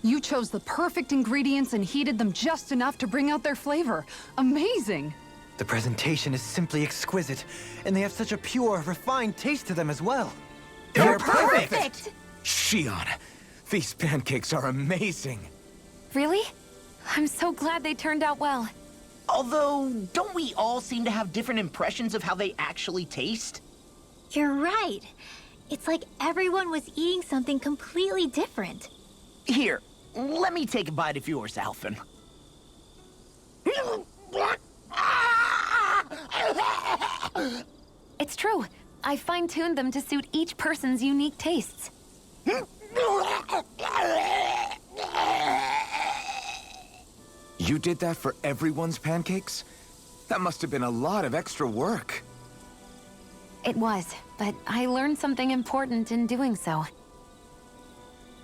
You chose the perfect ingredients and heated them just enough to bring out their flavor. Amazing! The presentation is simply exquisite, and they have such a pure, refined taste to them as well. They're perfect! Shion, these pancakes are amazing. Really? I'm so glad they turned out well. Although, don't we all seem to have different impressions of how they actually taste? You're right. It's like everyone was eating something completely different. Here, let me take a bite of yours, Alphen. It's true. I fine-tuned them to suit each person's unique tastes. You did that for everyone's pancakes? That must have been a lot of extra work. It was, but I learned something important in doing so.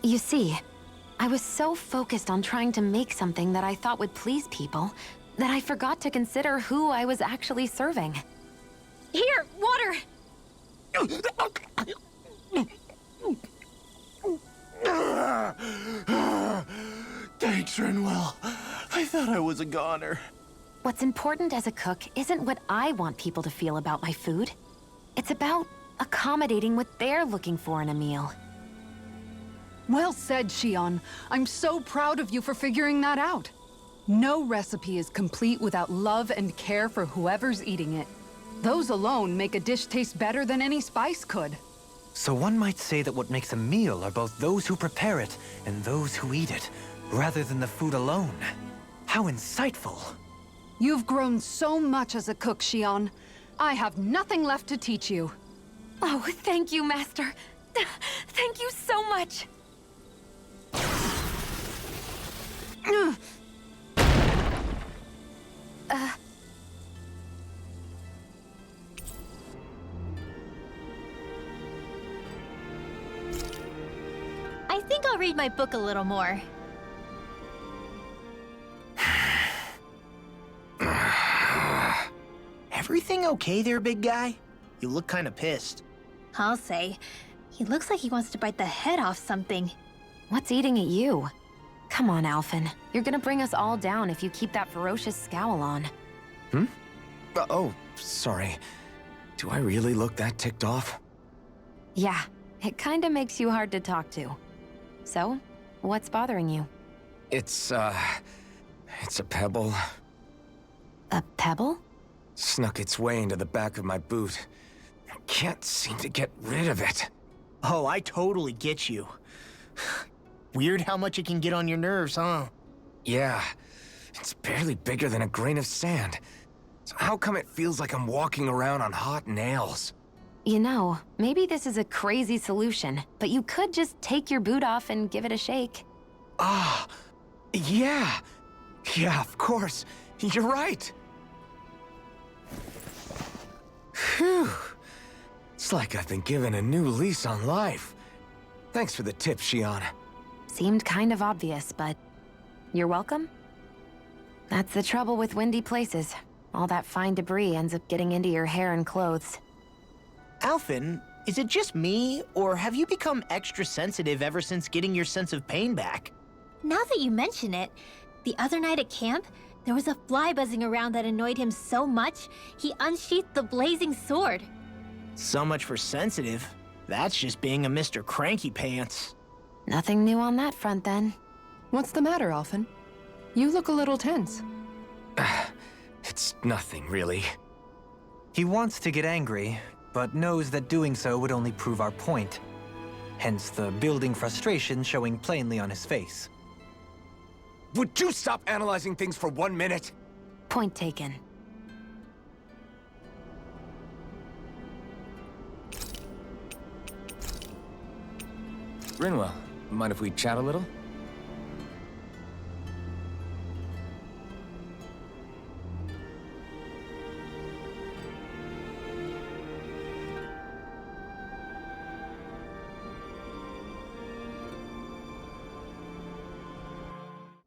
You see, I was so focused on trying to make something that I thought would please people that I forgot to consider who I was actually serving. Here, water! Thanks, Renwell. I thought I was a goner. What's important as a cook isn't what I want people to feel about my food. It's about accommodating what they're looking for in a meal. Well said, Shion. I'm so proud of you for figuring that out. No recipe is complete without love and care for whoever's eating it. Those alone make a dish taste better than any spice could. So one might say that what makes a meal are both those who prepare it and those who eat it, rather than the food alone. How insightful. You've grown so much as a cook, Shion. I have nothing left to teach you. Oh, thank you, Master. Thank you so much. I think I'll read my book a little more. Everything okay there, big guy? You look kind of pissed. I'll say. He looks like he wants to bite the head off something. What's eating at you? Come on, Alphen. You're gonna bring us all down if you keep that ferocious scowl on. Oh, sorry. Do I really look that ticked off? Yeah, it kinda makes you hard to talk to. So, what's bothering you? It's a pebble. A pebble? Snuck its way into the back of my boot. I can't seem to get rid of it. Oh, I totally get you. Weird how much it can get on your nerves, huh? Yeah, it's barely bigger than a grain of sand. So how come it feels like I'm walking around on hot nails? You know, maybe this is a crazy solution, but you could just take your boot off and give it a shake. Ah, yeah. Yeah, of course. You're right. Phew. It's like I've been given a new lease on life. Thanks for the tip, Shion. Seemed kind of obvious, but you're welcome? That's the trouble with windy places. All that fine debris ends up getting into your hair and clothes. Alphen, is it just me, or have you become extra sensitive ever since getting your sense of pain back? Now that you mention it, the other night at camp, there was a fly buzzing around that annoyed him so much, he unsheathed the blazing sword. So much for sensitive. That's just being a Mr. Cranky Pants. Nothing new on that front, then. What's the matter, Alphen? You look a little tense. It's nothing, really. He wants to get angry, but knows that doing so would only prove our point. Hence the building frustration showing plainly on his face. Would you stop analyzing things for 1 minute? Point taken. Rinwell, mind if we chat a little?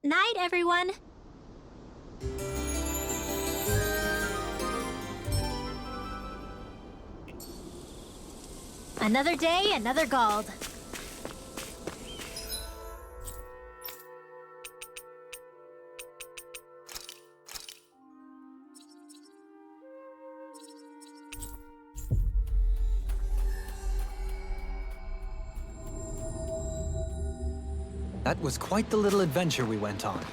Night, everyone! Another day, another Gald. That was quite the little adventure we went on.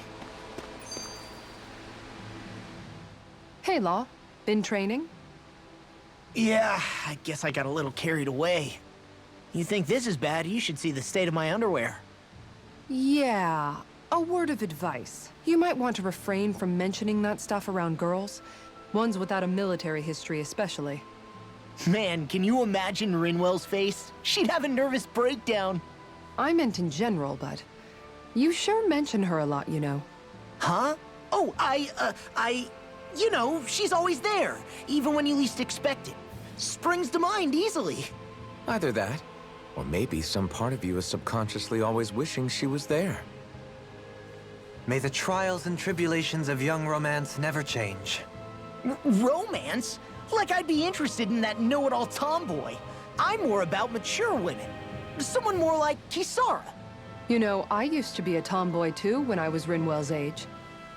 Hey, Law. Been training? Yeah, I guess I got a little carried away. You think this is bad, you should see the state of my underwear. Yeah. A word of advice. You might want to refrain from mentioning that stuff around girls. Ones without a military history especially. Man, can you imagine Rinwell's face? She'd have a nervous breakdown. I meant in general, but... You sure mention her a lot, you know. Huh? Oh, you know, she's always there, even when you least expect it. Springs to mind easily. Either that, or maybe some part of you is subconsciously always wishing she was there. May the trials and tribulations of young romance never change. Romance? Like I'd be interested in that know-it-all tomboy. I'm more about mature women. Someone more like Kisara. You know, I used to be a tomboy too when I was Rinwell's age.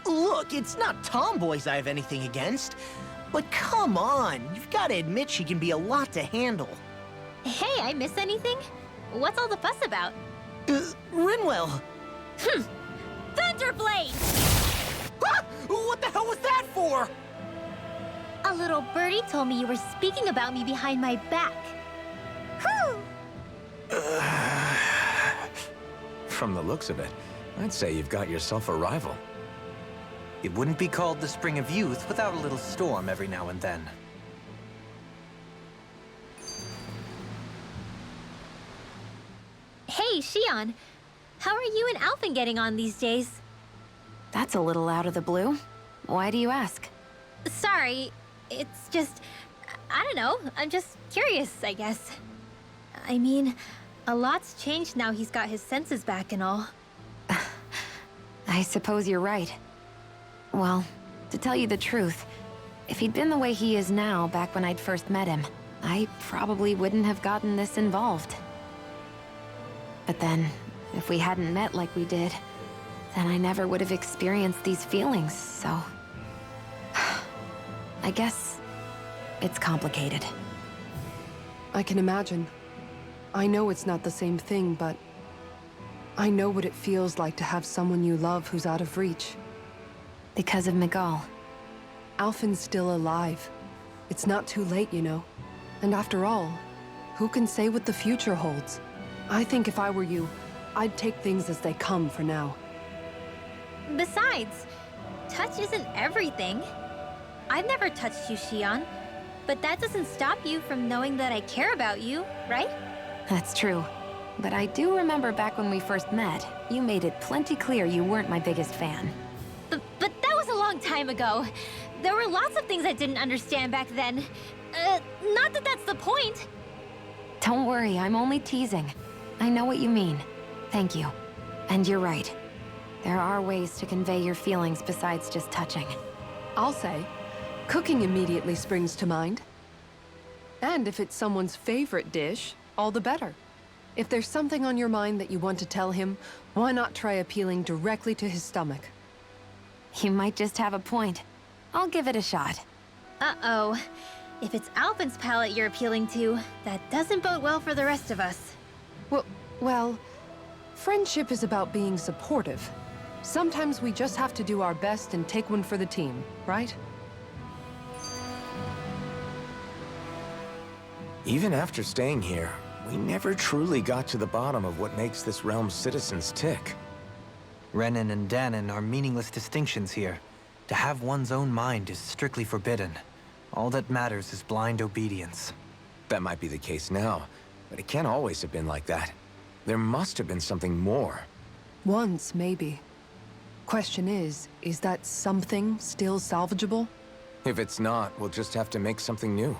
Look, it's not tomboys I have anything against. But come on, you've got to admit she can be a lot to handle. Hey, I miss anything? What's all the fuss about? Rinwell. Thunderblade! Ah! What the hell was that for? A little birdie told me you were speaking about me behind my back. Whew! From the looks of it, I'd say you've got yourself a rival. It wouldn't be called the Spring of Youth without a little storm every now and then. Hey, Shion. How are you and Alphen getting on these days? That's a little out of the blue. Why do you ask? Sorry, it's just... I don't know, I'm just curious, I guess. I mean, a lot's changed now he's got his senses back and all. I suppose you're right. Well, to tell you the truth, if he'd been the way he is now back when I'd first met him, I probably wouldn't have gotten this involved. But then, if we hadn't met like we did, then I never would have experienced these feelings, so... I guess it's complicated. I can imagine. I know it's not the same thing, but... I know what it feels like to have someone you love who's out of reach. Because of Miguel. Alphen's still alive. It's not too late, you know. And after all, who can say what the future holds? I think if I were you, I'd take things as they come for now. Besides, touch isn't everything. I've never touched you, Shion. But that doesn't stop you from knowing that I care about you, right? That's true. But I do remember back when we first met, you made it plenty clear you weren't my biggest fan. But that was a long time ago. There were lots of things I didn't understand back then. Not that that's the point. Don't worry, I'm only teasing. I know what you mean. Thank you. And you're right. There are ways to convey your feelings besides just touching. I'll say, cooking immediately springs to mind. And if it's someone's favorite dish, all the better. If there's something on your mind that you want to tell him, why not try appealing directly to his stomach? You might just have a point. I'll give it a shot. Uh-oh. If it's Alpin's palate you're appealing to, that doesn't bode well for the rest of us. Well, friendship is about being supportive. Sometimes we just have to do our best and take one for the team, right? Even after staying here, we never truly got to the bottom of what makes this realm's citizens tick. Renin and Danon are meaningless distinctions here. To have one's own mind is strictly forbidden. All that matters is blind obedience. That might be the case now, but it can't always have been like that. There must have been something more. Once, maybe. Question is that something still salvageable? If it's not, we'll just have to make something new.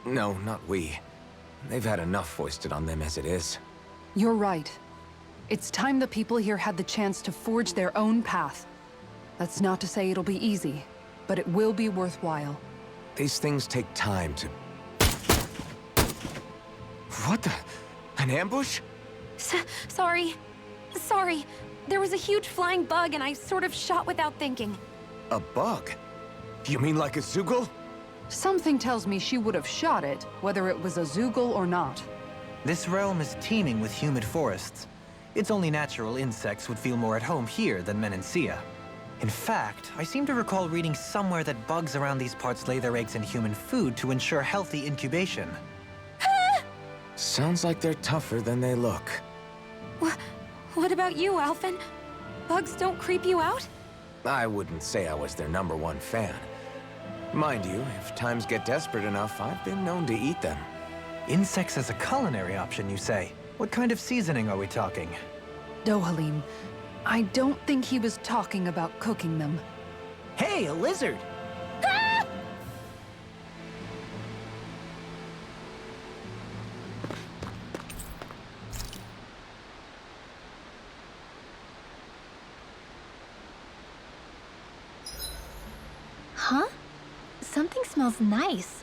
No, not we. They've had enough foisted on them as it is. You're right. It's time the people here had the chance to forge their own path. That's not to say it'll be easy, but it will be worthwhile. These things take time to... What the... An ambush? Sorry. Sorry. There was a huge flying bug and I sort of shot without thinking. A bug? You mean like a Zoogle? Something tells me she would have shot it, whether it was a Zoogle or not. This realm is teeming with humid forests. It's only natural insects would feel more at home here than Menancia. In fact, I seem to recall reading somewhere that bugs around these parts lay their eggs in human food to ensure healthy incubation. Sounds like they're tougher than they look. What about you, Alphen? Bugs don't creep you out? I wouldn't say I was their #1 fan. Mind you, if times get desperate enough, I've been known to eat them. Insects as a culinary option, you say? What kind of seasoning are we talking? Dohalim, I don't think he was talking about cooking them. Hey, a lizard! Huh? Something smells nice.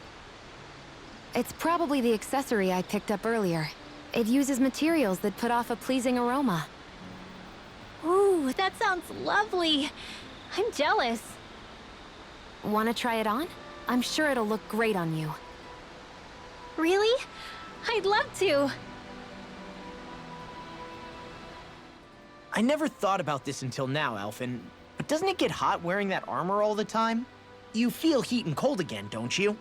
It's probably the accessory I picked up earlier. It uses materials that put off a pleasing aroma. Ooh, that sounds lovely. I'm jealous. Want to try it on? I'm sure it'll look great on you. Really? I'd love to. I never thought about this until now, Alphen. But doesn't it get hot wearing that armor all the time? You feel heat and cold again, don't you?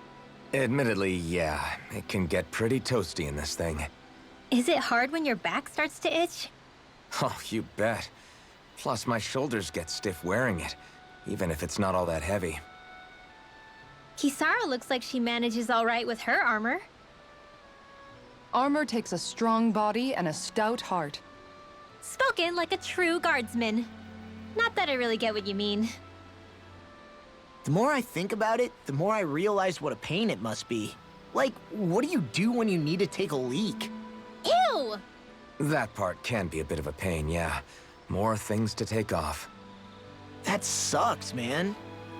Admittedly, yeah. It can get pretty toasty in this thing. Is it hard when your back starts to itch? Oh, you bet. Plus, my shoulders get stiff wearing it, even if it's not all that heavy. Kisara looks like she manages all right with her armor. Armor takes a strong body and a stout heart. Spoken like a true guardsman. Not that I really get what you mean. The more I think about it, the more I realize what a pain it must be. Like, what do you do when you need to take a leak? Ew! That part can be a bit of a pain, yeah. More things to take off. That sucks, man.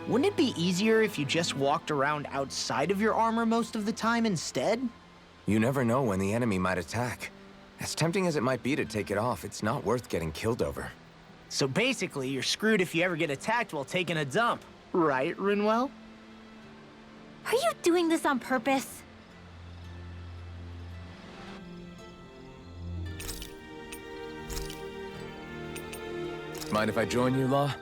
Wouldn't it be easier if you just walked around outside of your armor most of the time instead? You never know when the enemy might attack. As tempting as it might be to take it off, it's not worth getting killed over. So basically, you're screwed if you ever get attacked while taking a dump. Right, Rinwell? Are you doing this on purpose? Mind if I join you, Law?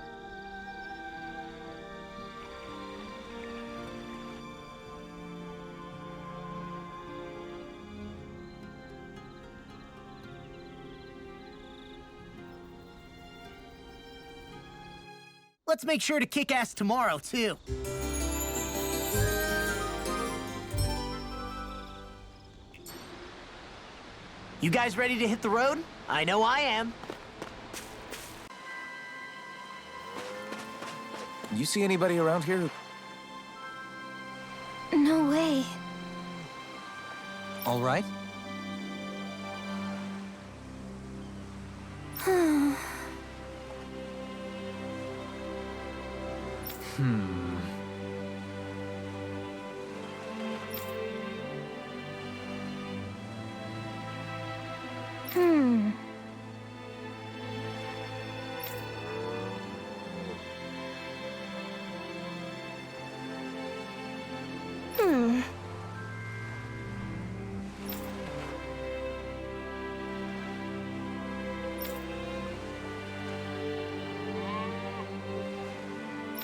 Let's make sure to kick ass tomorrow, too. You guys ready to hit the road? I know I am. You see anybody around here? No way. All right?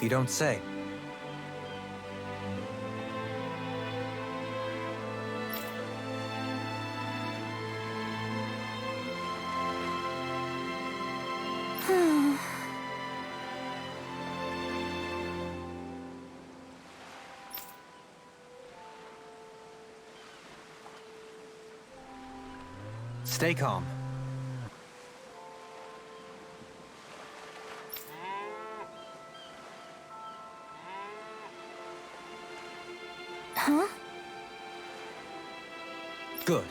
You don't say. Stay calm. Huh? Good.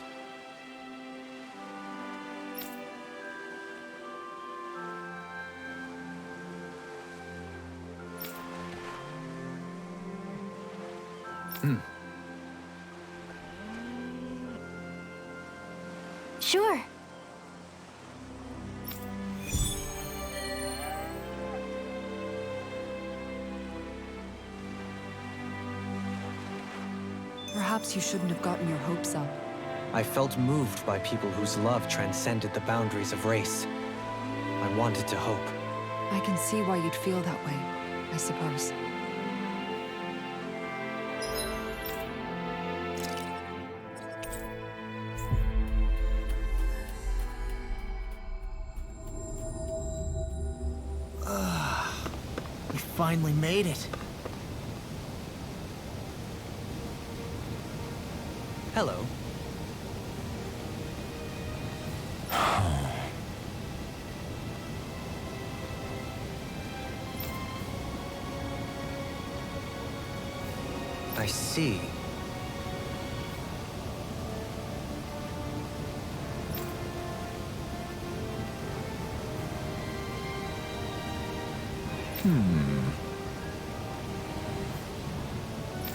Sure. Perhaps you shouldn't have gotten your hopes up. I felt moved by people whose love transcended the boundaries of race. I wanted to hope. I can see why you'd feel that way, I suppose. We finally made it. Hello. I see.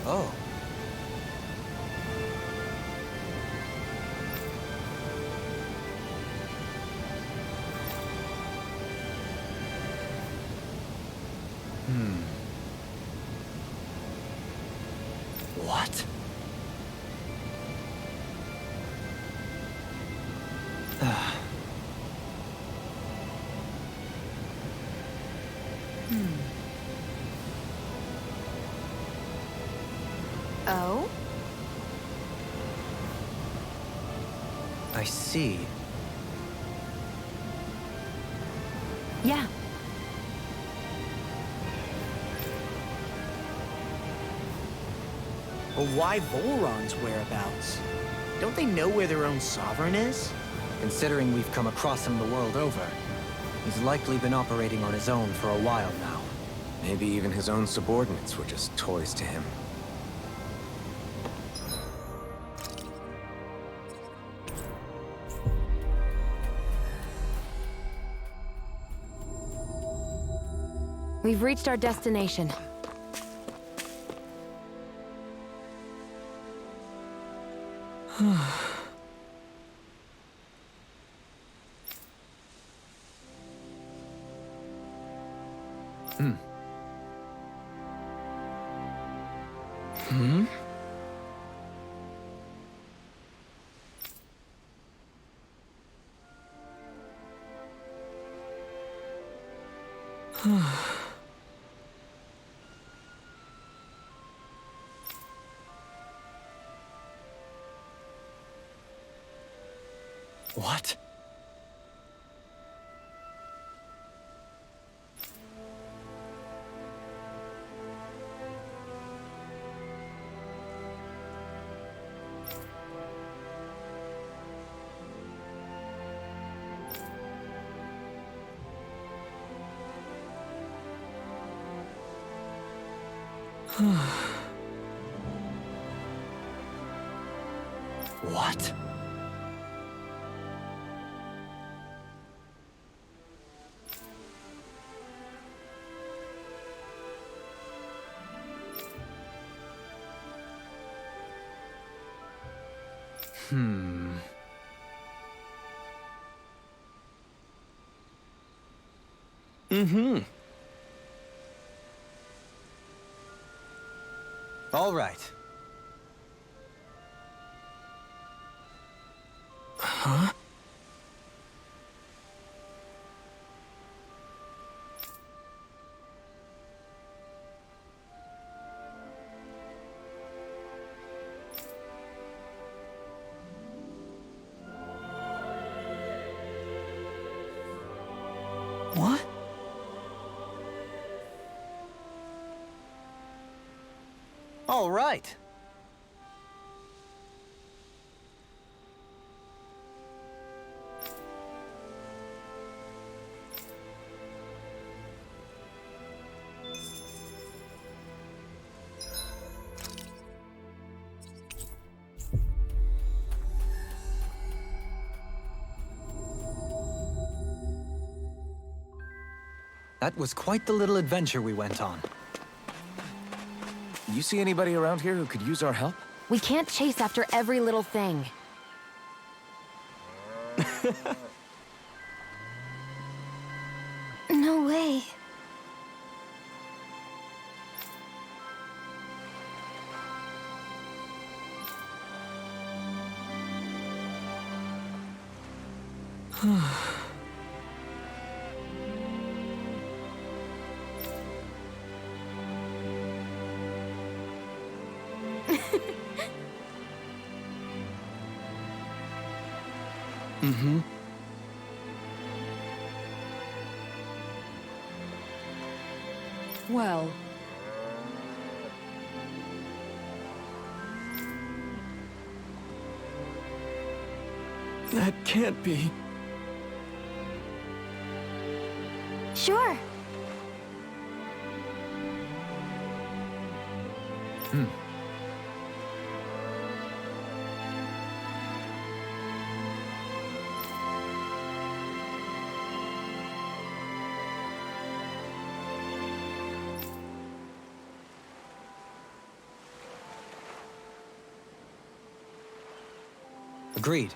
Oh. What? Oh? I see. Yeah. But why Volron's whereabouts? Don't they know where their own sovereign is? Considering we've come across him the world over, he's likely been operating on his own for a while now. Maybe even his own subordinates were just toys to him. We've reached our destination. What? What? All right. What? All right. That was quite the little adventure we went on. You see anybody around here who could use our help? We can't chase after every little thing. No way. Well, That can't be. Sure. Agreed.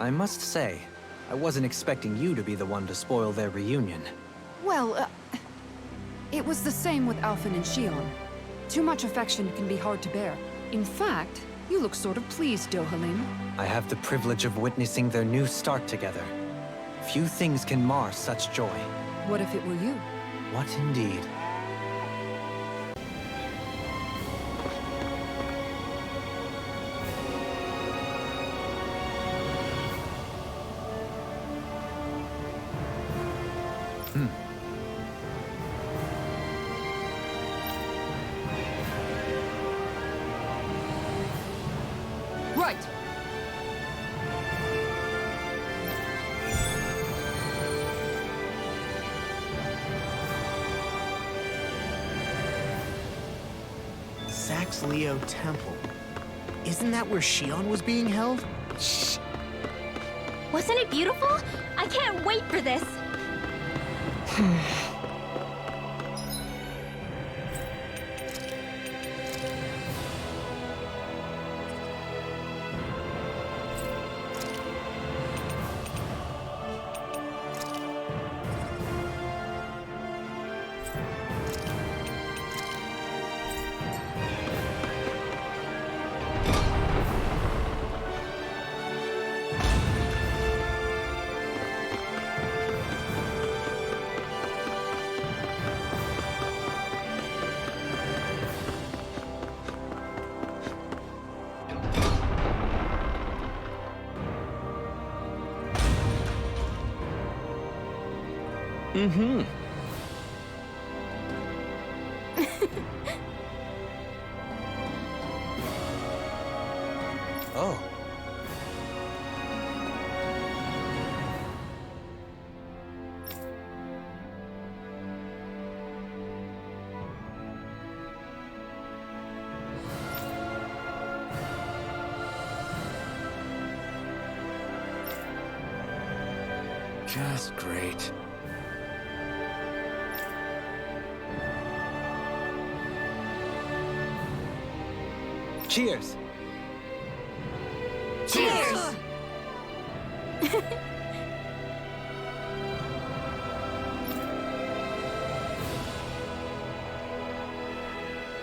I must say, I wasn't expecting you to be the one to spoil their reunion. well, it was the same with Alphen and Shion. Too much affection can be hard to bear. In fact, you look sort of pleased, Dohalim. I have the privilege of witnessing their new start together. Few things can mar such joy. What if it were you? What indeed? Right! Sax Leo Temple. Isn't that where Shion was being held? Shh. Wasn't it beautiful? I can't wait for this. Mm-hmm. Oh. Just great. Cheers! Cheers!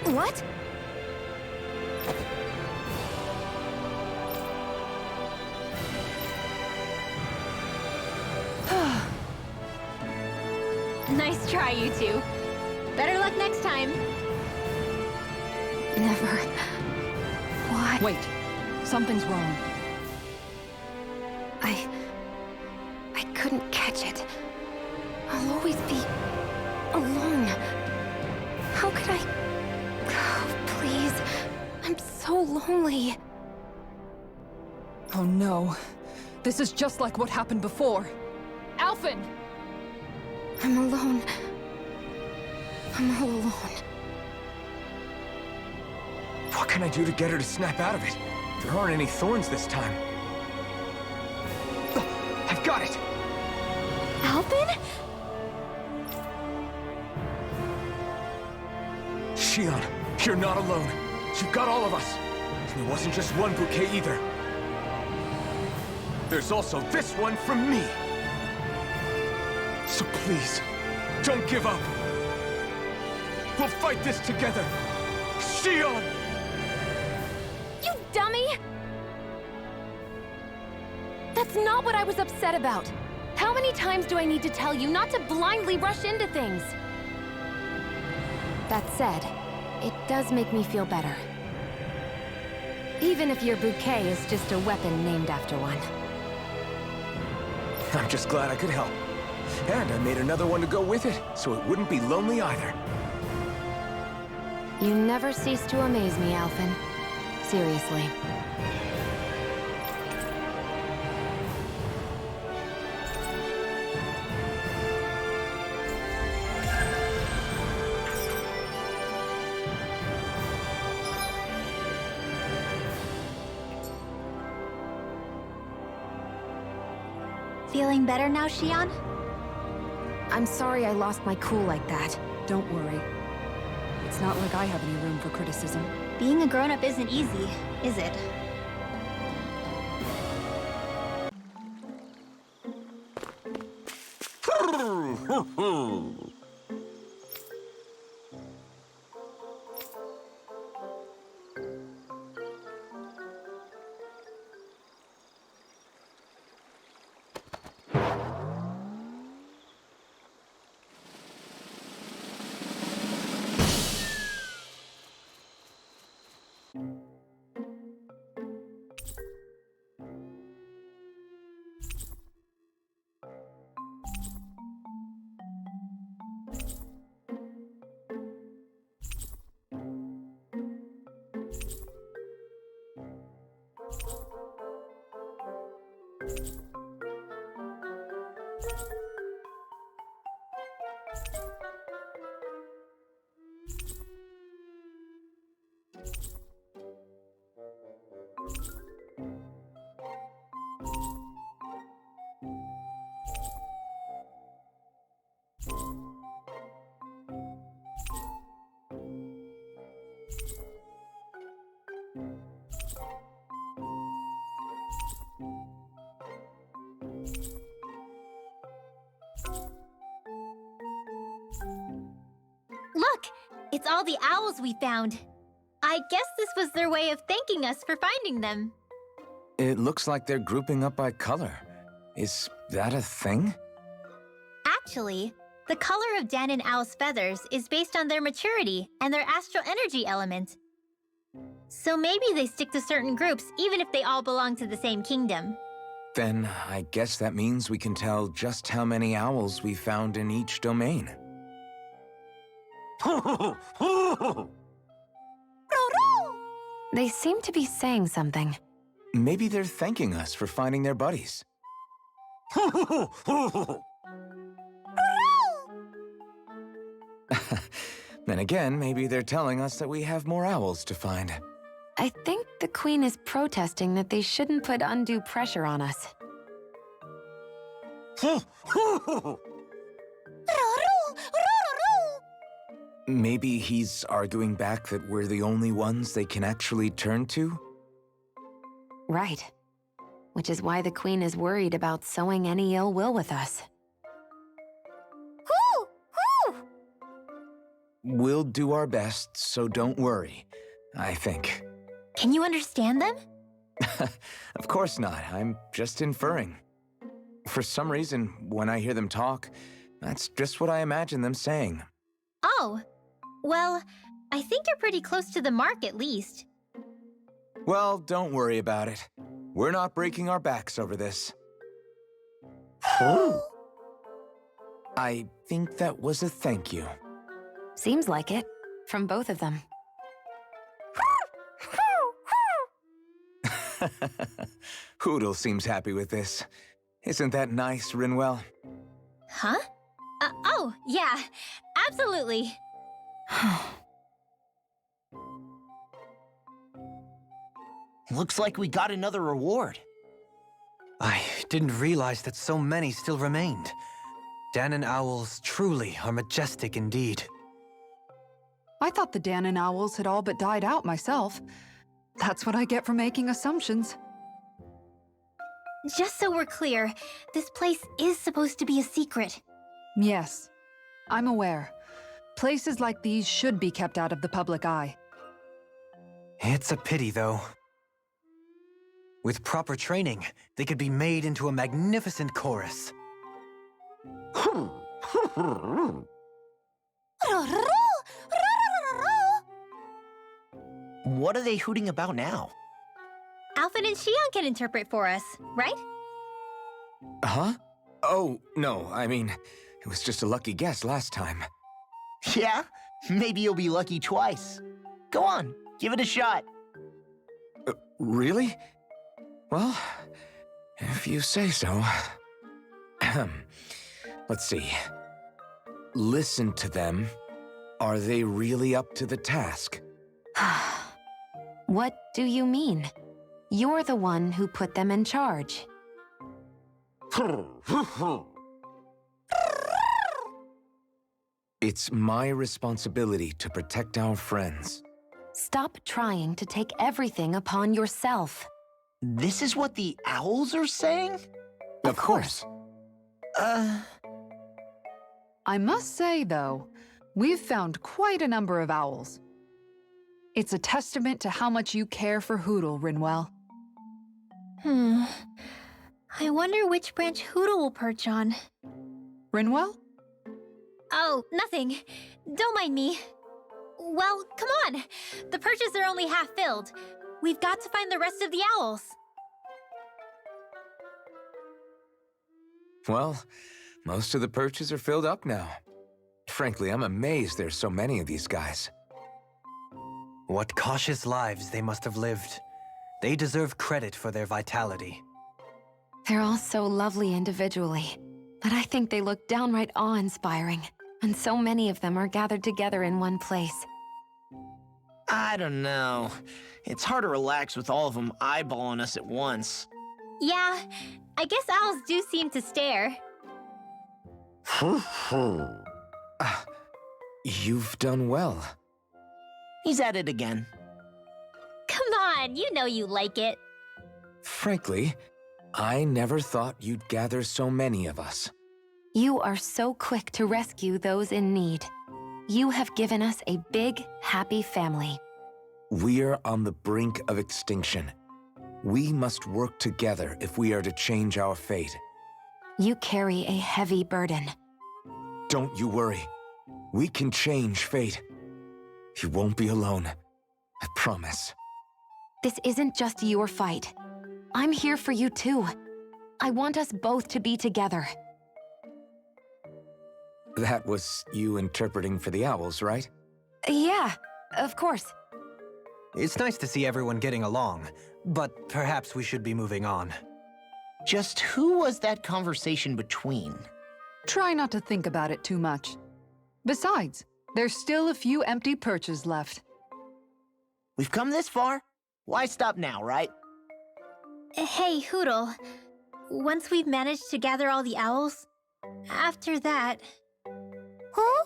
What? Nice try, you two. Better luck next time. Never. Why? Wait. Something's wrong. I couldn't catch it. I'll always be alone. How could I? Oh, please. I'm so lonely. Oh no. This is just like what happened before. Alphen! I'm alone. I'm all alone. What can I do to get her to snap out of it? There aren't any thorns this time. Oh, I've got it! Alphen? Shion, you're not alone. You've got all of us. And it wasn't just one bouquet either. There's also this one from me. So please, don't give up. We'll fight this together. Shion! You dummy! That's not what I was upset about. How many times do I need to tell you not to blindly rush into things? That said, it does make me feel better. Even if your bouquet is just a weapon named after one. I'm just glad I could help. And I made another one to go with it, so it wouldn't be lonely either. You never cease to amaze me, Alphen. Seriously. Feeling better now, Shion? I'm sorry I lost my cool like that. Don't worry. It's not like I have any room for criticism. Being a grown-up isn't easy, is it? Look! It's all the owls we found. I guess this was their way of thanking us for finding them. It looks like they're grouping up by color. Is that a thing? Actually, the color of Dan and Owl's feathers is based on their maturity and their astral energy element. So maybe they stick to certain groups even if they all belong to the same kingdom. Then I guess that means we can tell just how many owls we found in each domain. They seem to be saying something. Maybe they're thanking us for finding their buddies. Then again, maybe they're telling us that we have more owls to find. I think the Queen is protesting that they shouldn't put undue pressure on us. Maybe he's arguing back that we're the only ones they can actually turn to? Right. Which is why the Queen is worried about sowing any ill will with us. We'll do our best, so don't worry, I think. Can you understand them? Of course not. I'm just inferring. For some reason, when I hear them talk, that's just what I imagine them saying. Oh. Well, I think you're pretty close to the mark at least. Well, don't worry about it. We're not breaking our backs over this. I think that was a thank you. Seems like it. From both of them. Hootle seems happy with this. Isn't that nice, Rinwell? Huh? Oh, yeah. Absolutely. Looks like we got another reward. I didn't realize that so many still remained. Danon owls truly are majestic indeed. I thought the Danon owls had all but died out myself. That's what I get for making assumptions. Just so we're clear, this place is supposed to be a secret. Yes, I'm aware. Places like these should be kept out of the public eye. It's a pity, though. With proper training, they could be made into a magnificent chorus. What are they hooting about now? Alphen and Xion can interpret for us, right? Huh? Oh, no, I mean, it was just a lucky guess last time. Yeah? Maybe you'll be lucky twice. Go on, give it a shot. Really? Well, if you say so. Let's see. Listen to them. Are they really up to the task? What do you mean? You're the one who put them in charge. It's my responsibility to protect our friends. Stop trying to take everything upon yourself. This is what the owls are saying? Of course. I must say, though, we've found quite a number of owls. It's a testament to how much you care for Hootle, Rinwell. I wonder which branch Hootle will perch on. Rinwell? Oh, nothing. Don't mind me. Well, come on. The perches are only half filled. We've got to find the rest of the owls. Well, most of the perches are filled up now. Frankly, I'm amazed there's so many of these guys. What cautious lives they must have lived. They deserve credit for their vitality. They're all so lovely individually, but I think they look downright awe-inspiring, and so many of them are gathered together in one place. I don't know. It's hard to relax with all of them eyeballing us at once. Yeah, I guess owls do seem to stare. You've done well. He's at it again. Come on, you know you like it. Frankly, I never thought you'd gather so many of us. You are so quick to rescue those in need. You have given us a big, happy family. We're on the brink of extinction. We must work together if we are to change our fate. You carry a heavy burden. Don't you worry. We can change fate. You won't be alone. I promise. This isn't just your fight. I'm here for you too. I want us both to be together. That was you interpreting for the owls, right? Yeah, of course. It's nice to see everyone getting along, but perhaps we should be moving on. Just who was that conversation between? Try not to think about it too much. Besides, there's still a few empty perches left. We've come this far. Why stop now, right? Hey, Hoodle. Once we've managed to gather all the owls, after that... Huh?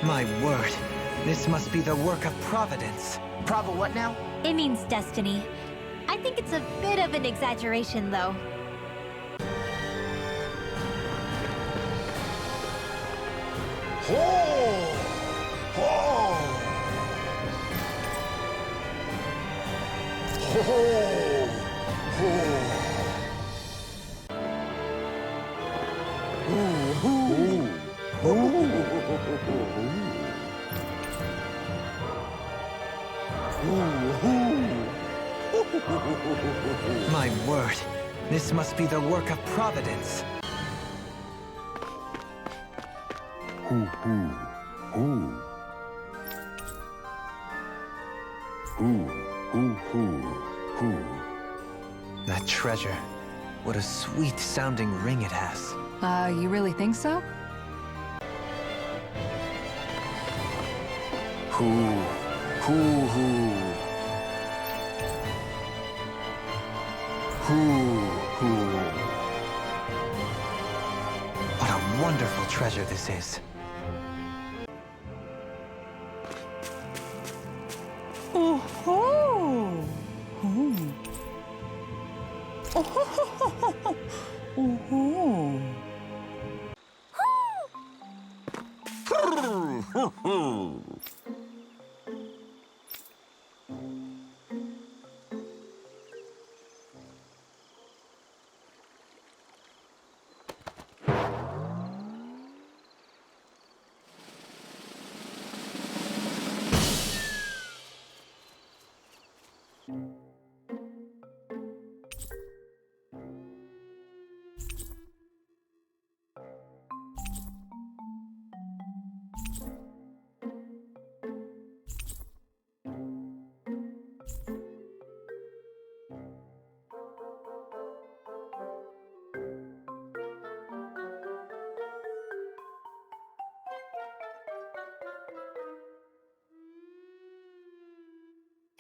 My word, this must be the work of Providence. Prava what now? It means destiny. I think it's a bit of an exaggeration, though. My word, this must be the work of Providence. That treasure. What a sweet-sounding ring it has. You really think so? What a wonderful treasure this is.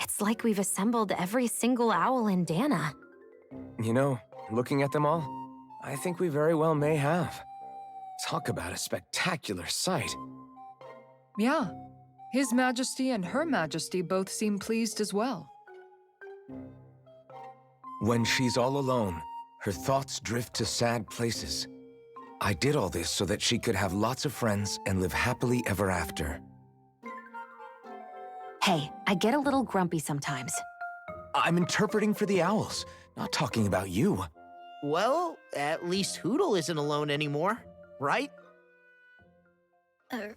It's like we've assembled every single owl in Dana. You know, looking at them all, I think we very well may have. Talk about a spectacular sight. Yeah. His Majesty and Her Majesty both seem pleased as well. When she's all alone, her thoughts drift to sad places. I did all this so that she could have lots of friends and live happily ever after. Hey, I get a little grumpy sometimes. I'm interpreting for the owls, not talking about you. Well, at least Hoodle isn't alone anymore, right?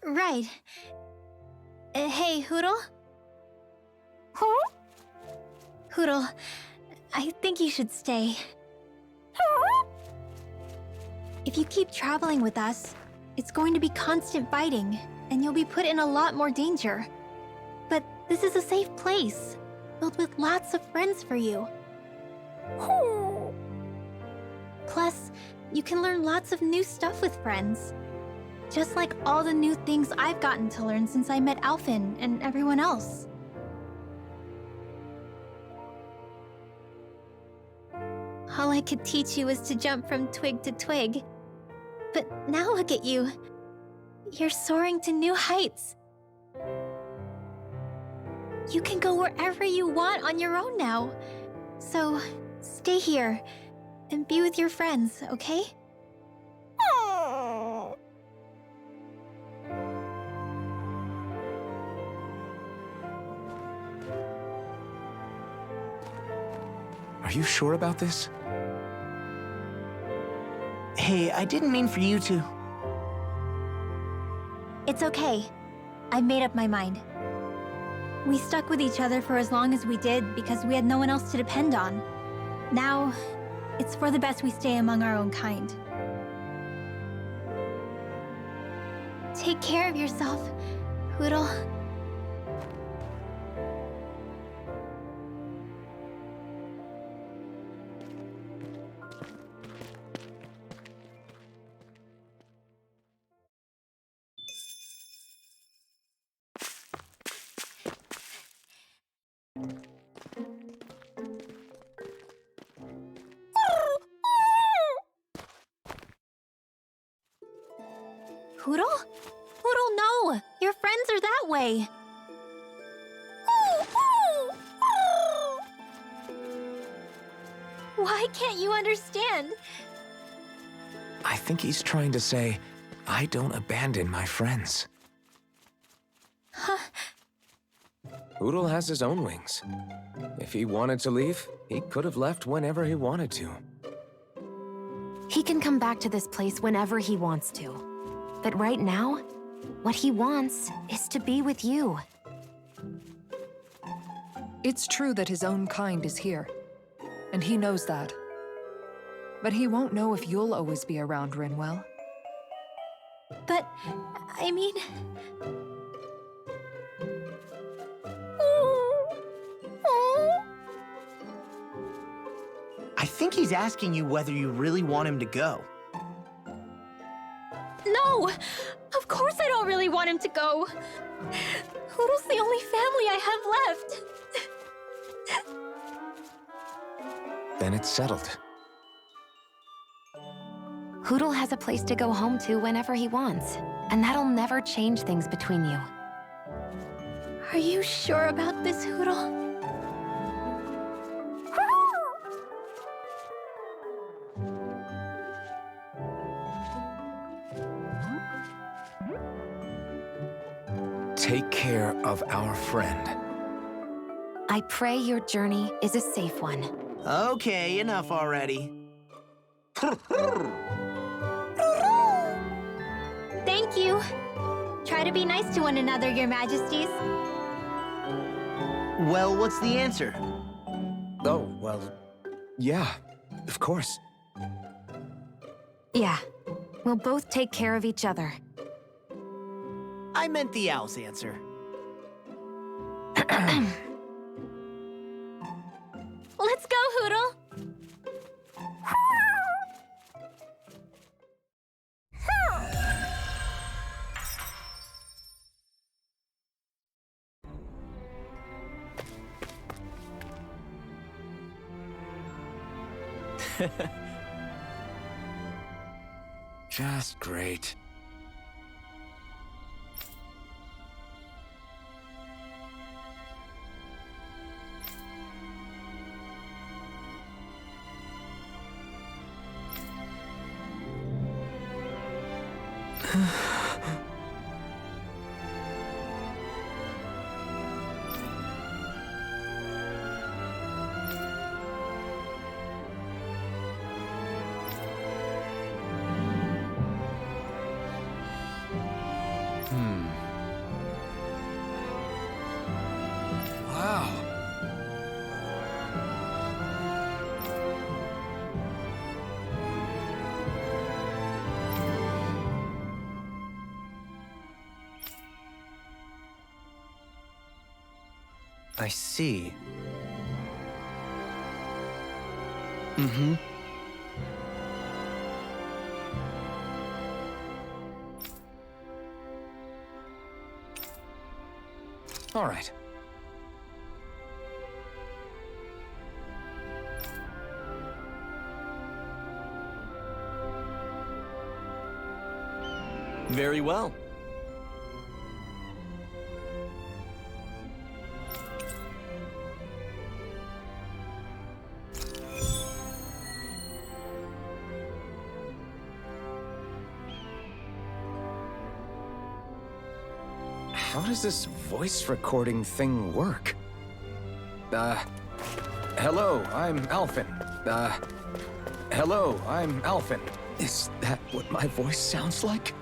Right. Hey, Hoodle? Huh? Hoodle, I think you should stay. Huh? If you keep traveling with us, it's going to be constant fighting, and you'll be put in a lot more danger. But this is a safe place, filled with lots of friends for you. Plus, you can learn lots of new stuff with friends. Just like all the new things I've gotten to learn since I met Alphen and everyone else. All I could teach you was to jump from twig to twig. But now look at you. You're soaring to new heights. You can go wherever you want on your own now. So, stay here and be with your friends, okay? Aw. you sure about this? Hey, I didn't mean for you to... It's okay. I've made up my mind. We stuck with each other for as long as we did because we had no one else to depend on. Now, it's for the best we stay among our own kind. Take care of yourself, Poodle. Poodle? Poodle, no! Your friends are that way! Why can't you understand? I think he's trying to say, I don't abandon my friends. Huh? Poodle has his own wings. If he wanted to leave, he could have left whenever he wanted to. He can come back to this place whenever he wants to. But right now, what he wants is to be with you. It's true that his own kind is here, and he knows that. But he won't know if you'll always be around, Rinwell. But, I mean... I think he's asking you whether you really want him to go. No! Of course I don't really want him to go! Poodle's the only family I have left. Then it's settled. Hoodle has a place to go home to whenever he wants, and that'll never change things between you. Are you sure about this, Hoodle? Take care of our friend. I pray your journey is a safe one. Okay, enough already. Thank you. Try to be nice to one another, Your Majesties. Well, what's the answer? Oh, well, yeah, of course. Yeah, we'll both take care of each other. I meant the owl's answer. Let's go, Hoodle. Just great. Wow. I see. Mm-hmm. All right. Very well. How does this voice recording thing work? Hello, I'm Alphen. Hello, I'm Alphen. Is that what my voice sounds like?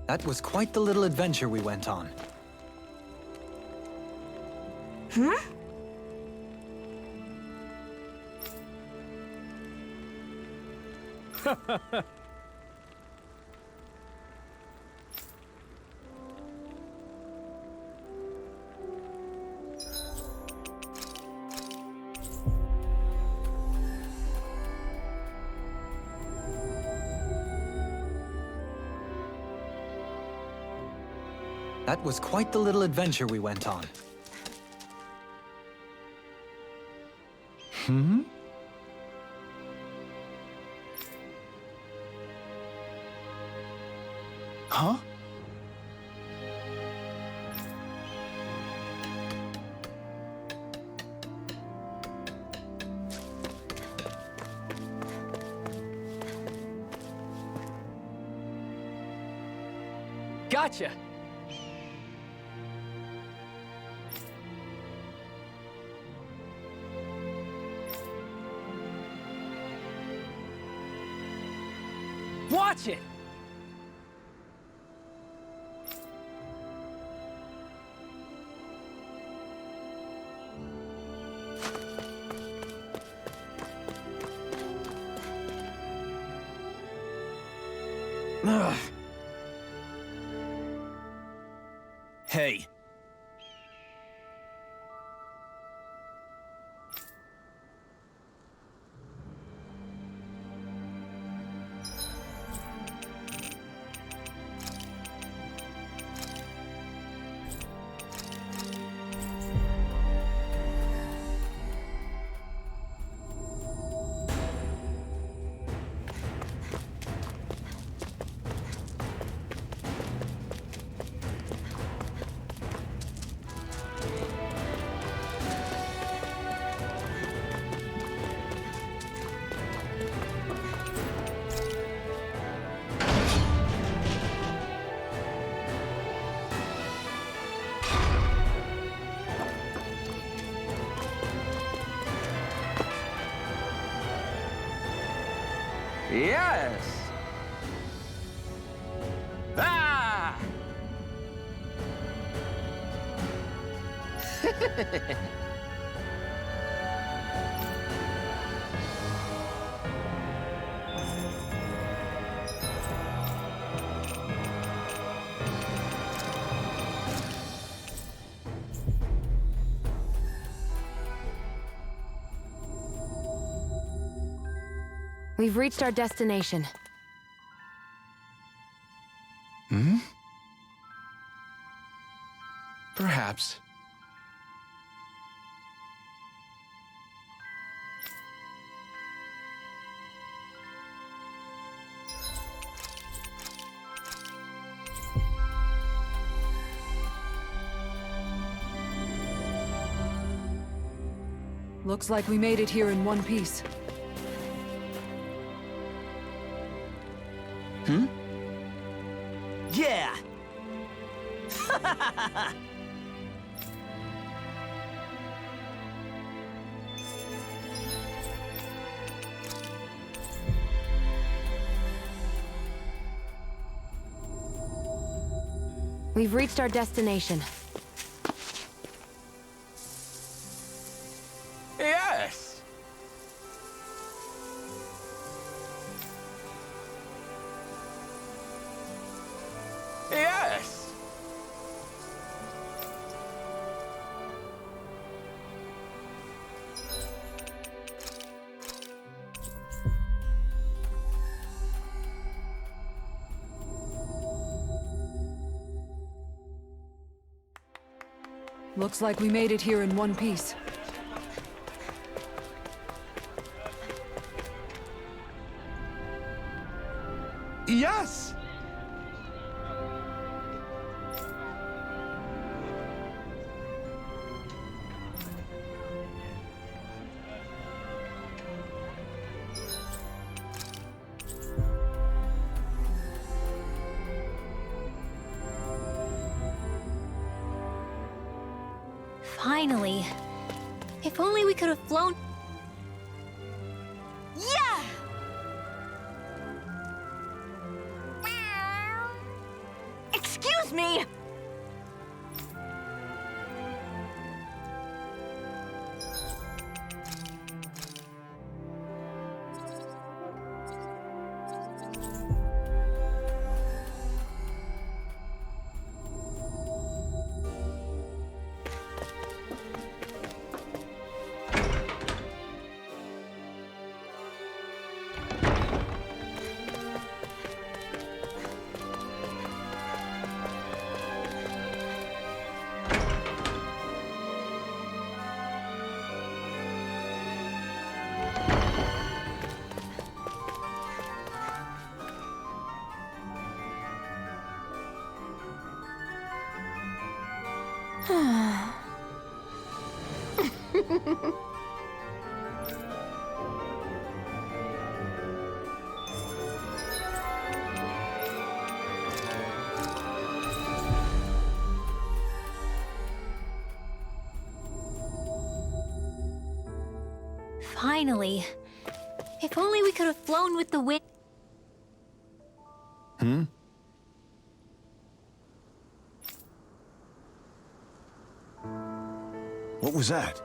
That was quite the little adventure we went on. That was quite the little adventure we went on. Huh? Gotcha! Watch it! Ugh. Hey. Yes! Ah! We've reached our destination. Perhaps. Looks like we made it here in one piece. Yeah! We've reached our destination. Yes! Yes! Looks like we made it here in one piece. Yes! Finally. If only we could have flown. Yeah! Excuse me! Finally. If only we could have flown with the wind. What was that?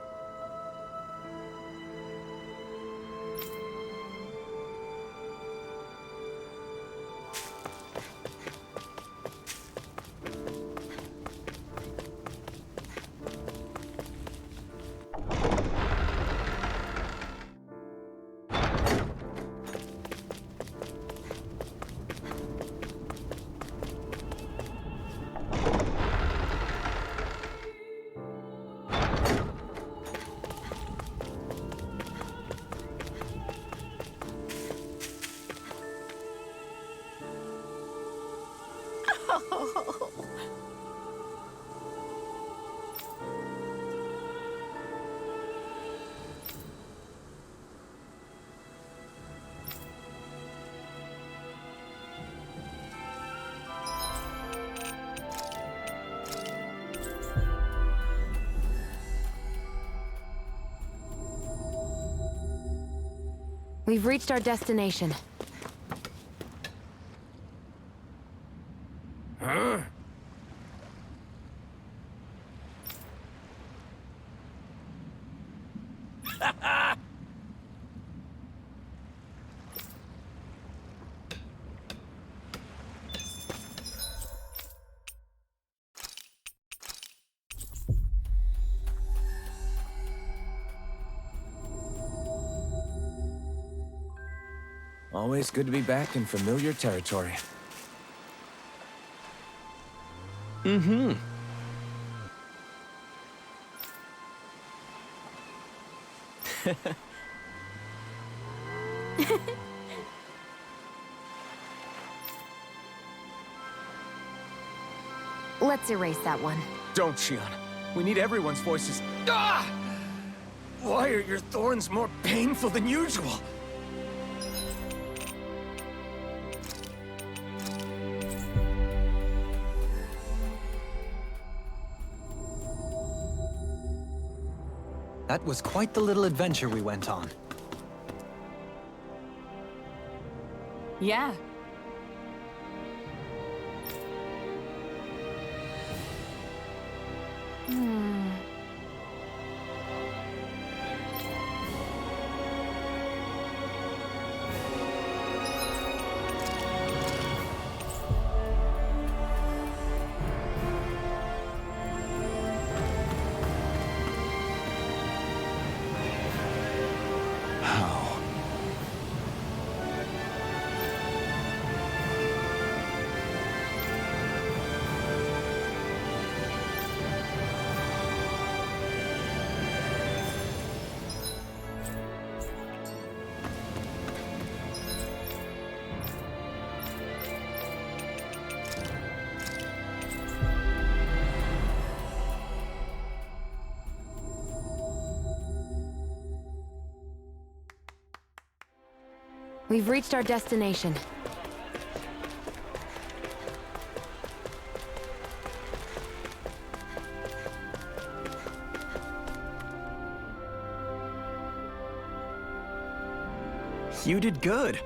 We've reached our destination. Always good to be back in familiar territory. Mm-hmm. Let's erase that one. Don't, Shion. We need everyone's voices. Ah! Why are your thorns more painful than usual? That was quite the little adventure we went on. Yeah. How? We've reached our destination. You did good.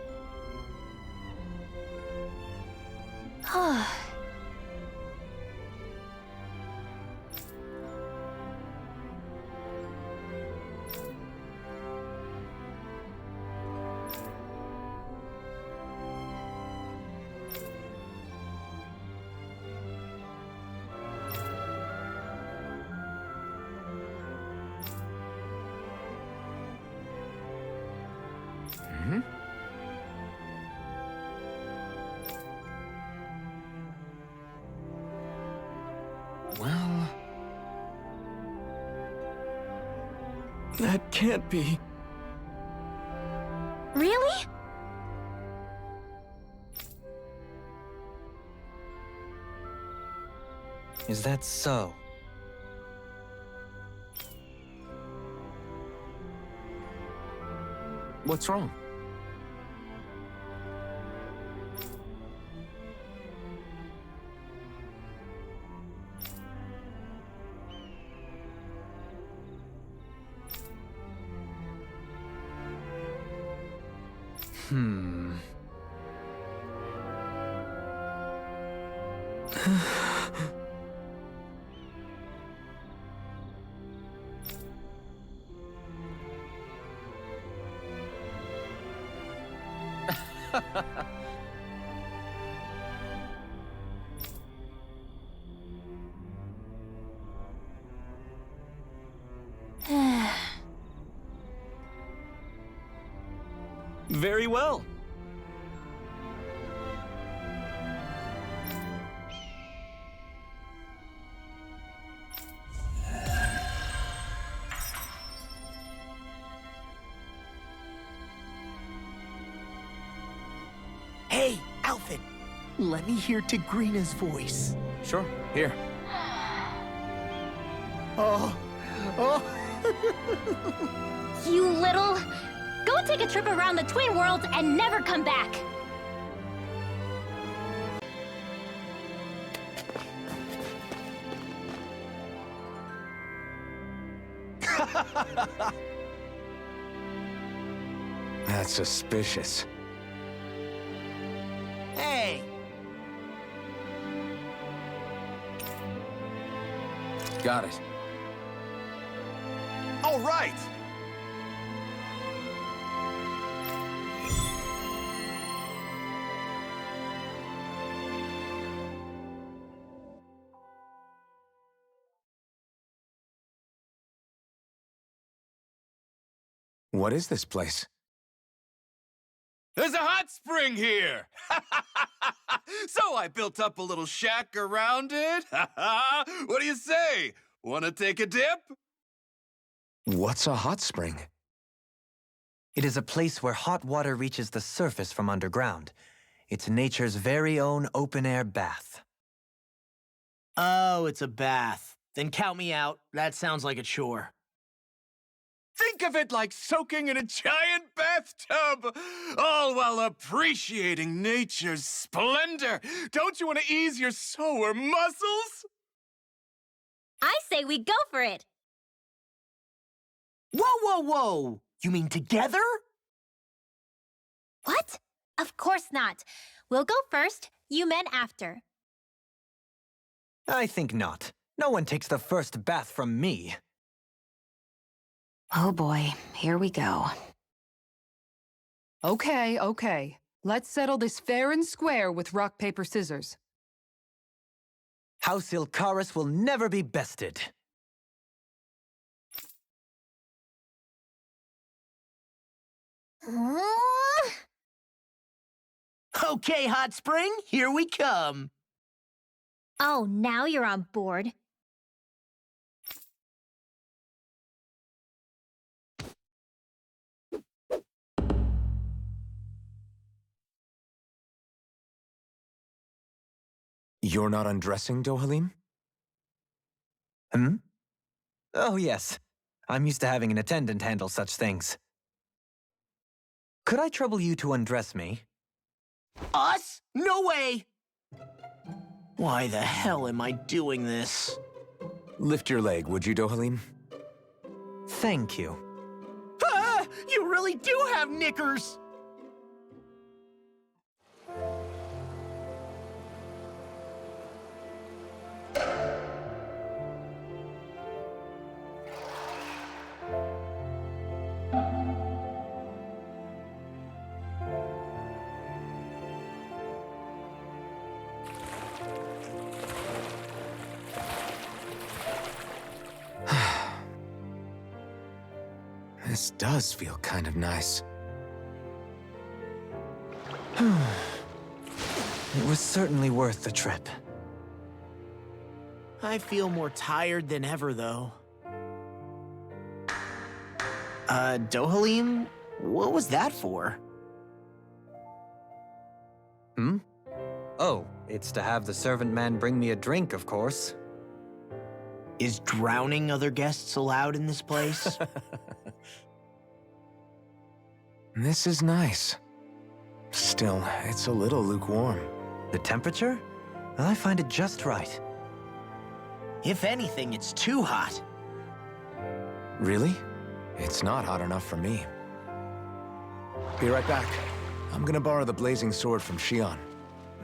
Well... that can't be. Really? Is that so? What's wrong? Very well. Hey, Alfred, let me hear Tigrina's voice. Sure, here. Oh. You little... Go take a trip around the Twin Worlds and never come back! That's suspicious. Hey! Got it. All right! What is this place? There's a hot spring here! So I built up a little shack around it. What do you say? Want to take a dip? What's a hot spring? It is a place where hot water reaches the surface from underground. It's nature's very own open-air bath. Oh, it's a bath. Then count me out. That sounds like a chore. Think of it like soaking in a giant bathtub, all while appreciating nature's splendor. Don't you want to ease your sore muscles? I say we go for it! Whoa! You mean together? What? Of course not. We'll go first, you men after. I think not. No one takes the first bath from me. Oh boy, here we go. Okay. Let's settle this fair and square with rock, paper, scissors. House Ilkaris will never be bested. Okay, Hot Spring, here we come. Oh, now you're on board. You're not undressing, Dohalim? Hmm? Oh, yes. I'm used to having an attendant handle such things. Could I trouble you to undress me? Us? No way! Why the hell am I doing this? Lift your leg, would you, Dohalim? Thank you. Ah! You really do have knickers! This does feel kind of nice. It was certainly worth the trip. I feel more tired than ever, though. Dohalim? What was that for? Hmm? Oh, it's to have the servant man bring me a drink, of course. Is drowning other guests allowed in this place? This is nice. Still, it's a little lukewarm. The temperature? I find it just right. If anything, it's too hot. Really? It's not hot enough for me. Be right back. I'm gonna borrow the blazing sword from Shion.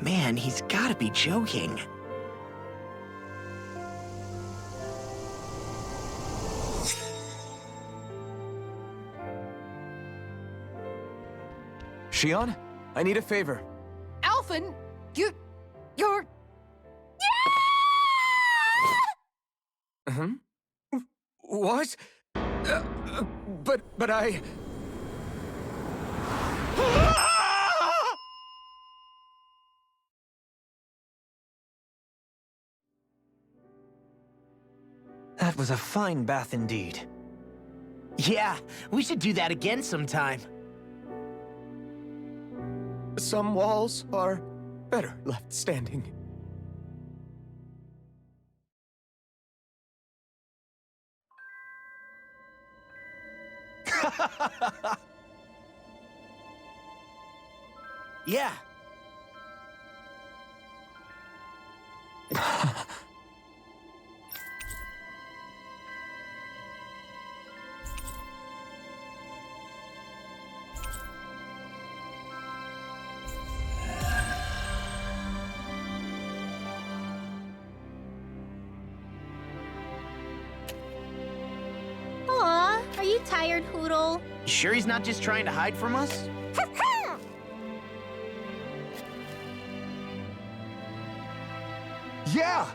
Man, he's gotta be joking. Shion, I need a favor. Alphen, you're... What? But I... That was a fine bath indeed. Yeah, we should do that again sometime. Some walls are better left standing. Yeah. Aw, are you tired, Hoodle? You sure he's not just trying to hide from us? Yeah!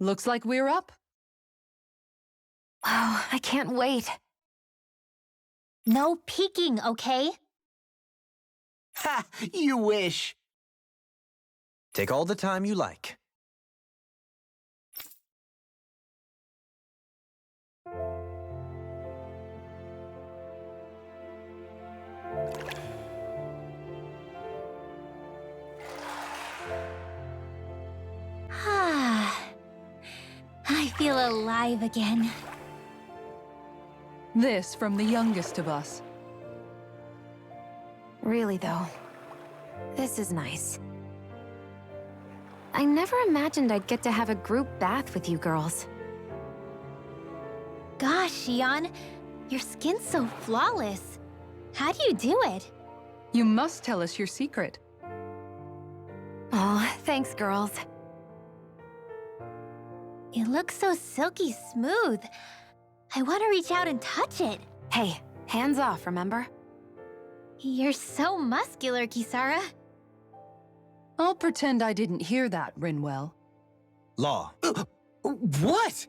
Looks like we're up. Oh, I can't wait. No peeking, okay? Ha! You wish. Take all the time you like. I feel alive again. This from the youngest of us. Really, though. This is nice. I never imagined I'd get to have a group bath with you girls. Gosh, Shion, your skin's so flawless. How do you do it? You must tell us your secret. Oh, thanks, girls. It looks so silky smooth. I want to reach out and touch it. Hey, hands off, remember? You're so muscular, Kisara. I'll pretend I didn't hear that, Rinwell. Law. What?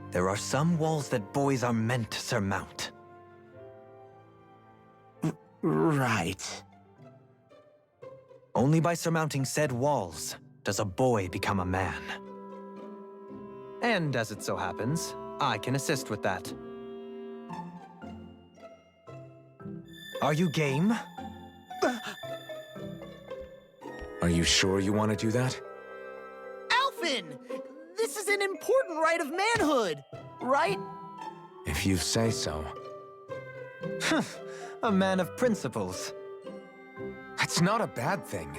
There are some walls that boys are meant to surmount. Right. Only by surmounting said walls does a boy become a man. And as it so happens, I can assist with that. Are you game? Are you sure you want to do that? Alphen! This is an important rite of manhood, right? If you say so. A man of principles. That's not a bad thing.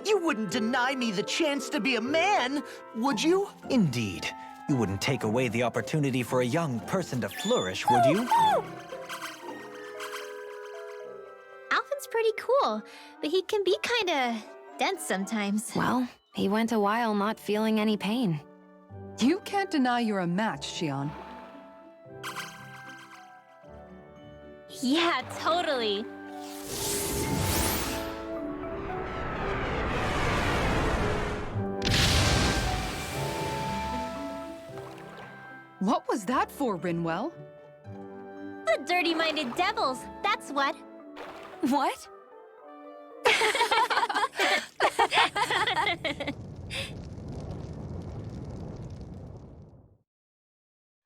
You wouldn't deny me the chance to be a man, would you? Indeed. You wouldn't take away the opportunity for a young person to flourish, would you? Alphen's pretty cool, but he can be kinda dense sometimes. Well, he went a while not feeling any pain. You can't deny you're a match, Shion. Yeah, totally. What was that for, Rinwell? The dirty-minded devils, that's what. What?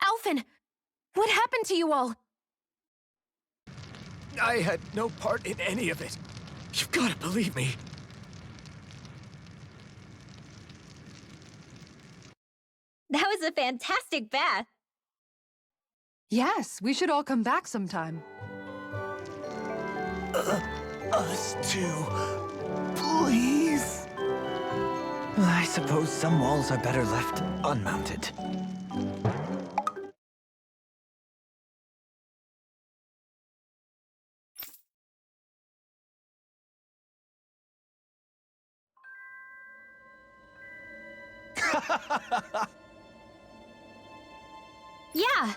Alphen, what happened to you all? I had no part in any of it. You've got to believe me. That was a fantastic bath. Yes, we should all come back sometime. Us too. Please. I suppose some walls are better left unmounted. Yeah.